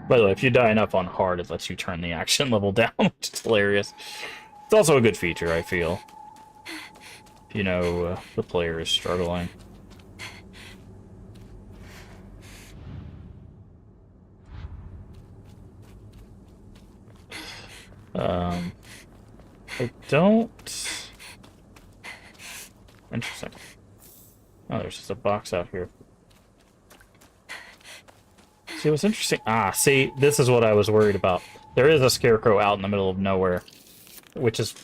By the way, if you die enough on hard, it lets you turn the action level down, which is hilarious. It's also a good feature, I feel. If you know the player is struggling. I don't... Interesting. Oh, there's just a box out here. See, what's interesting... Ah, see, this is what I was worried about. There is a scarecrow out in the middle of nowhere. Which is...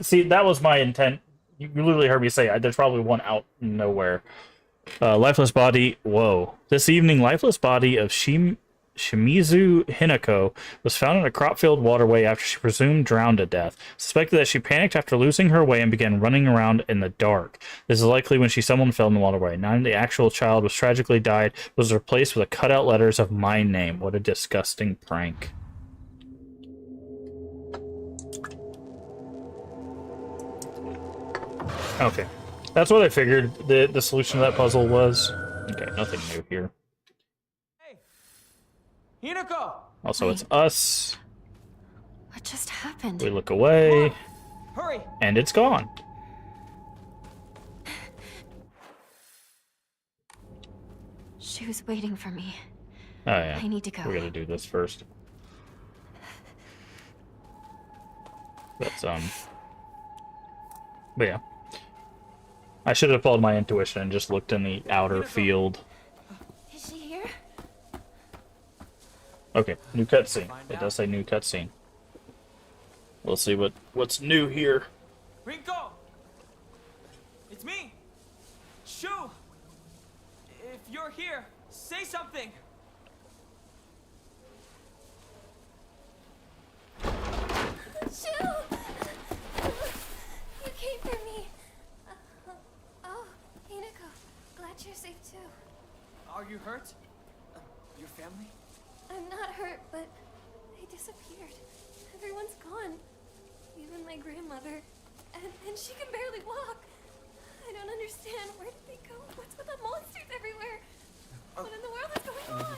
See, that was my intent. You literally heard me say, there's probably one out in nowhere. Lifeless body... Whoa. This evening, lifeless body of Shimizu Hinako was found in a crop-filled waterway after she presumed drowned to death. Suspected that she panicked after losing her way and began running around in the dark. This is likely when she stumbled and fell in the waterway. Now the actual child was tragically died, was replaced with a cutout letters of my name. What a disgusting prank. Okay. That's what I figured the solution to that puzzle was. Okay, nothing new here. Hinako! Also, it's us. What just happened? We look away. Hurry! And it's gone. She was waiting for me. Oh, yeah. I need to go. We gotta do this first. That's, But yeah. I should have followed my intuition and just looked in the outer field. Is she here? Okay, new cutscene. It does say new cutscene. We'll see what's new here. Rinko! It's me! Shu! If you're here, say something! Shu! You came for me. Oh, Hinako. Glad you're safe too. Are you hurt? Your family? I'm not hurt, but they disappeared. Everyone's gone. Even my grandmother. And she can barely walk. I don't understand. Where did they go? What's with the monsters everywhere? What in the world is going on?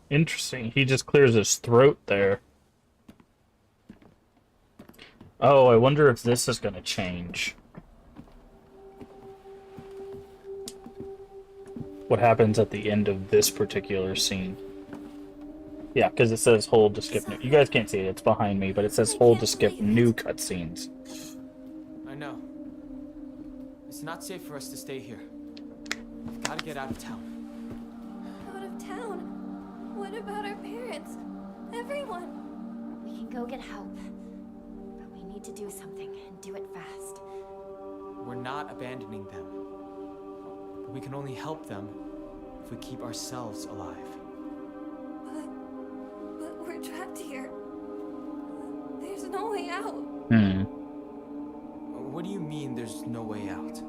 Interesting. He just clears his throat there. Oh, I wonder if this is gonna change. What happens at the end of this particular scene? Yeah, because it says hold to skip new. You guys can't see it, it's behind me, but it says hold to skip new cutscenes. I know. It's not safe for us to stay here. We've got to get out of town. Out of town? What about our parents? Everyone? We can go get help. But we need to do something, and do it fast. We're not abandoning them. But we can only help them if we keep ourselves alive. But we're trapped here. There's no way out. What do you mean there's no way out?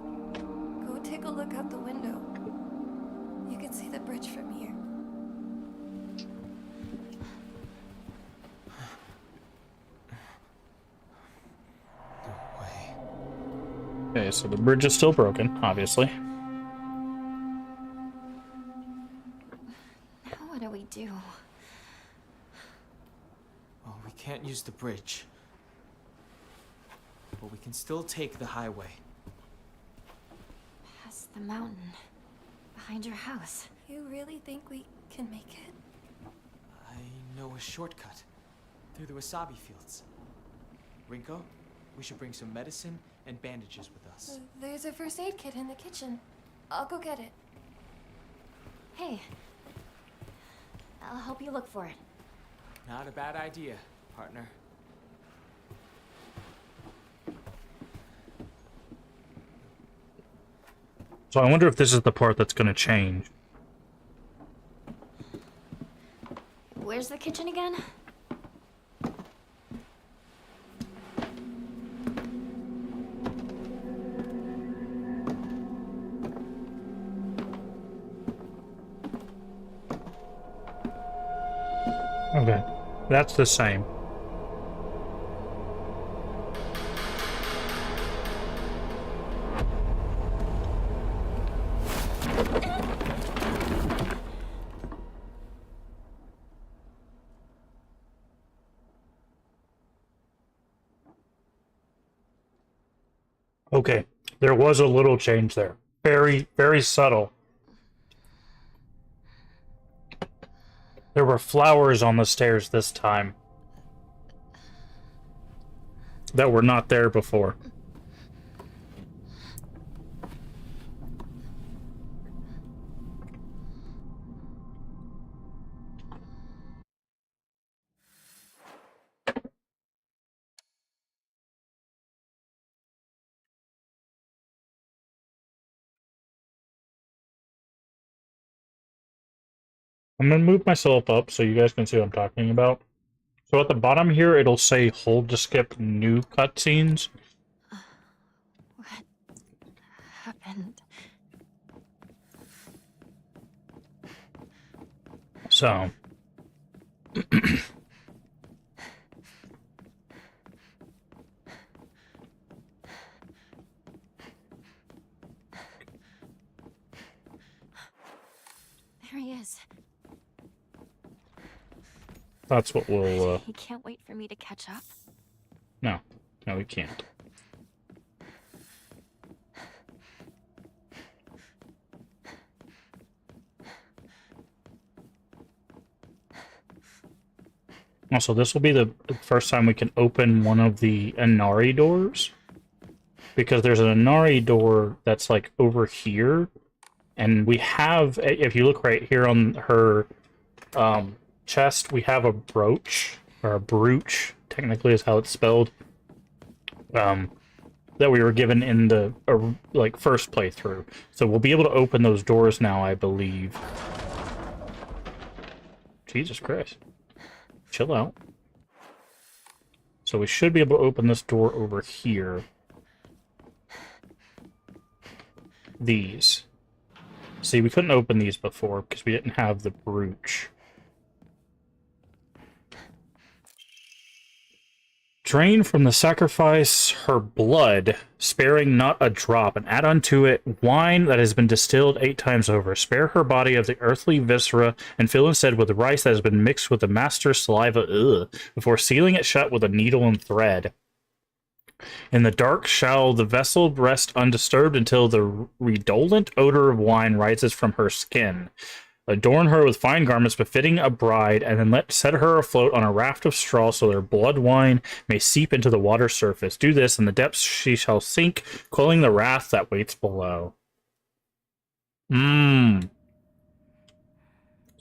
Go take a look out the window. You can see the bridge from here. No way. Okay, so the bridge is still broken, obviously. What do we do? Well, we can't use the bridge. But we can still take the highway. Past the mountain. Behind your house. You really think we can make it? I know a shortcut. Through the wasabi fields. Rinko, we should bring some medicine and bandages with us. There's a first aid kit in the kitchen. I'll go get it. Hey. I'll help you look for it. Not a bad idea, partner. So I wonder if this is the part that's gonna change. Where's the kitchen again? Okay, that's the same. Okay, there was a little change there. Very, very subtle. There were flowers on the stairs this time that were not there before. I'm going to move myself up so you guys can see what I'm talking about. So at the bottom here, it'll say hold to skip new cutscenes. What happened? So. There he is. That's what we'll, He can't wait for me to catch up. No, we can't. Also, this will be the first time we can open one of the Inari doors. Because there's an Inari door that's, like, over here. And we have, if you look right here on her chest, we have a brooch, or a brooch, technically is how it's spelled, that we were given in the, like, first playthrough. So we'll be able to open those doors now, I believe. Jesus Christ. Chill out. So we should be able to open this door over here. These. See, we couldn't open these before because we didn't have the brooch. Drain from the sacrifice her blood, sparing not a drop, and add unto it wine that has been distilled 8 times over. Spare her body of the earthly viscera, and fill instead with the rice that has been mixed with the master's saliva, before sealing it shut with a needle and thread. In the dark shall the vessel rest undisturbed until the redolent odor of wine rises from her skin. Adorn her with fine garments befitting a bride, and then set her afloat on a raft of straw so their blood wine may seep into the water surface. Do this, in the depths she shall sink, quelling the wrath that waits below. So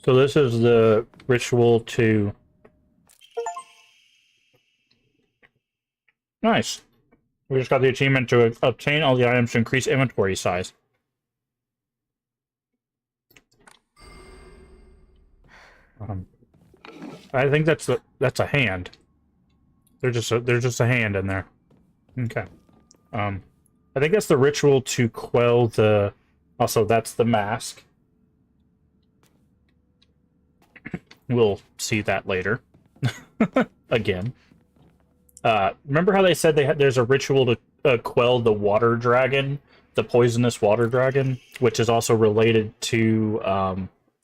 this is the ritual to... Nice. We just got the achievement to obtain all the items to increase inventory size. I think that's a hand. There's just a hand in there. Okay. I think that's the ritual to quell the. Also, that's the mask. We'll see that later. Again. Remember how they said there's a ritual to quell the water dragon, the poisonous water dragon, which is also related to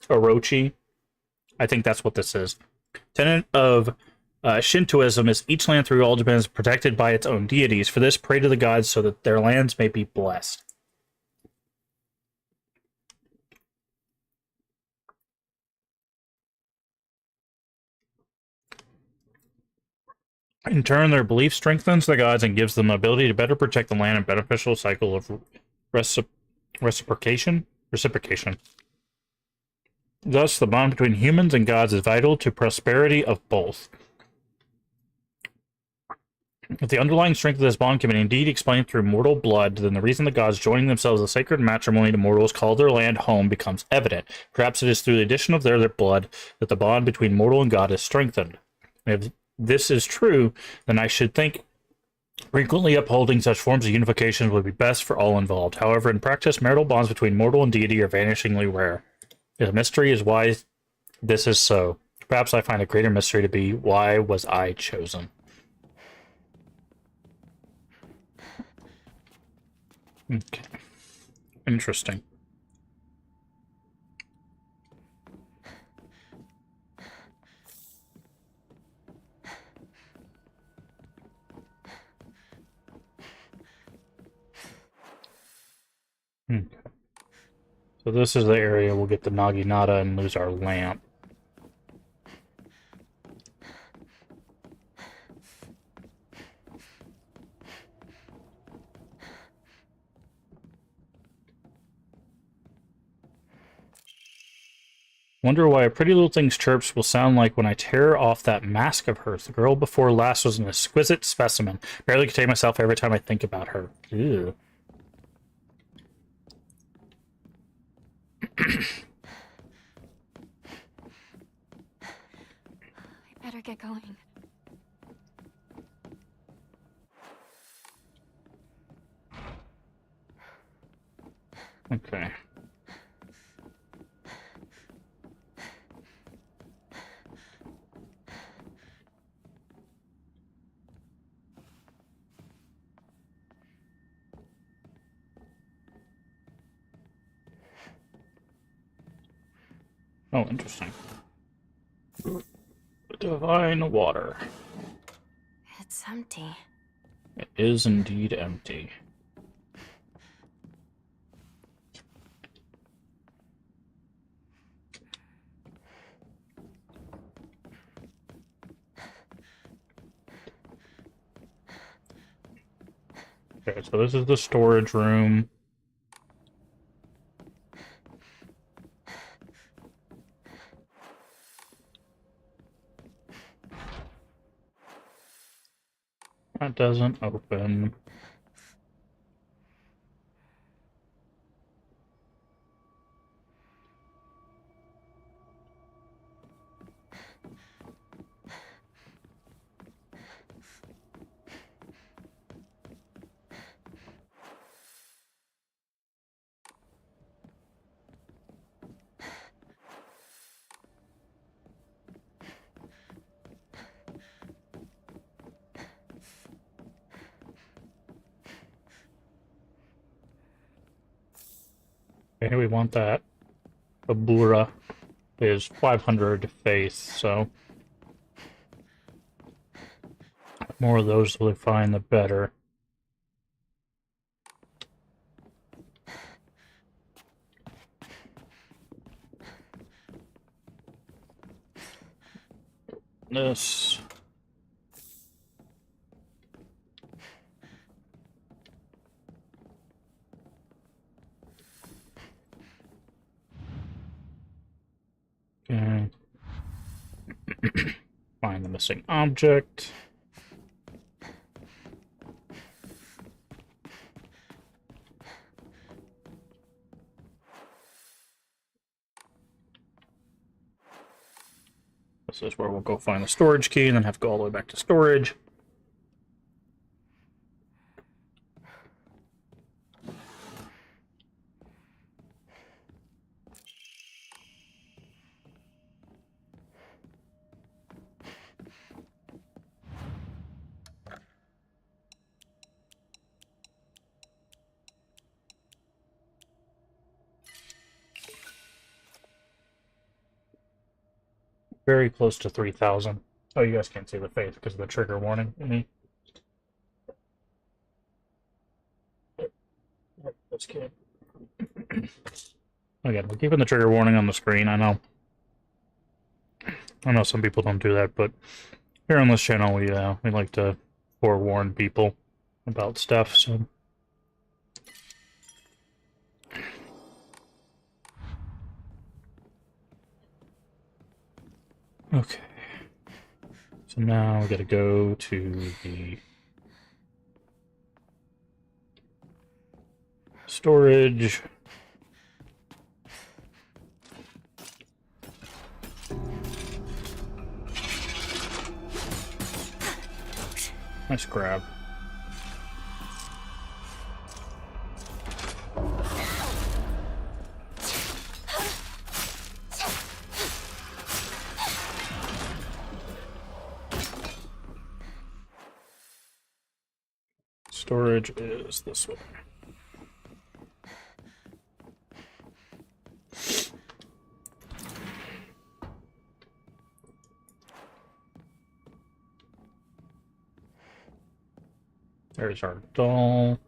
Orochi. I think that's what this is. Tenet of Shintoism is each land through all Japan is protected by its own deities. For this, pray to the gods so that their lands may be blessed. In turn, their belief strengthens the gods and gives them the ability to better protect the land and beneficial cycle of reciprocation. Thus, the bond between humans and gods is vital to prosperity of both. If the underlying strength of this bond can be indeed explained through mortal blood, then the reason the gods joining themselves in sacred matrimony to mortals call their land home becomes evident. Perhaps it is through the addition of their blood that the bond between mortal and god is strengthened. If this is true, then I should think frequently upholding such forms of unification would be best for all involved. However, in practice, marital bonds between mortal and deity are vanishingly rare. The mystery is why this is so. Perhaps I find a greater mystery to be, why was I chosen? Okay. Interesting. Okay. So this is the area we'll get the Naginata and lose our lamp. Wonder why a Pretty Little Thing's chirps will sound like when I tear off that mask of hers. The girl before last was an exquisite specimen. Barely contain myself every time I think about her. Ew. I better get going. Okay. Oh, interesting. Divine water. It's empty. It is indeed empty. Okay, so this is the storage room. That doesn't open. Okay, we want that. The Bura is 500 faith, so the more of those we find, the better. This. Okay. Find the missing object. This is where we'll go find the storage key and then have to go all the way back to storage. Very close to 3,000. Oh, you guys can't see the faith because of the trigger warning. That's good. Again, we're keeping the trigger warning on the screen. I know some people don't do that, but here on this channel, we like to forewarn people about stuff. So. Okay, so now we gotta go to the storage. Nice grab. Storage is this way. There's our doll.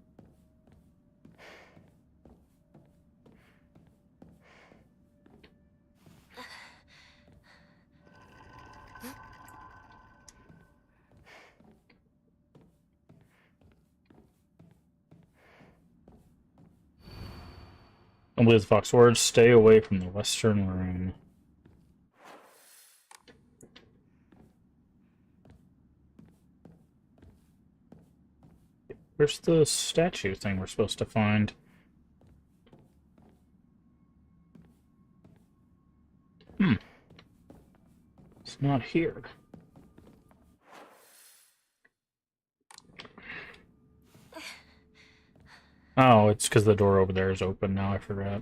And with Fox words, stay away from the western room. Where's the statue thing we're supposed to find? It's not here. Oh, it's because the door over there is open now, I forgot.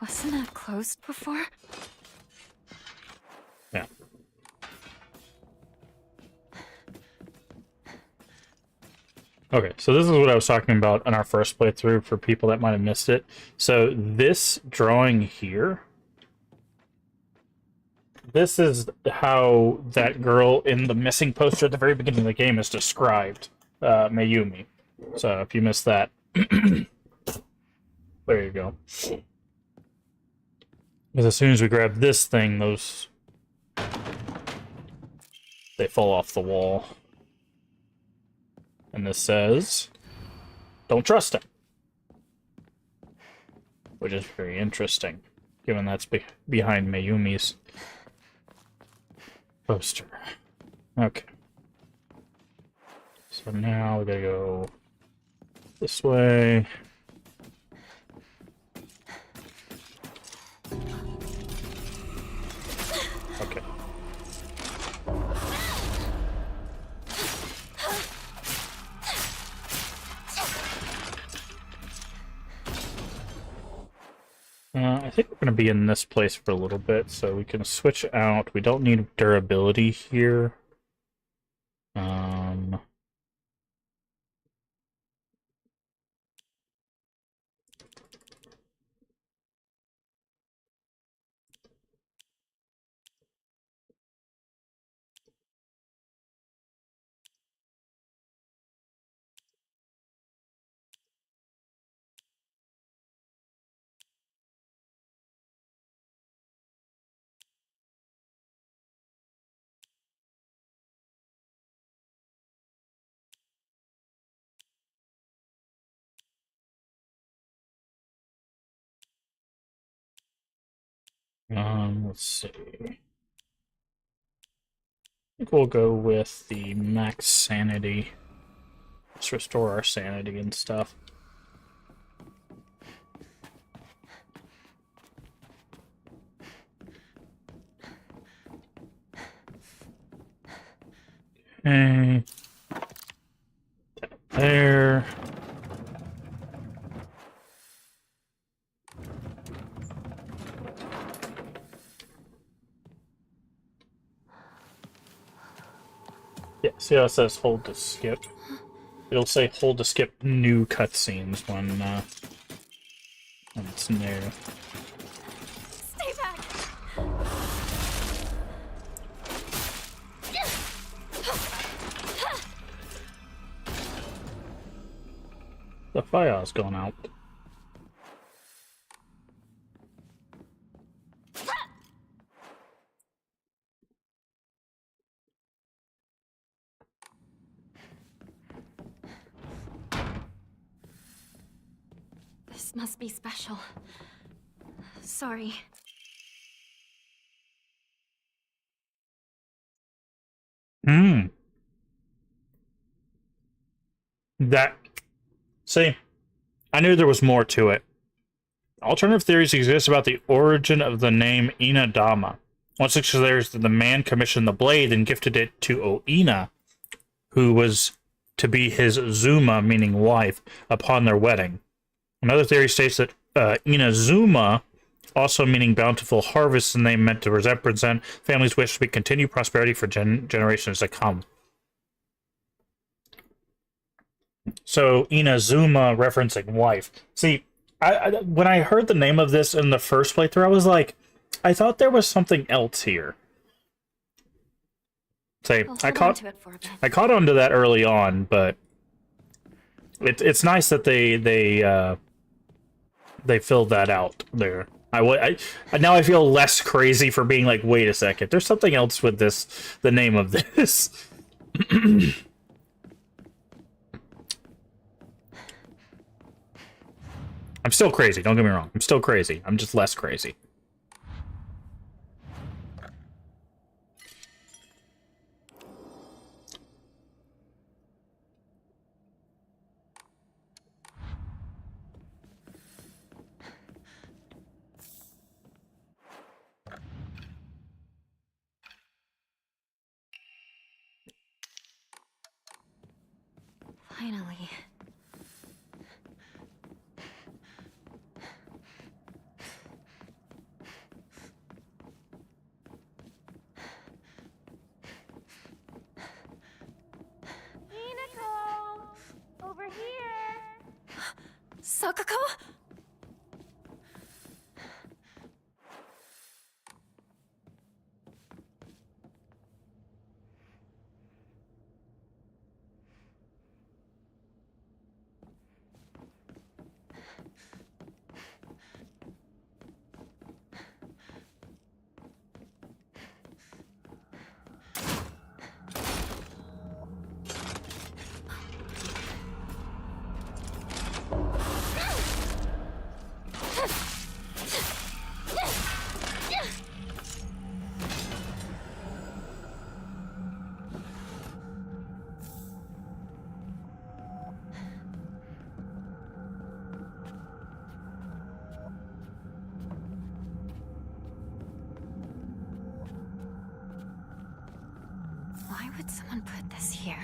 Wasn't that closed before? Yeah. Okay, so this is what I was talking about in our first playthrough for people that might have missed it. So this drawing here, this is how that girl in the missing poster at the very beginning of the game is described, Mayumi. So if you missed that, there you go. Because as soon as we grab this thing, they fall off the wall. And this says, don't trust him. Which is very interesting, given that's behind Mayumi's poster. Okay. So now we gotta go this way. Okay. I think we're going to be in this place for a little bit, so we can switch out. We don't need durability here. Let's see. I think we'll go with the max sanity. Let's restore our sanity and stuff. Okay. There. Yeah, see how it says hold to skip? It'll say hold to skip new cutscenes when it's new. Stay back! The fire's gone out. This must be special. Sorry. See, I knew there was more to it. Alternative theories exist about the origin of the name Inadama. One declares that the man commissioned the blade and gifted it to Oina, who was to be his Zuma, meaning wife, upon their wedding. Another theory states that Inazuma also meaning bountiful harvest, and they meant to represent families' wish to continue prosperity for generations to come. So Inazuma referencing wife. See, when I heard the name of this in the first playthrough, I was like, I thought there was something else here. Say, I caught on to that early on, but it's nice that they filled that out there. Now I feel less crazy for being like, wait a second, there's something else with this, the name of this. I'm still crazy, don't get me wrong. I'm still crazy. I'm just less crazy. Finally. Over here. Sakako? Why would someone put this here?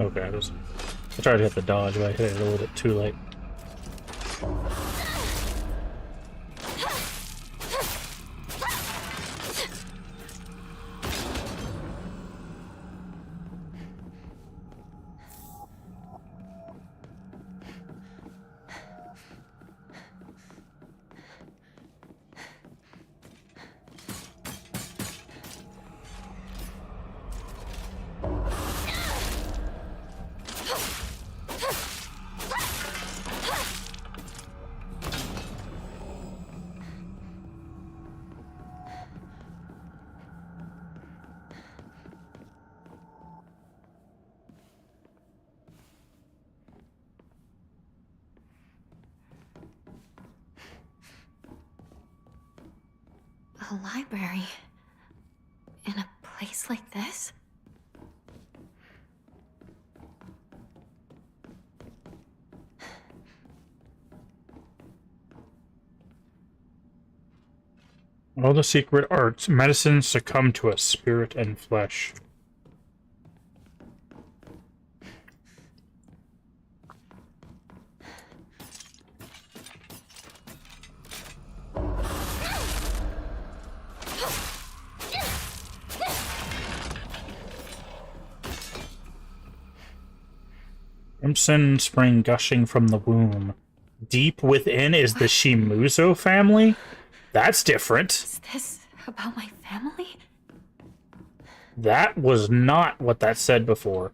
Okay, I tried to hit the dodge, but I hit it a little bit too late. A library? In a place like this? All the secret arts, medicine succumb to us, spirit and flesh. Crimson spring gushing from the womb. Deep within is the Shimuzo family? That's different. Is this about my family? That was not what that said before.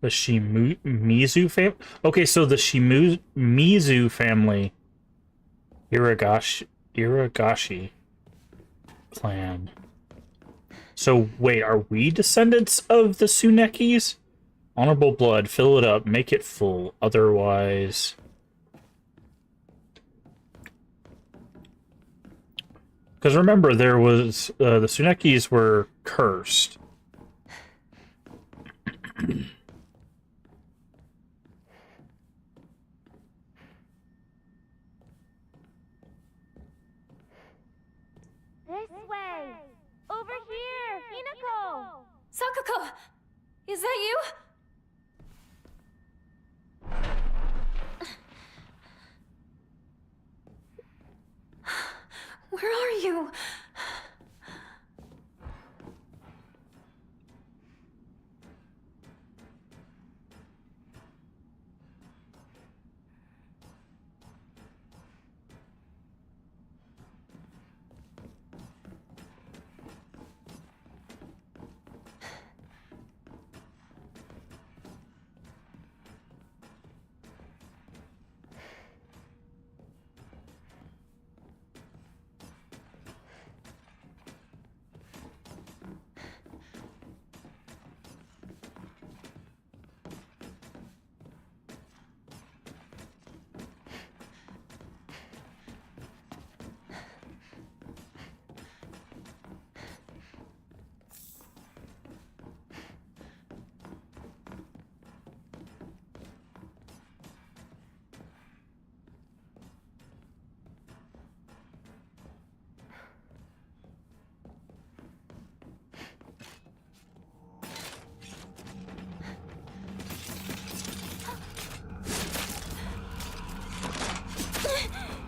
The Shimizu family? Okay, so the Shimizu family. Iragashi clan. So, wait, are we descendants of the Tsunekis? Honorable blood, fill it up, make it full, otherwise... Because remember, there was... the Tsunekis were cursed. Sakuko! Is that you? Where are you?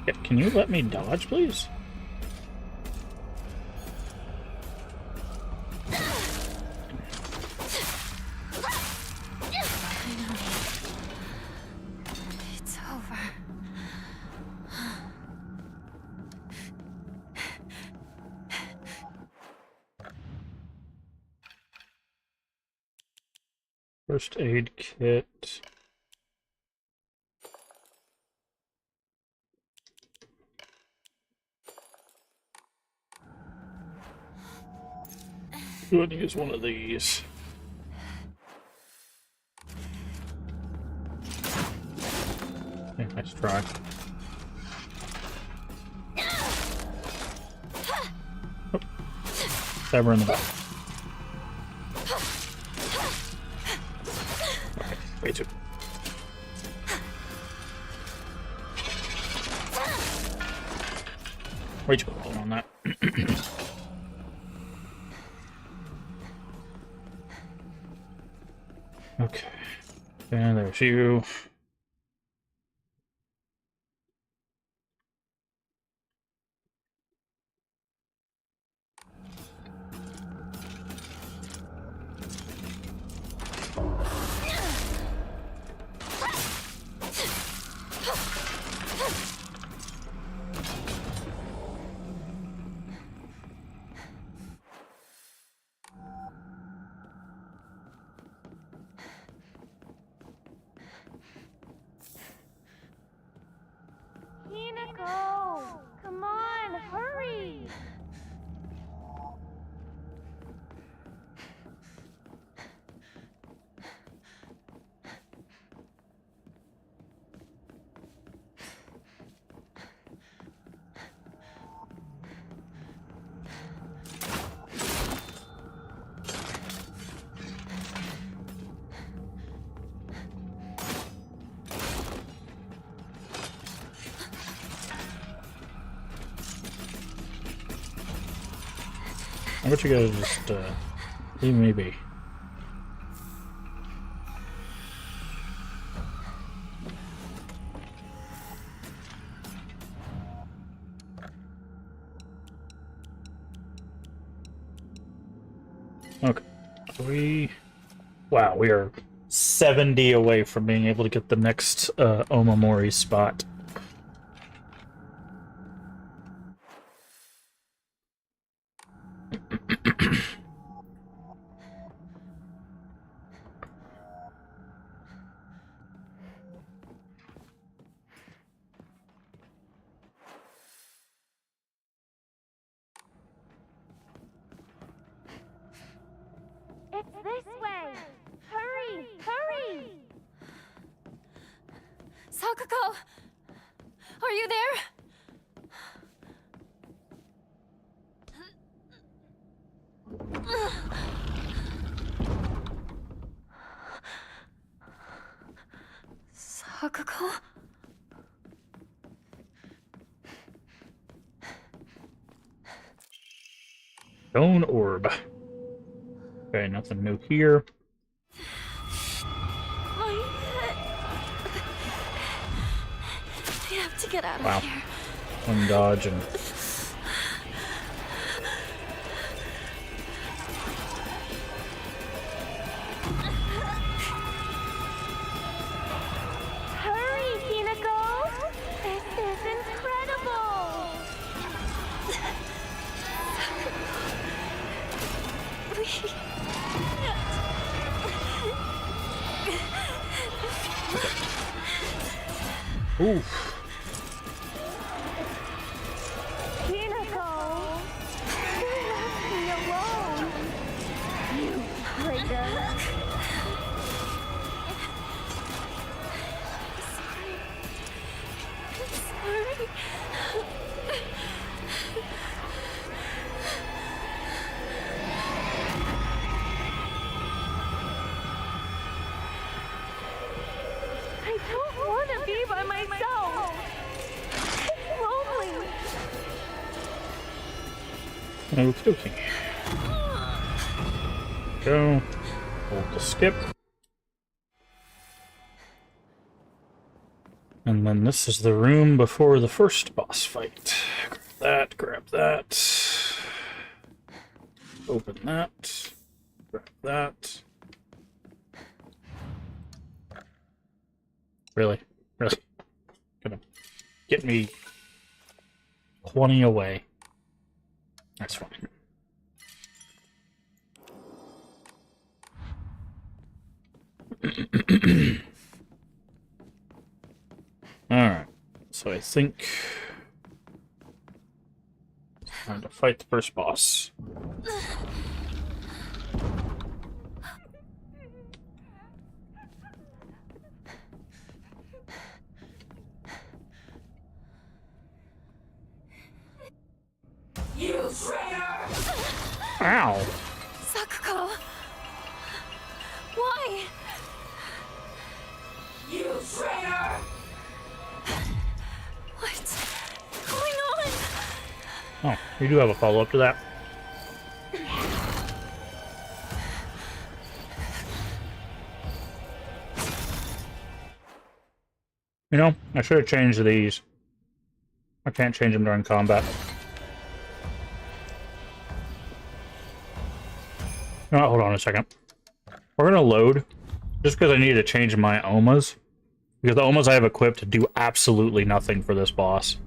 Yeah, can you let me dodge, please? It's over. First aid kit. Go ahead and use one of these. Okay, nice try. Oh. Stab her in the back. Okay, way too. Way too long on that. Okay. And there's you. Hinako! Come on, hurry! Why don't you guys just leave me be? Okay. Wow, we are 70 away from being able to get the next Omamori spot. It's this way! Hurry! Hurry! Sakuko! Are you there? Sakuko? Stone orb. Okay, nothing new here. My head. I have to get out of Wow. here. One dodge and Hurry, Hinako! This is incredible! oof. Hinako! You left me alone! You traitor! Sorry. I don't want to be by myself. It's lonely. Okie dokie. Go. Hold the skip. And then this is the room before the first boss fight. Grab that, grab that. Open that. Grab that. Really? Really? Gonna get me 20 away. That's fine. Alright, so I think it's time to fight the first boss. You traitor! Ow! Sakuko. Why? You traitor! What's going on? Oh, you do have a follow-up to that. You know, I should have changed these. I can't change them during combat. No, hold on a second. We're gonna load, just because I need to change my Omas. Because the Omas I have equipped do absolutely nothing for this boss.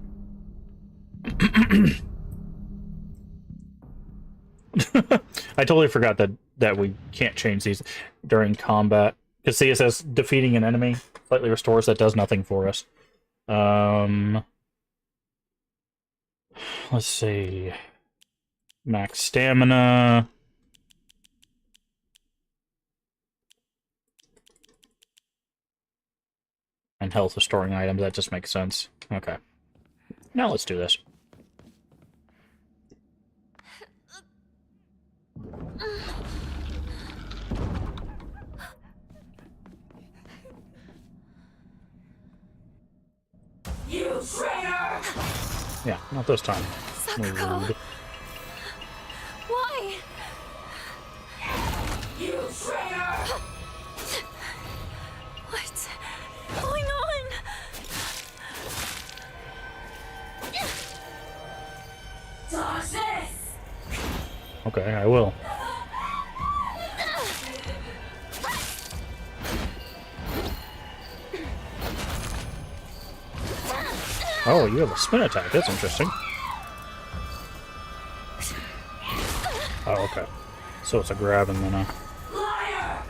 I totally forgot that we can't change these during combat. Because see, it says defeating an enemy slightly restores, that does nothing for us. Let's see. Max stamina. And health restoring items, that just makes sense. Okay. Now let's do this. You traitor! Yeah, not this time. Sakuko. Rude. Why? You traitor! What's going on? Dodge this! Okay, I will. Oh, you have a spin attack. That's interesting. Oh, okay. So it's a grab and then a... Liar!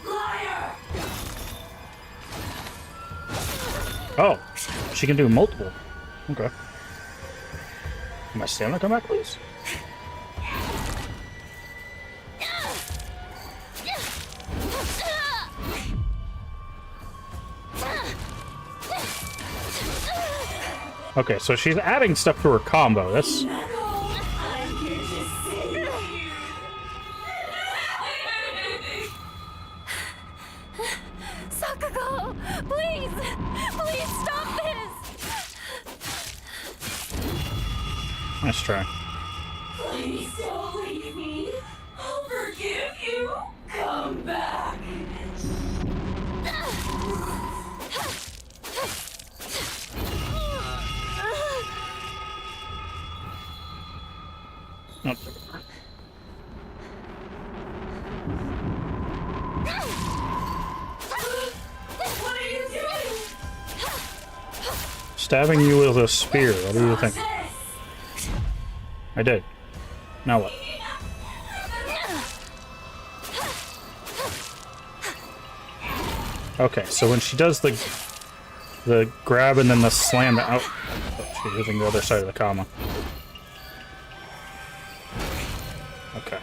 Liar! Oh, she can do multiple. Okay. My stamina come back, please? Okay, so she's adding stuff to her combo. That's... Sakugo! Please! Please stop this! Nice try. Please don't leave me. I'll forgive you. Come back. Nope. What are you doing? Stabbing you with a spear. What do you think? I did. Now what? Okay, so when she does the grab and then the slam out, oh, she's using the other side of the comma. Okay.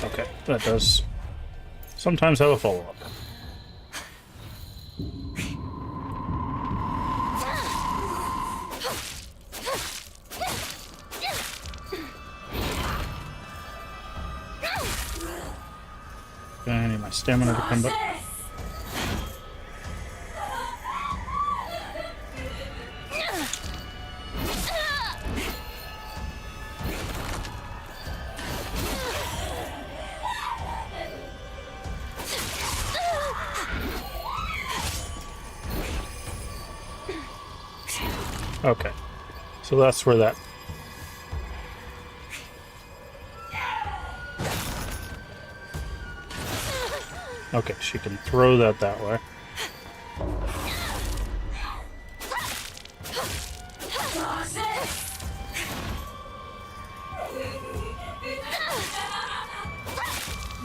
Okay, that does sometimes have a follow-up. Okay, I need my stamina to come back. Okay, so that's where that... Okay, she can throw that way.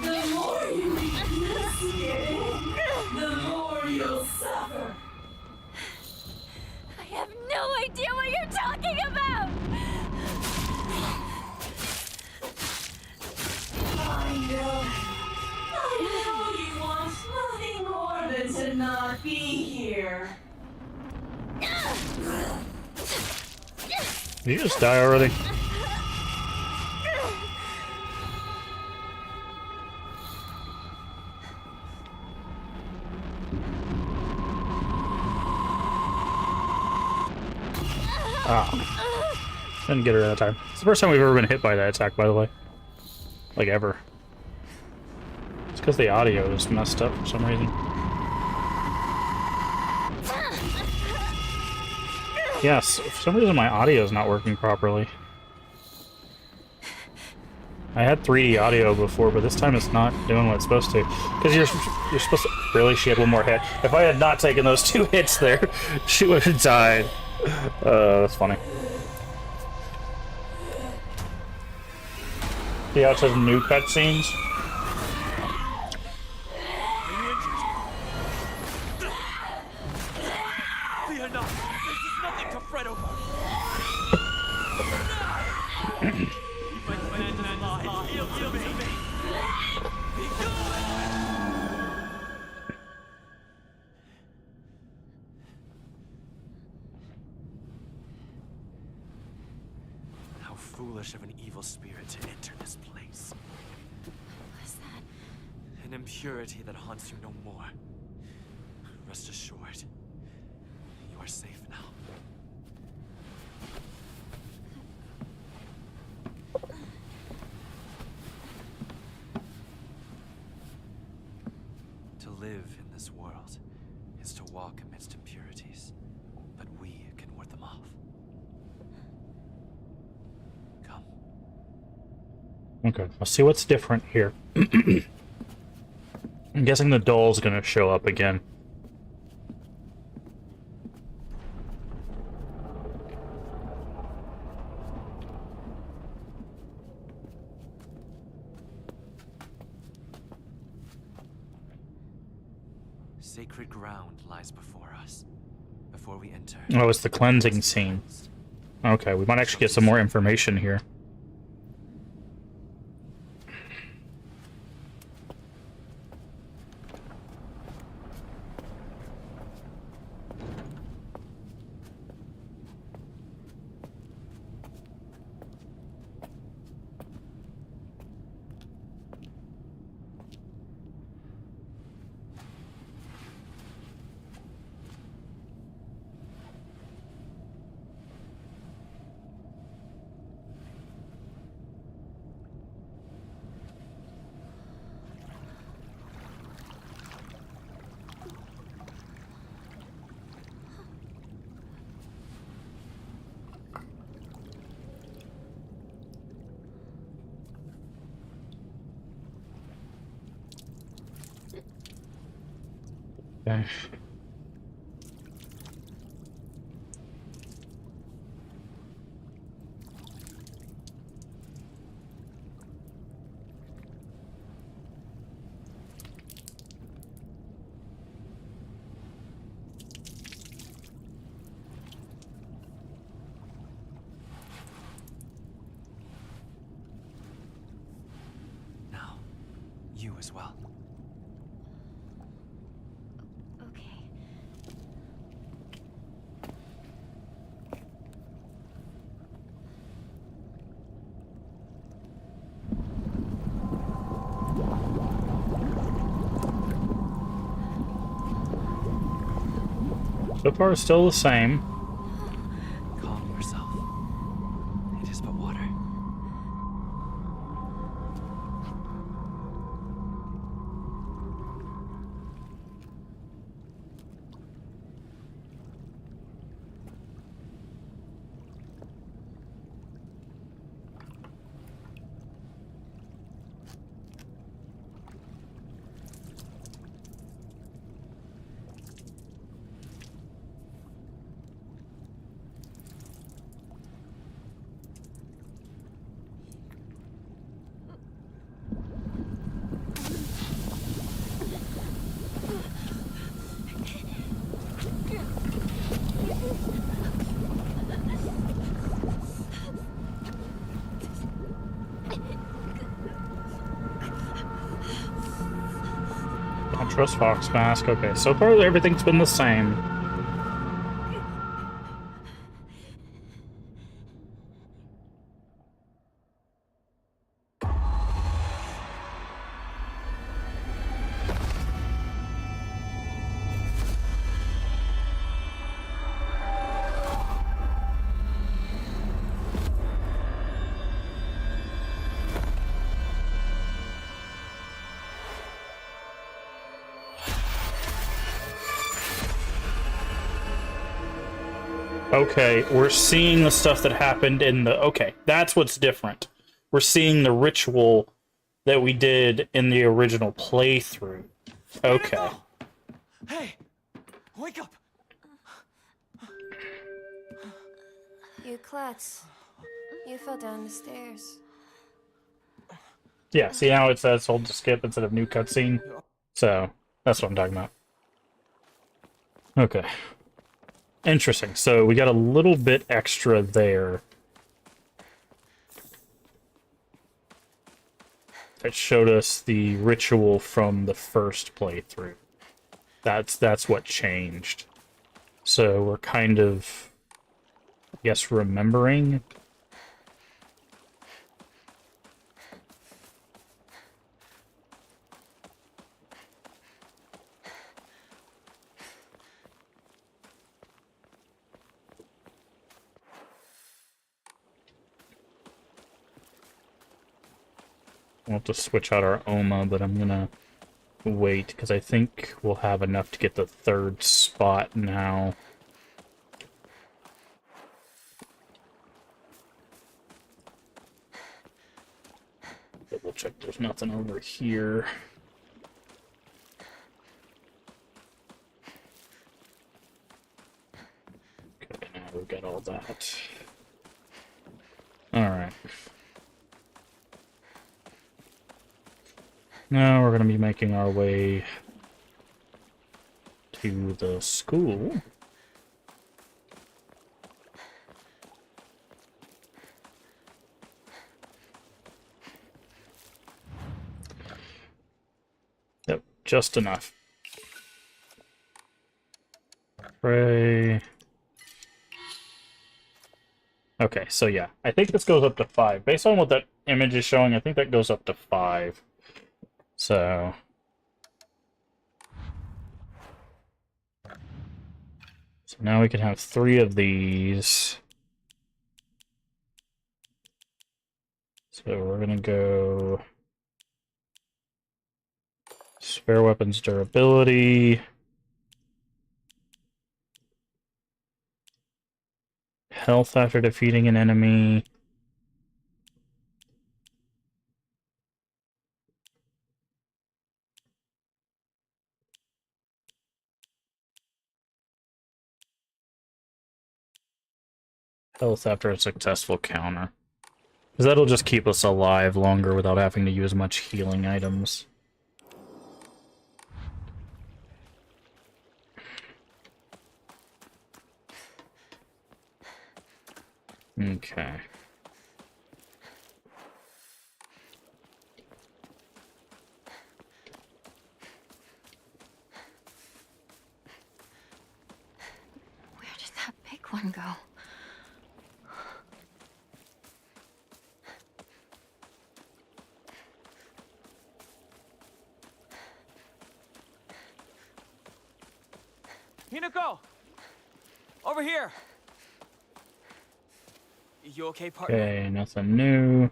The more you resist, the more you'll suffer. I have no idea what you're talking about! I know you want nothing more than to not be here. Did you just die already? Ah. Didn't get her that time. It's the first time we've ever been hit by that attack, by the way. Like, ever. It's because the audio is messed up for some reason. Yes, for some reason my audio is not working properly. I had 3D audio before, but this time it's not doing what it's supposed to. Because you're supposed to... Really? She had one more hit? If I had not taken those 2 hits there, she would have died. That's funny. See how it says new cutscenes? Fear not. This is nothing to fret over. How foolish of an evil spirit to enter this place. What is that? An impurity that haunts you no more. Rest assured, you are safe now. To live in this world is to walk amidst impurities, but we can ward them off. Come. Okay, let's see what's different here. I'm guessing the doll's gonna show up again. Sacred ground lies before us. Before we enter... Oh, it's the cleansing scene. Okay, we might actually get some more information here. Okay. Now, you as well. Okay. So far, it's still the same. Calm yourself. It is but water. Don't trust Fox Mask. Okay, so far everything's been the same. Okay, we're seeing the stuff that happened in the... Okay, that's what's different. We're seeing the ritual that we did in the original playthrough. Okay. Hey! Wake up! You klutz. You fell down the stairs. Yeah, see how it says hold to skip instead of new cutscene? So, that's what I'm talking about. Okay. Interesting. So, we got a little bit extra there. That showed us the ritual from the first playthrough. That's what changed. So, we're kind of, I guess, remembering. We'll have to switch out our Oma, but I'm gonna wait, because I think we'll have enough to get the third spot now. Double check there's nothing over here. Okay, now we've got all that. Alright. Now we're going to be making our way to the school. Yep, just enough. Pray. Okay, so yeah, I think this goes up to 5. Based on what that image is showing, I think that goes up to 5. So now we can have 3 of these. So we're gonna go spare weapons durability, health after defeating an enemy, Health after a successful counter. Because that'll just keep us alive longer without having to use much healing items. Okay. Where did that big one go? Hinako! Over here! You okay, partner? Okay, nothing new.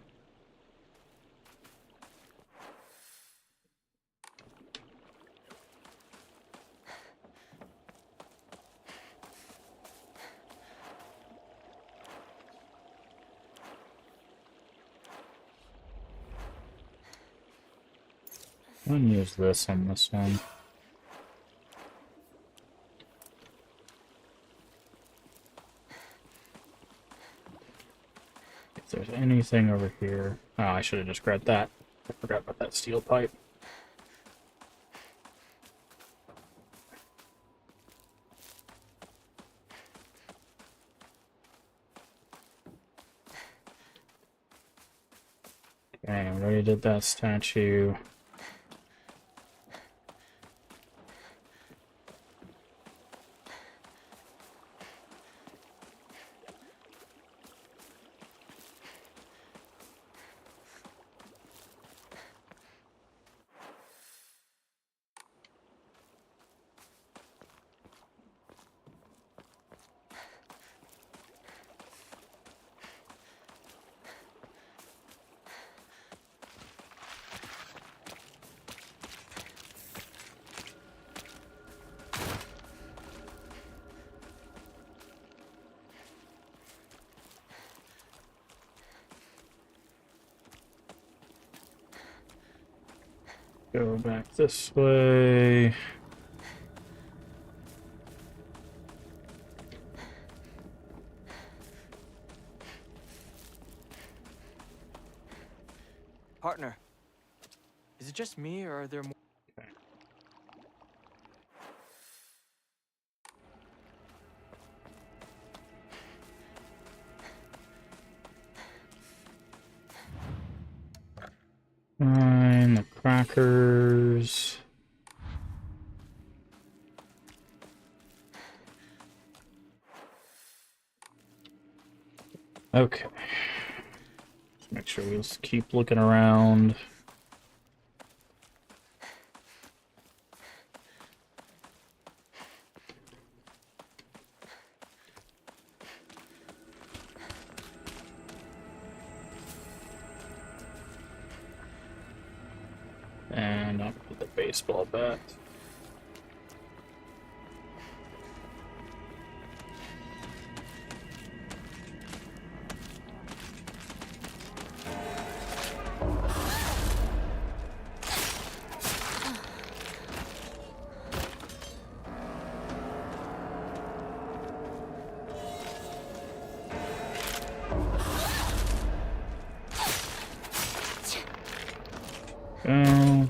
I'm gonna use this on this one. If there's anything over here... Oh, I should have just grabbed that. I forgot about that steel pipe. Okay, we already did that statue. Go back this way. Partner, is it just me or are there more? Okay. Fine, the crackers. Okay. Make sure we just keep looking around. And I'll put the baseball bat. Go.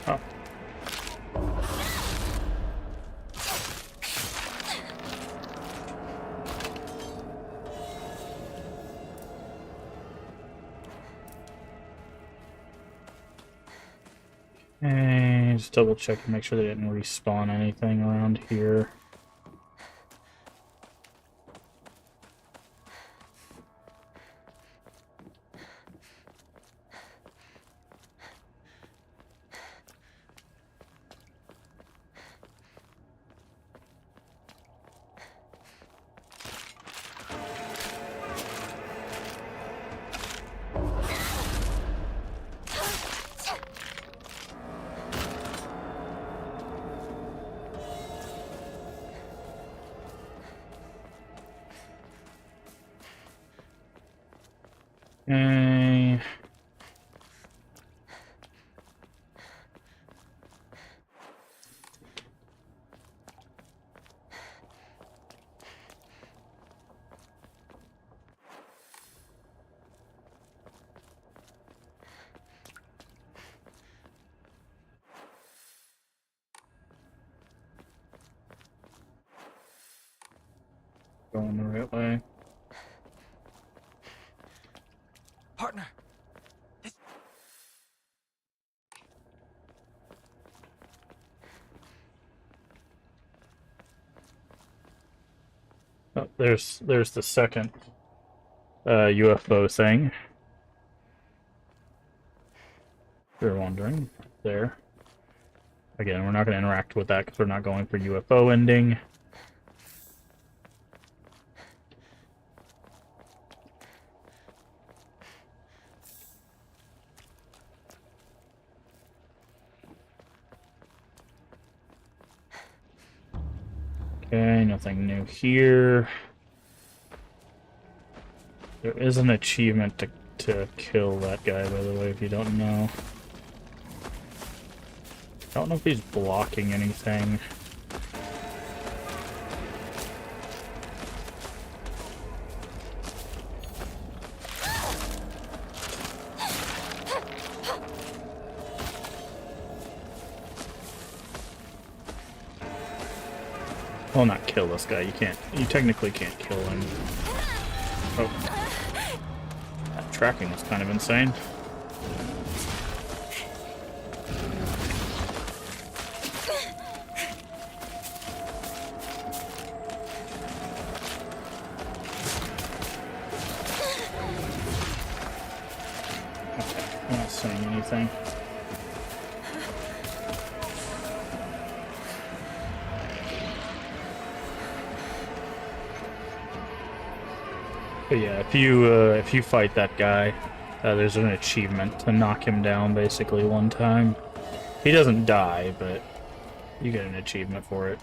Oh. And just double check and make sure they didn't respawn anything around here. Okay. Going the right way. Partner! Oh, there's the second UFO thing. If you're wondering, there. Again, we're not going to interact with that because we're not going for UFO ending. Okay, nothing new here. There is an achievement to kill that guy, by the way, if you don't know. I don't know if he's blocking anything. Well, not kill this guy. You technically can't kill him. Oh. That tracking was kind of insane. Okay, I'm not saying anything. But yeah, if you fight that guy, there's an achievement to knock him down basically one time. He doesn't die, but you get an achievement for it.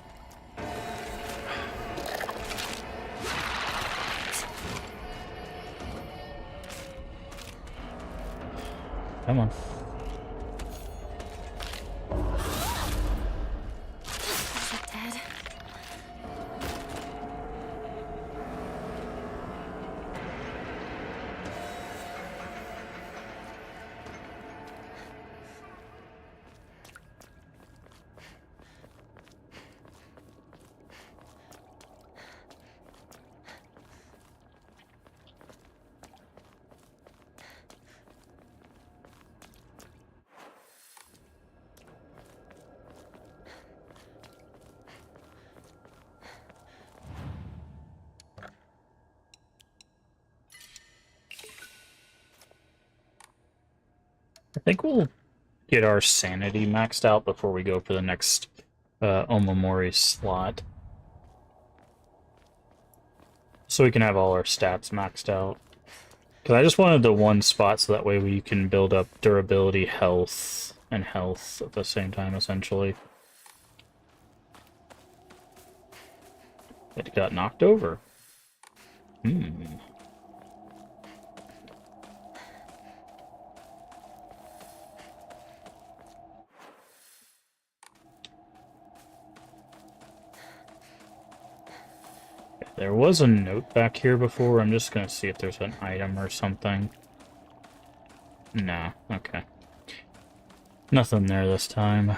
Come on. Is it dead? I think we'll get our sanity maxed out before we go for the next Omamori slot. So we can have all our stats maxed out. Because I just wanted the one spot so that way we can build up durability, health, and health at the same time, essentially. It got knocked over. There was a note back here before. I'm just gonna see if there's an item or something. No, okay. Nothing there this time.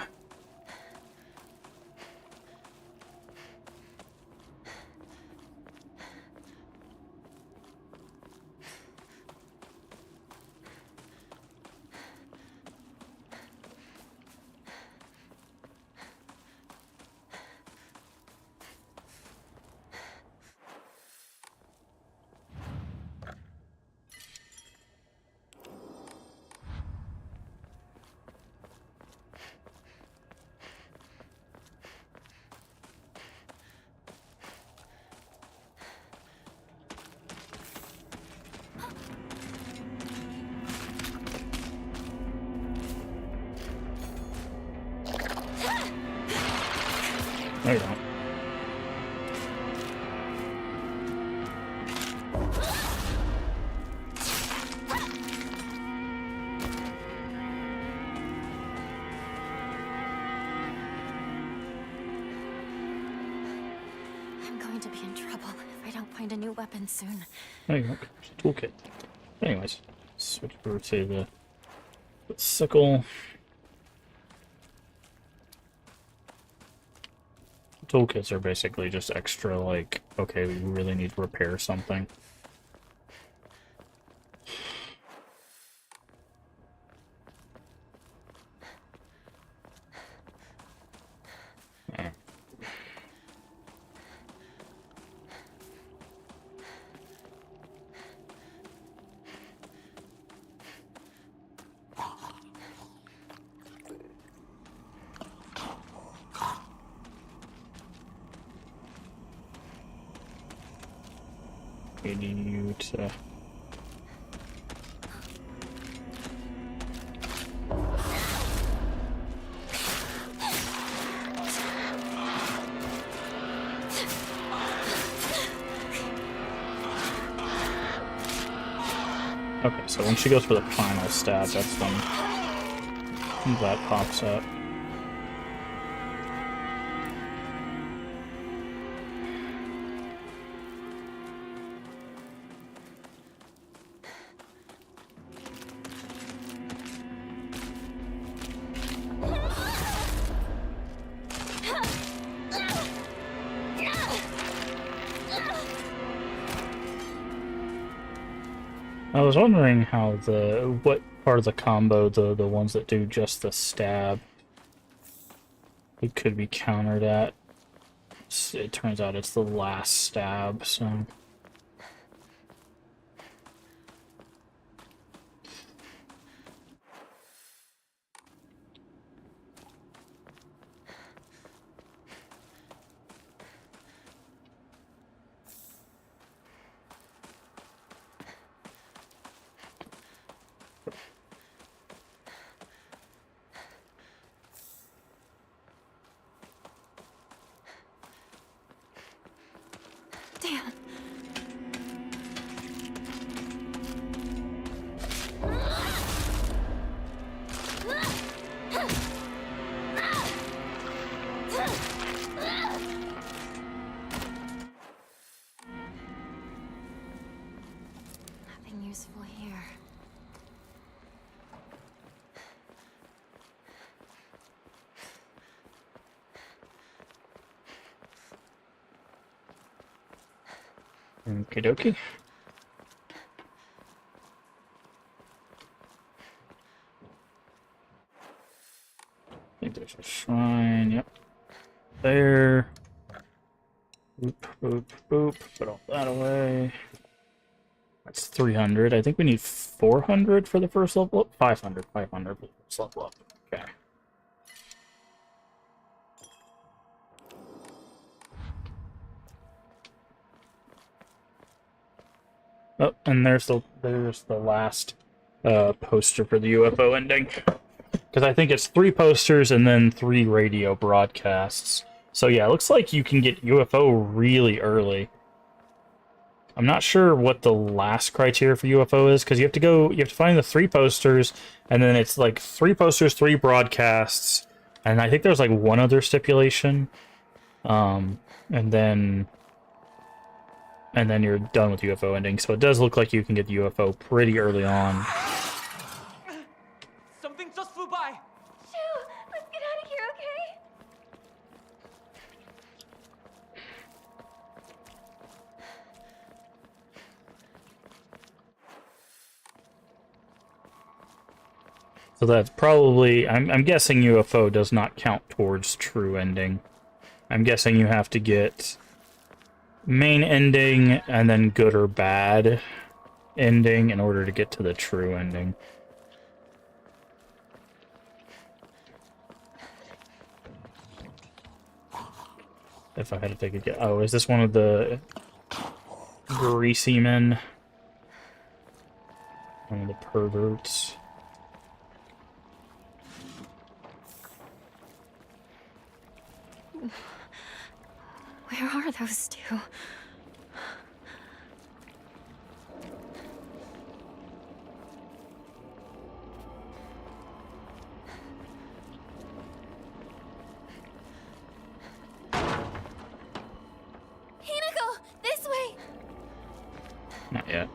No, you don't. going to be in trouble if I don't find a new weapon soon. There you go. Toolkit. Anyways, switch over to the sickle. Toolkits are basically just extra, like, okay, we really need to repair something. We need you to... Okay, so when she goes for the final stab, that's when that pops up. I was wondering how what part of the combo the ones that do just the stab it could be countered at. It turns out it's the last stab, so Damn. Nothing useful here. okie dokie. I think there's a shrine, yep. There. Boop, boop, boop. Put all that away. That's 300. I think we need 400 for the first level up. 500 for the first level up. Okay. Oh, and there's the last poster for the UFO ending. Because I think it's 3 posters and then 3 radio broadcasts. So yeah, it looks like you can get UFO really early. I'm not sure what the last criteria for UFO is, because you have to find the 3 posters, and then it's like 3 posters, 3 broadcasts, and I think there's like one other stipulation. And then you're done with UFO ending. So it does look like you can get the UFO pretty early on. Something just flew by! Shoo! Let's get out of here, okay? So that's probably... I'm guessing UFO does not count towards true ending. I'm guessing you have to get main ending and then good or bad ending in order to get to the true ending. If I had to take a guess. Oh, is this one of the greasy men? One of the perverts. Where are those 2? He Not yet.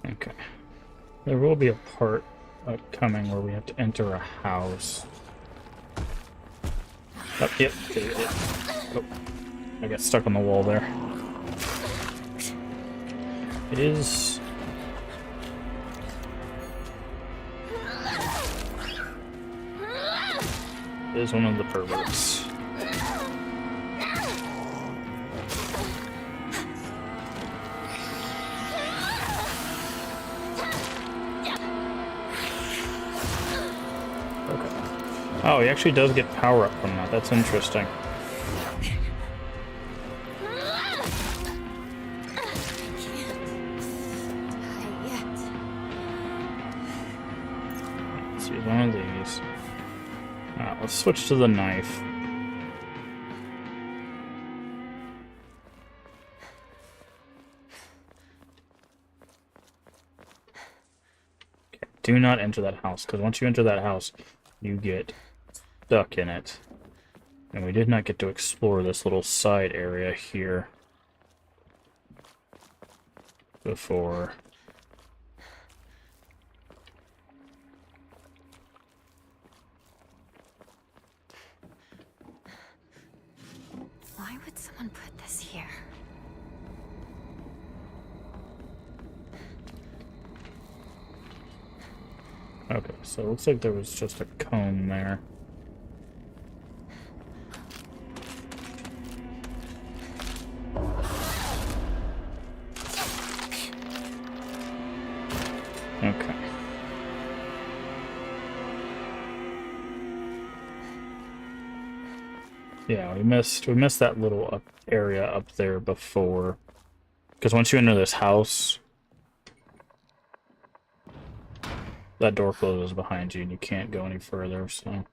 Okay. There will be a part coming where we have to enter a house. Oh, yep. Oh, I got stuck on the wall there. It is... It is one of the perverts. Oh, he actually does get power up from that. That's interesting. Let's use one of these. Alright, let's switch to the knife. Okay, do not enter that house, because once you enter that house, you get stuck in it. And we did not get to explore this little side area here before. Why would someone put this here? Okay, so it looks like there was just a comb there. Okay. Yeah, we missed that little area up there before. Because once you enter this house, that door closes behind you and you can't go any further, so...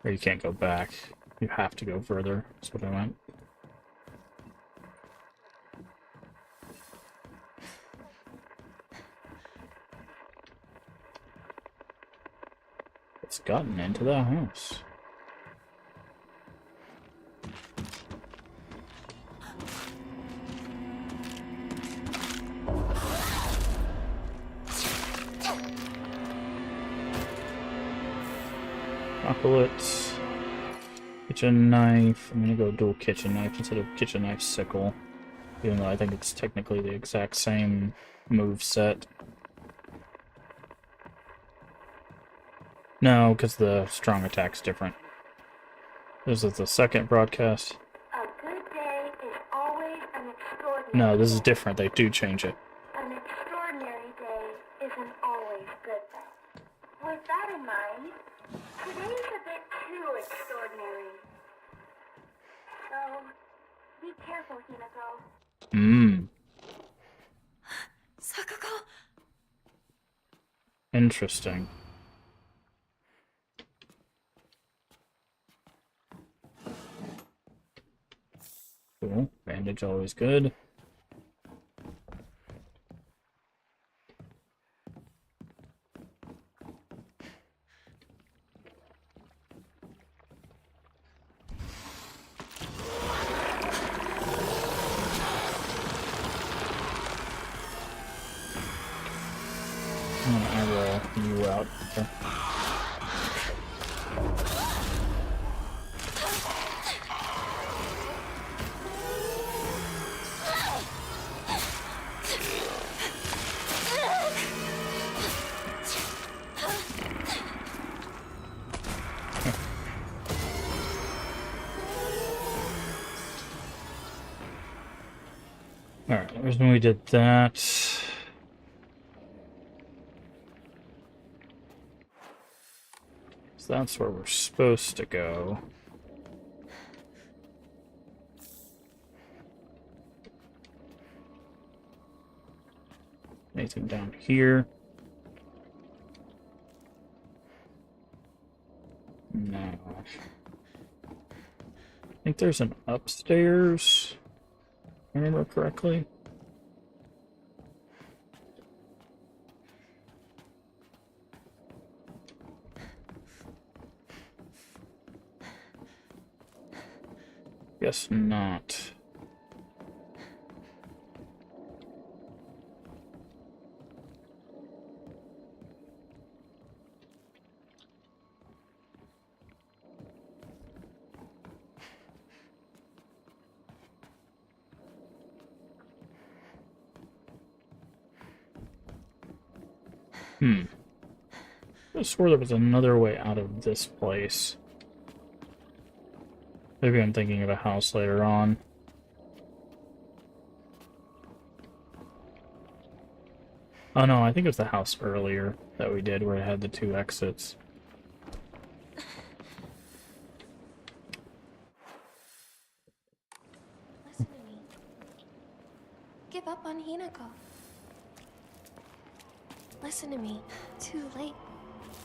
Or you can't go back. You have to go further, that's what I meant. It's gotten into the house. Apocalypse. Kitchen knife. I'm gonna go dual kitchen knife instead of kitchen knife sickle. Even though I think it's technically the exact same move set. No, because the strong attack's different. This is the second broadcast. A good day is always an extraordinary No, this is day. different. They do change it. An extraordinary day isn't always good, though. With that in mind, today's a bit too extraordinary. So, be careful, Hinako. Mmm. Sakuko! Interesting. Cool. Bandage always good. And I roll you out there. Alright, there's when we did that. So that's where we're supposed to go. Anything down here? No. I think there's an upstairs. If I remember correctly. Guess not. I swore there was another way out of this place. Maybe I'm thinking of a house later on. Oh no, I think it was the house earlier that we did where it had the 2 exits. Listen to me. Give up on Hinako. Listen to me. Too late.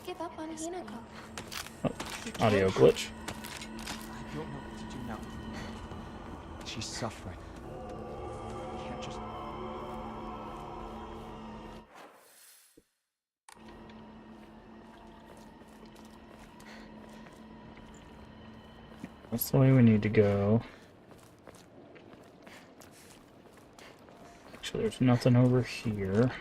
Give up on Hinako. Audio glitch. I don't know what to do now. She's suffering. I can't just... That's the way we need to go. Actually, there's nothing over here.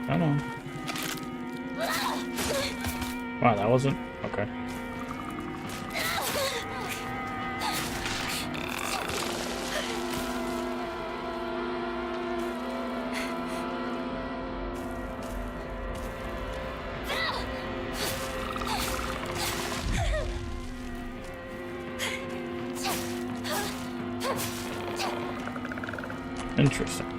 Come on. Wow, that wasn't... okay. Interesting.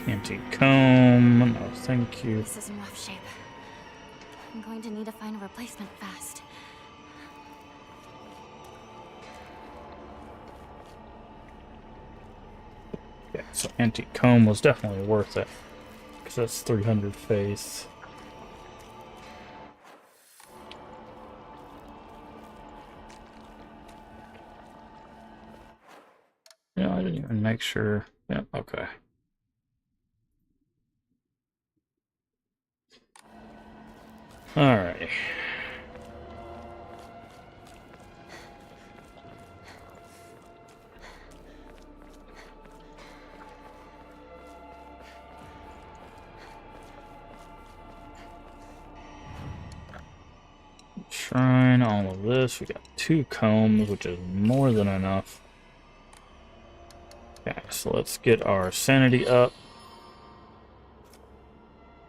Antique comb. No, thank you. This is in rough shape. I'm going to need to find a replacement fast. Yeah, so antique comb was definitely worth it. Because that's 300 faith. Yeah, I didn't even make sure. Yeah, okay. Alrighty. Shrine, all of this. We got 2 combs, which is more than enough. Okay, so let's get our sanity up.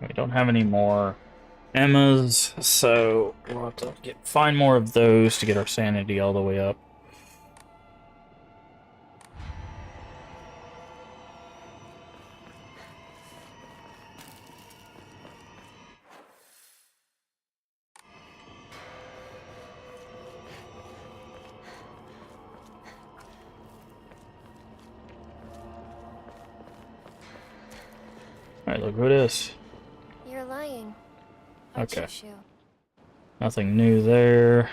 We don't have any more Emmas, so we'll have to find more of those to get our sanity all the way up. Alright, look who it is. You're lying. Aren't Okay. you, Shu? Nothing new there.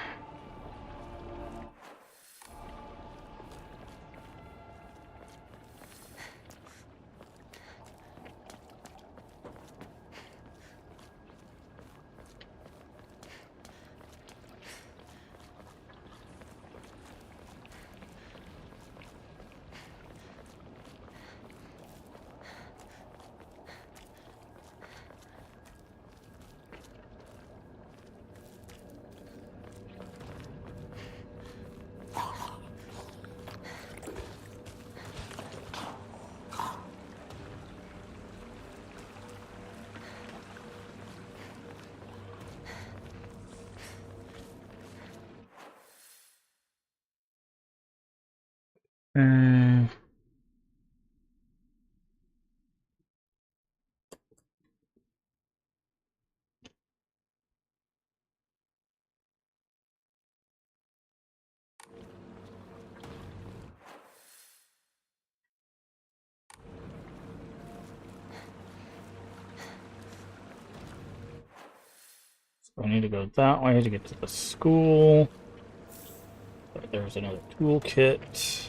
I need to go that way to get to the school. But there's another toolkit.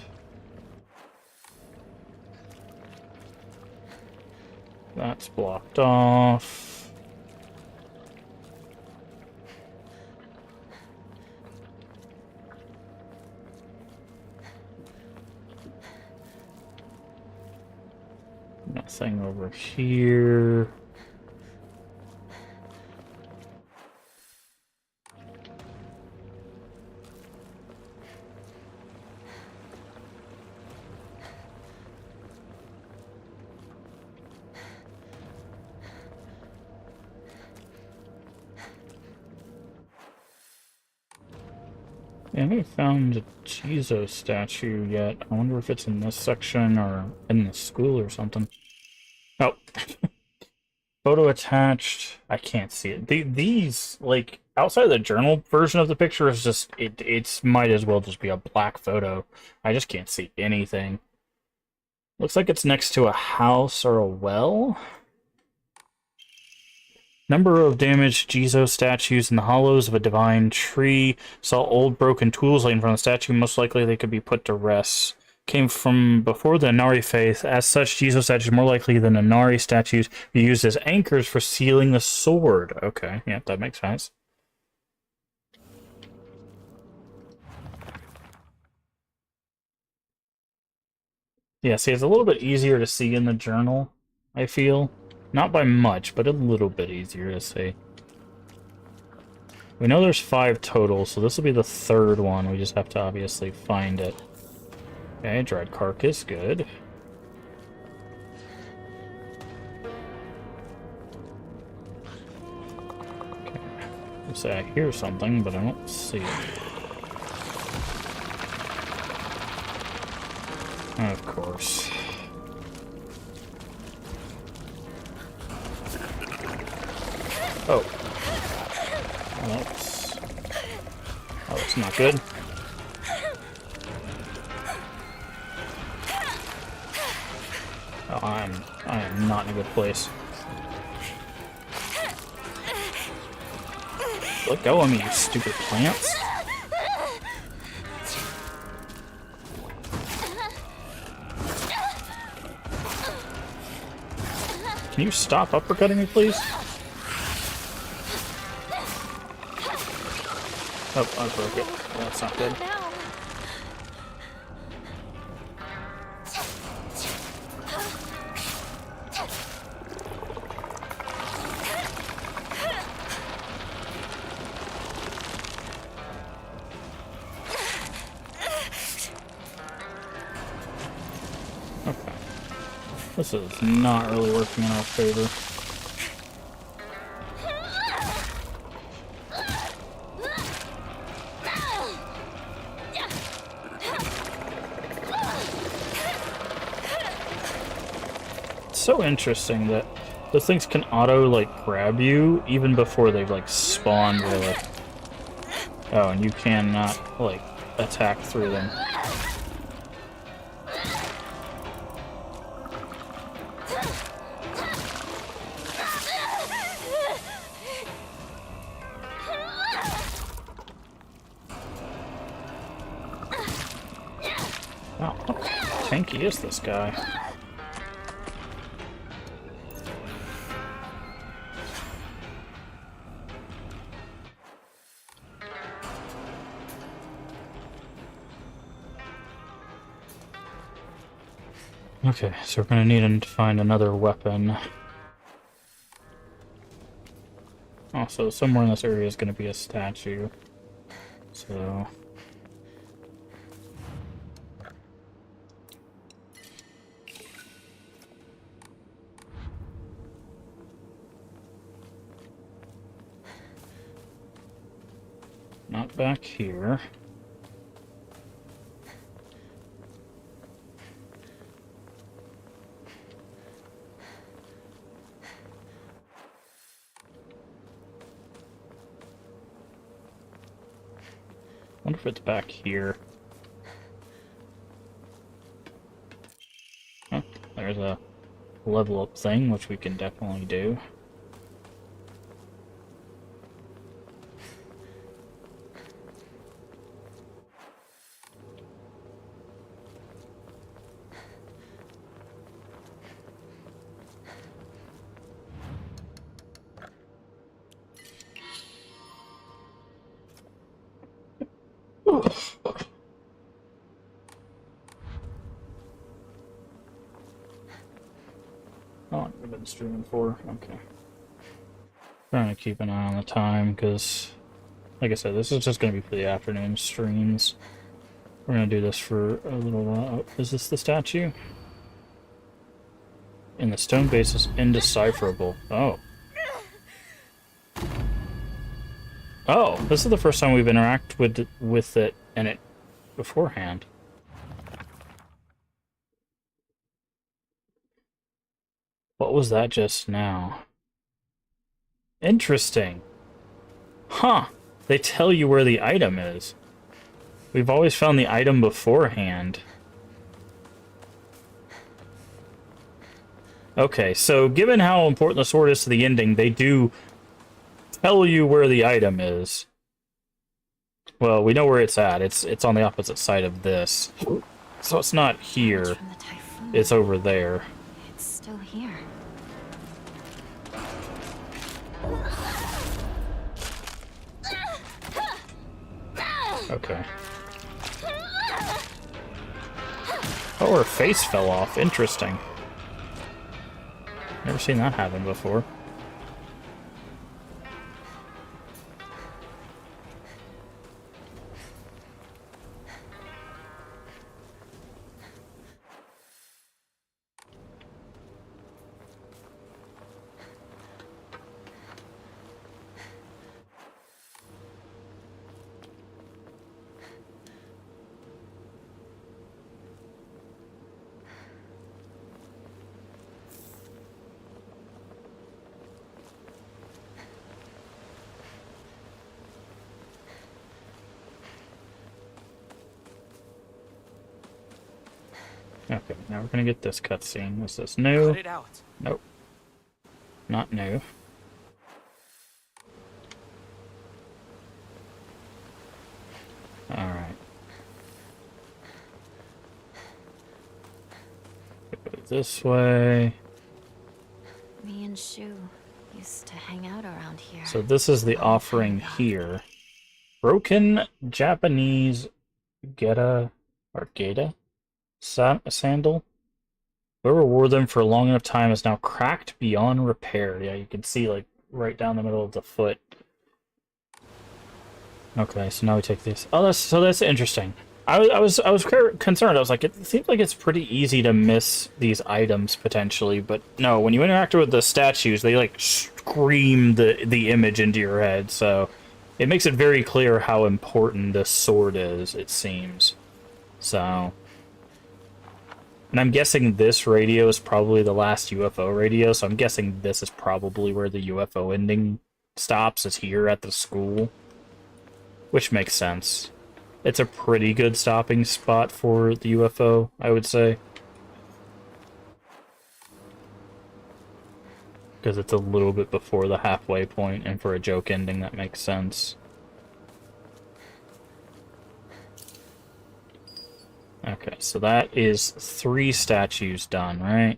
That's blocked off. Nothing over here. I haven't found a Jizo statue yet. I wonder if it's in this section or in the school or something. Oh. Photo attached. I can't see it. These, like, outside of the journal version of the picture is just, it's might as well just be a black photo. I just can't see anything. Looks like it's next to a house or a well. Number of damaged Jizo statues in the hollows of a divine tree. Saw old broken tools laying in front of the statue. Most likely they could be put to rest. Came from before the Inari faith. As such, Jizo statues more likely than Inari statues be used as anchors for sealing the sword. Okay, yeah, that makes sense. Yeah, see, it's a little bit easier to see in the journal, I feel. Not by much, but a little bit easier to see. We know there's 5 total, so this will be the 3rd one. We just have to obviously find it. Okay, dried carcass, good. Okay. Let's say I hear something, but I don't see it. Of course. Oh. That's not good. Oh, I am not in a good place. Let go of me, you stupid plants. Can you stop uppercutting me, please? Oh, I broke it. That's not good. Okay. This is not really working in our favor. So interesting that those things can auto like grab you even before they've like spawned really. Oh, and you cannot like attack through them. Oh, how tanky is this guy? Okay, so we're gonna need to find another weapon. Also, somewhere in this area is gonna be a statue. So... not back here. I wonder if it's back here. Oh, there's a level up thing, which we can definitely do. How long have I been streaming for? Okay. Trying to keep an eye on the time, because, like I said, this is just going to be for the afternoon streams. We're going to do this for a little while. Oh, is this the statue? And the stone base is indecipherable. Oh. Oh, this is the first time we've interacted with it and it beforehand. What was that just now? Interesting. Huh. They tell you where the item is. We've always found the item beforehand. Okay, so given how important the sword is to the ending, they do tell you where the item is. Well, we know where it's at. It's on the opposite side of this. So it's not here. It's over there. It's still here. Okay. Oh, her face fell off. Interesting. Never seen that happen before. Okay, now we're gonna get this cutscene. Is this new? Cut it out. Nope. Not new. Alright. Go this way. Me and Shu used to hang out around here. So this is the offering here. Broken Japanese Geta or Geta sandal. Whoever wore them for a long enough time is now cracked beyond repair. Yeah, you can see like right down the middle of the foot. Okay, so now we take these. Oh, that's interesting. I was concerned. I was like, it seems like it's pretty easy to miss these items potentially, but no. When you interact with the statues, they like scream the image into your head. So it makes it very clear how important this sword is. It seems. So. And I'm guessing this radio is probably the last UFO radio, so I'm guessing this is probably where the UFO ending stops, is here at the school. Which makes sense. It's a pretty good stopping spot for the UFO, I would say. Because it's a little bit before the halfway point, and for a joke ending, that makes sense. Okay, so that is 3 statues done, right?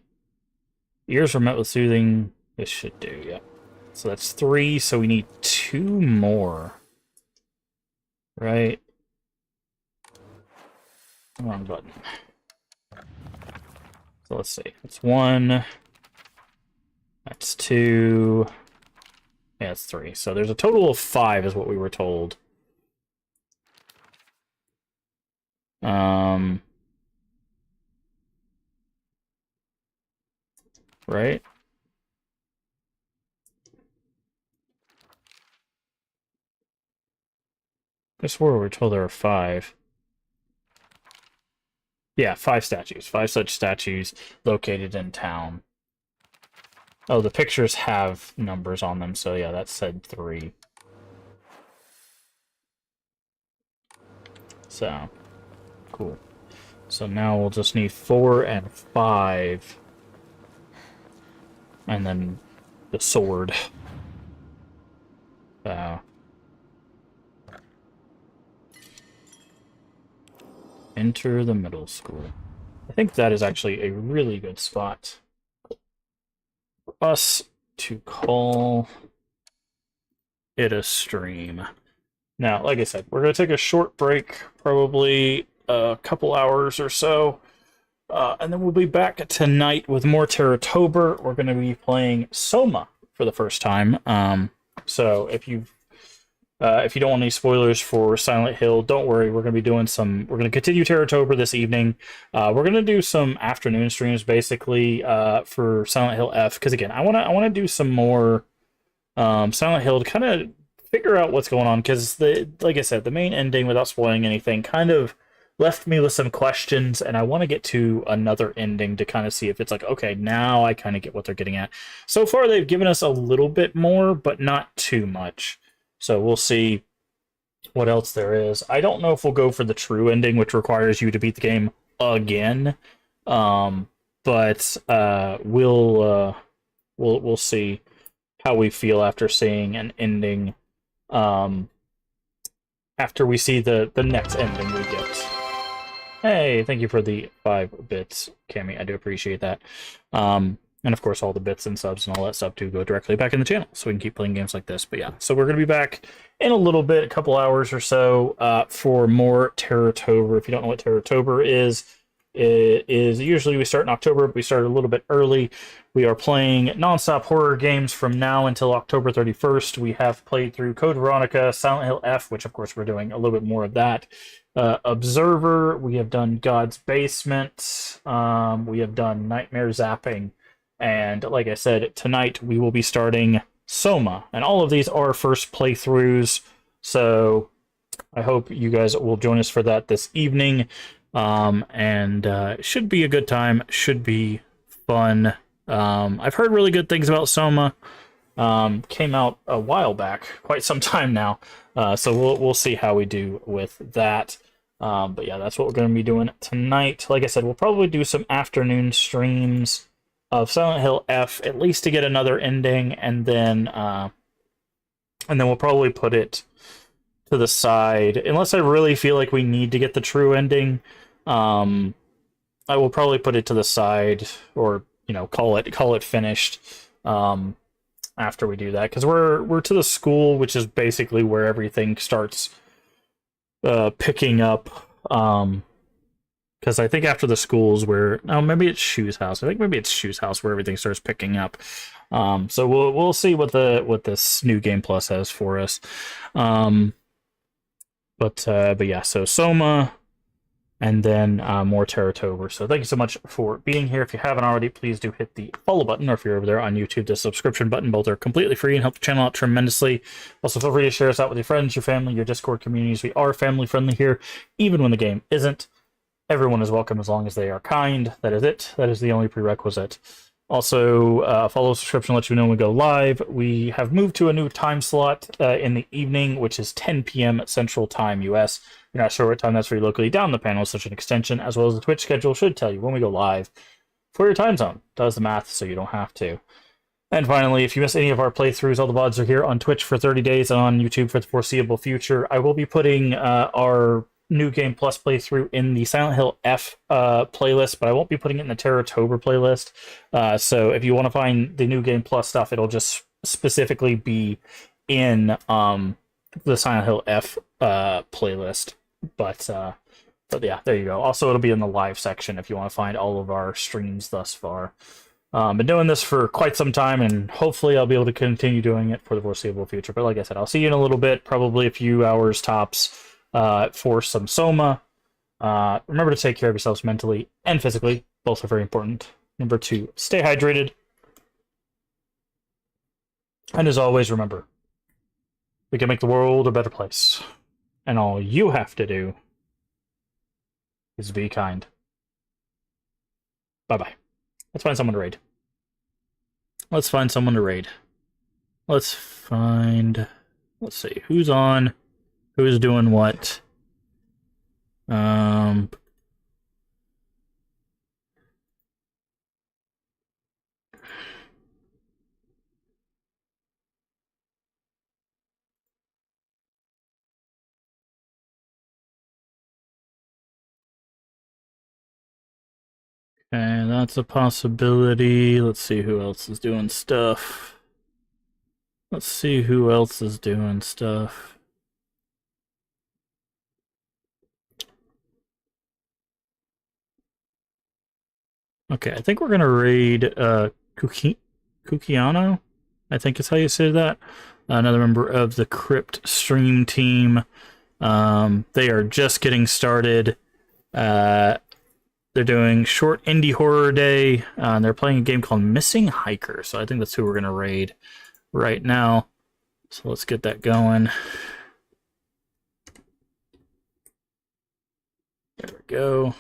Ears were met with soothing. This should do, yeah. So that's 3, so we need 2 more. Right? Wrong button. So let's see. That's 1. That's 2. Yeah, it's 3. So there's a total of 5 is what we were told. Right? I swore we were told there were 5. Yeah, 5 statues. 5 such statues located in town. Oh, the pictures have numbers on them, so yeah, that said 3. So, cool. So now we'll just need 4 and 5. And then the sword. Enter the middle school. I think that is actually a really good spot for us to call it a stream. Now, like I said, we're going to take a short break, probably a couple hours or so. And then we'll be back tonight with more Terratober. We're going to be playing Soma for the first time. So if you don't want any spoilers for Silent Hill, don't worry. We're going to be doing some. We're going to continue Terratober this evening. We're going to do some afternoon streams basically for Silent Hill F, because again, I want to do some more Silent Hill to kind of figure out what's going on, because like I said, the main ending, without spoiling anything, kind of left me with some questions, and I want to get to another ending to kind of see if it's like, okay, now I kind of get what they're getting at. So far, they've given us a little bit more, but not too much. So we'll see what else there is. I don't know if we'll go for the true ending, which requires you to beat the game again. But we'll see how we feel after seeing an ending. After we see the next ending we get. Hey, thank you for the 5 bits, Cammy. I do appreciate that. And of course, all the bits and subs and all that stuff do go directly back in the channel, so we can keep playing games like this. But yeah, so we're going to be back in a little bit, a couple hours or so, for more Terratober. If you don't know what Terratober is, it is usually we start in October, but we start a little bit early. We are playing non-stop horror games from now until October 31st. We have played through Code Veronica, Silent Hill F, which of course we're doing a little bit more of that. Observer, we have done God's Basement, we have done Nightmare Zapping, and like I said, tonight we will be starting Soma, and all of these are first playthroughs, so I hope you guys will join us for that this evening, and it should be a good time, should be fun. I've heard really good things about Soma. Came out a while back, quite some time now, so we'll see how we do with that. But yeah, that's what we're going to be doing tonight. Like I said, we'll probably do some afternoon streams of Silent Hill F, at least to get another ending, and then we'll probably put it to the side, unless I really feel like we need to get the true ending. I will probably put it to the side, or call it finished after we do that, because we're to the school, which is basically where everything starts picking up. Because I think after the schools where maybe it's Shu's house. I think maybe it's Shu's house where everything starts picking up. So we'll see what this new Game Plus has for us. But yeah, so Soma, and then more Terratober. So thank you so much for being here. If you haven't already, please do hit the follow button, or if you're over there on YouTube, the subscription button. Both are completely free and help the channel out tremendously. Also, feel free to share us out with your friends, your family, your Discord communities. We are family friendly here, even when the game isn't. Everyone is welcome as long as they are kind. That is it. That is the only prerequisite. Also, follow, subscription, let you know when we go live. We have moved to a new time slot in the evening, which is 10 p.m. Central Time, US. If you're not sure what time that's for you locally, down the panel is such an extension, as well as the Twitch schedule should tell you when we go live for your time zone. Does the math so you don't have to. And finally, if you miss any of our playthroughs, all the VODs are here on Twitch for 30 days and on YouTube for the foreseeable future. I will be putting our New Game Plus playthrough in the Silent Hill F playlist, but I won't be putting it in the Terratober playlist. So if you want to find the New Game Plus stuff, it'll just specifically be in the Silent Hill F playlist. But yeah, there you go. Also, it'll be in the live section if you want to find all of our streams thus far. Been doing this for quite some time, and hopefully I'll be able to continue doing it for the foreseeable future. But like I said, I'll see you in a little bit, probably a few hours tops, for some Soma. Remember to take care of yourselves mentally and physically. Both are very important. Number 2, stay hydrated. And as always, remember, we can make the world a better place. And all you have to do is be kind. Bye-bye. Let's find someone to raid. Let's see, who's on? Who's doing what? And that's a possibility. Let's see who else is doing stuff. Okay, I think we're gonna raid Kukiano. I think is how you say that. Another member of the Crypt stream team. They are just getting started. They're doing short indie horror day. And they're playing a game called Missing Hiker. So I think that's who we're gonna raid right now. So let's get that going. There we go.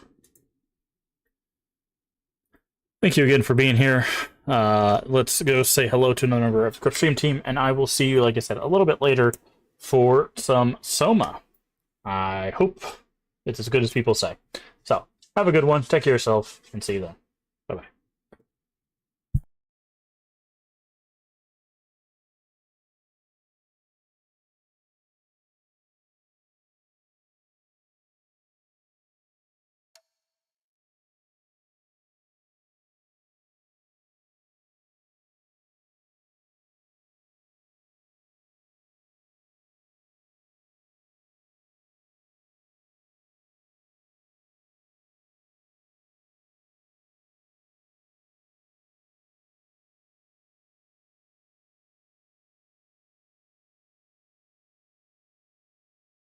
Thank you again for being here. Let's go say hello to another member of the Crypt stream team, and I will see you, like I said, a little bit later for some Soma. I hope it's as good as people say. So, have a good one, take care of yourself, and see you then.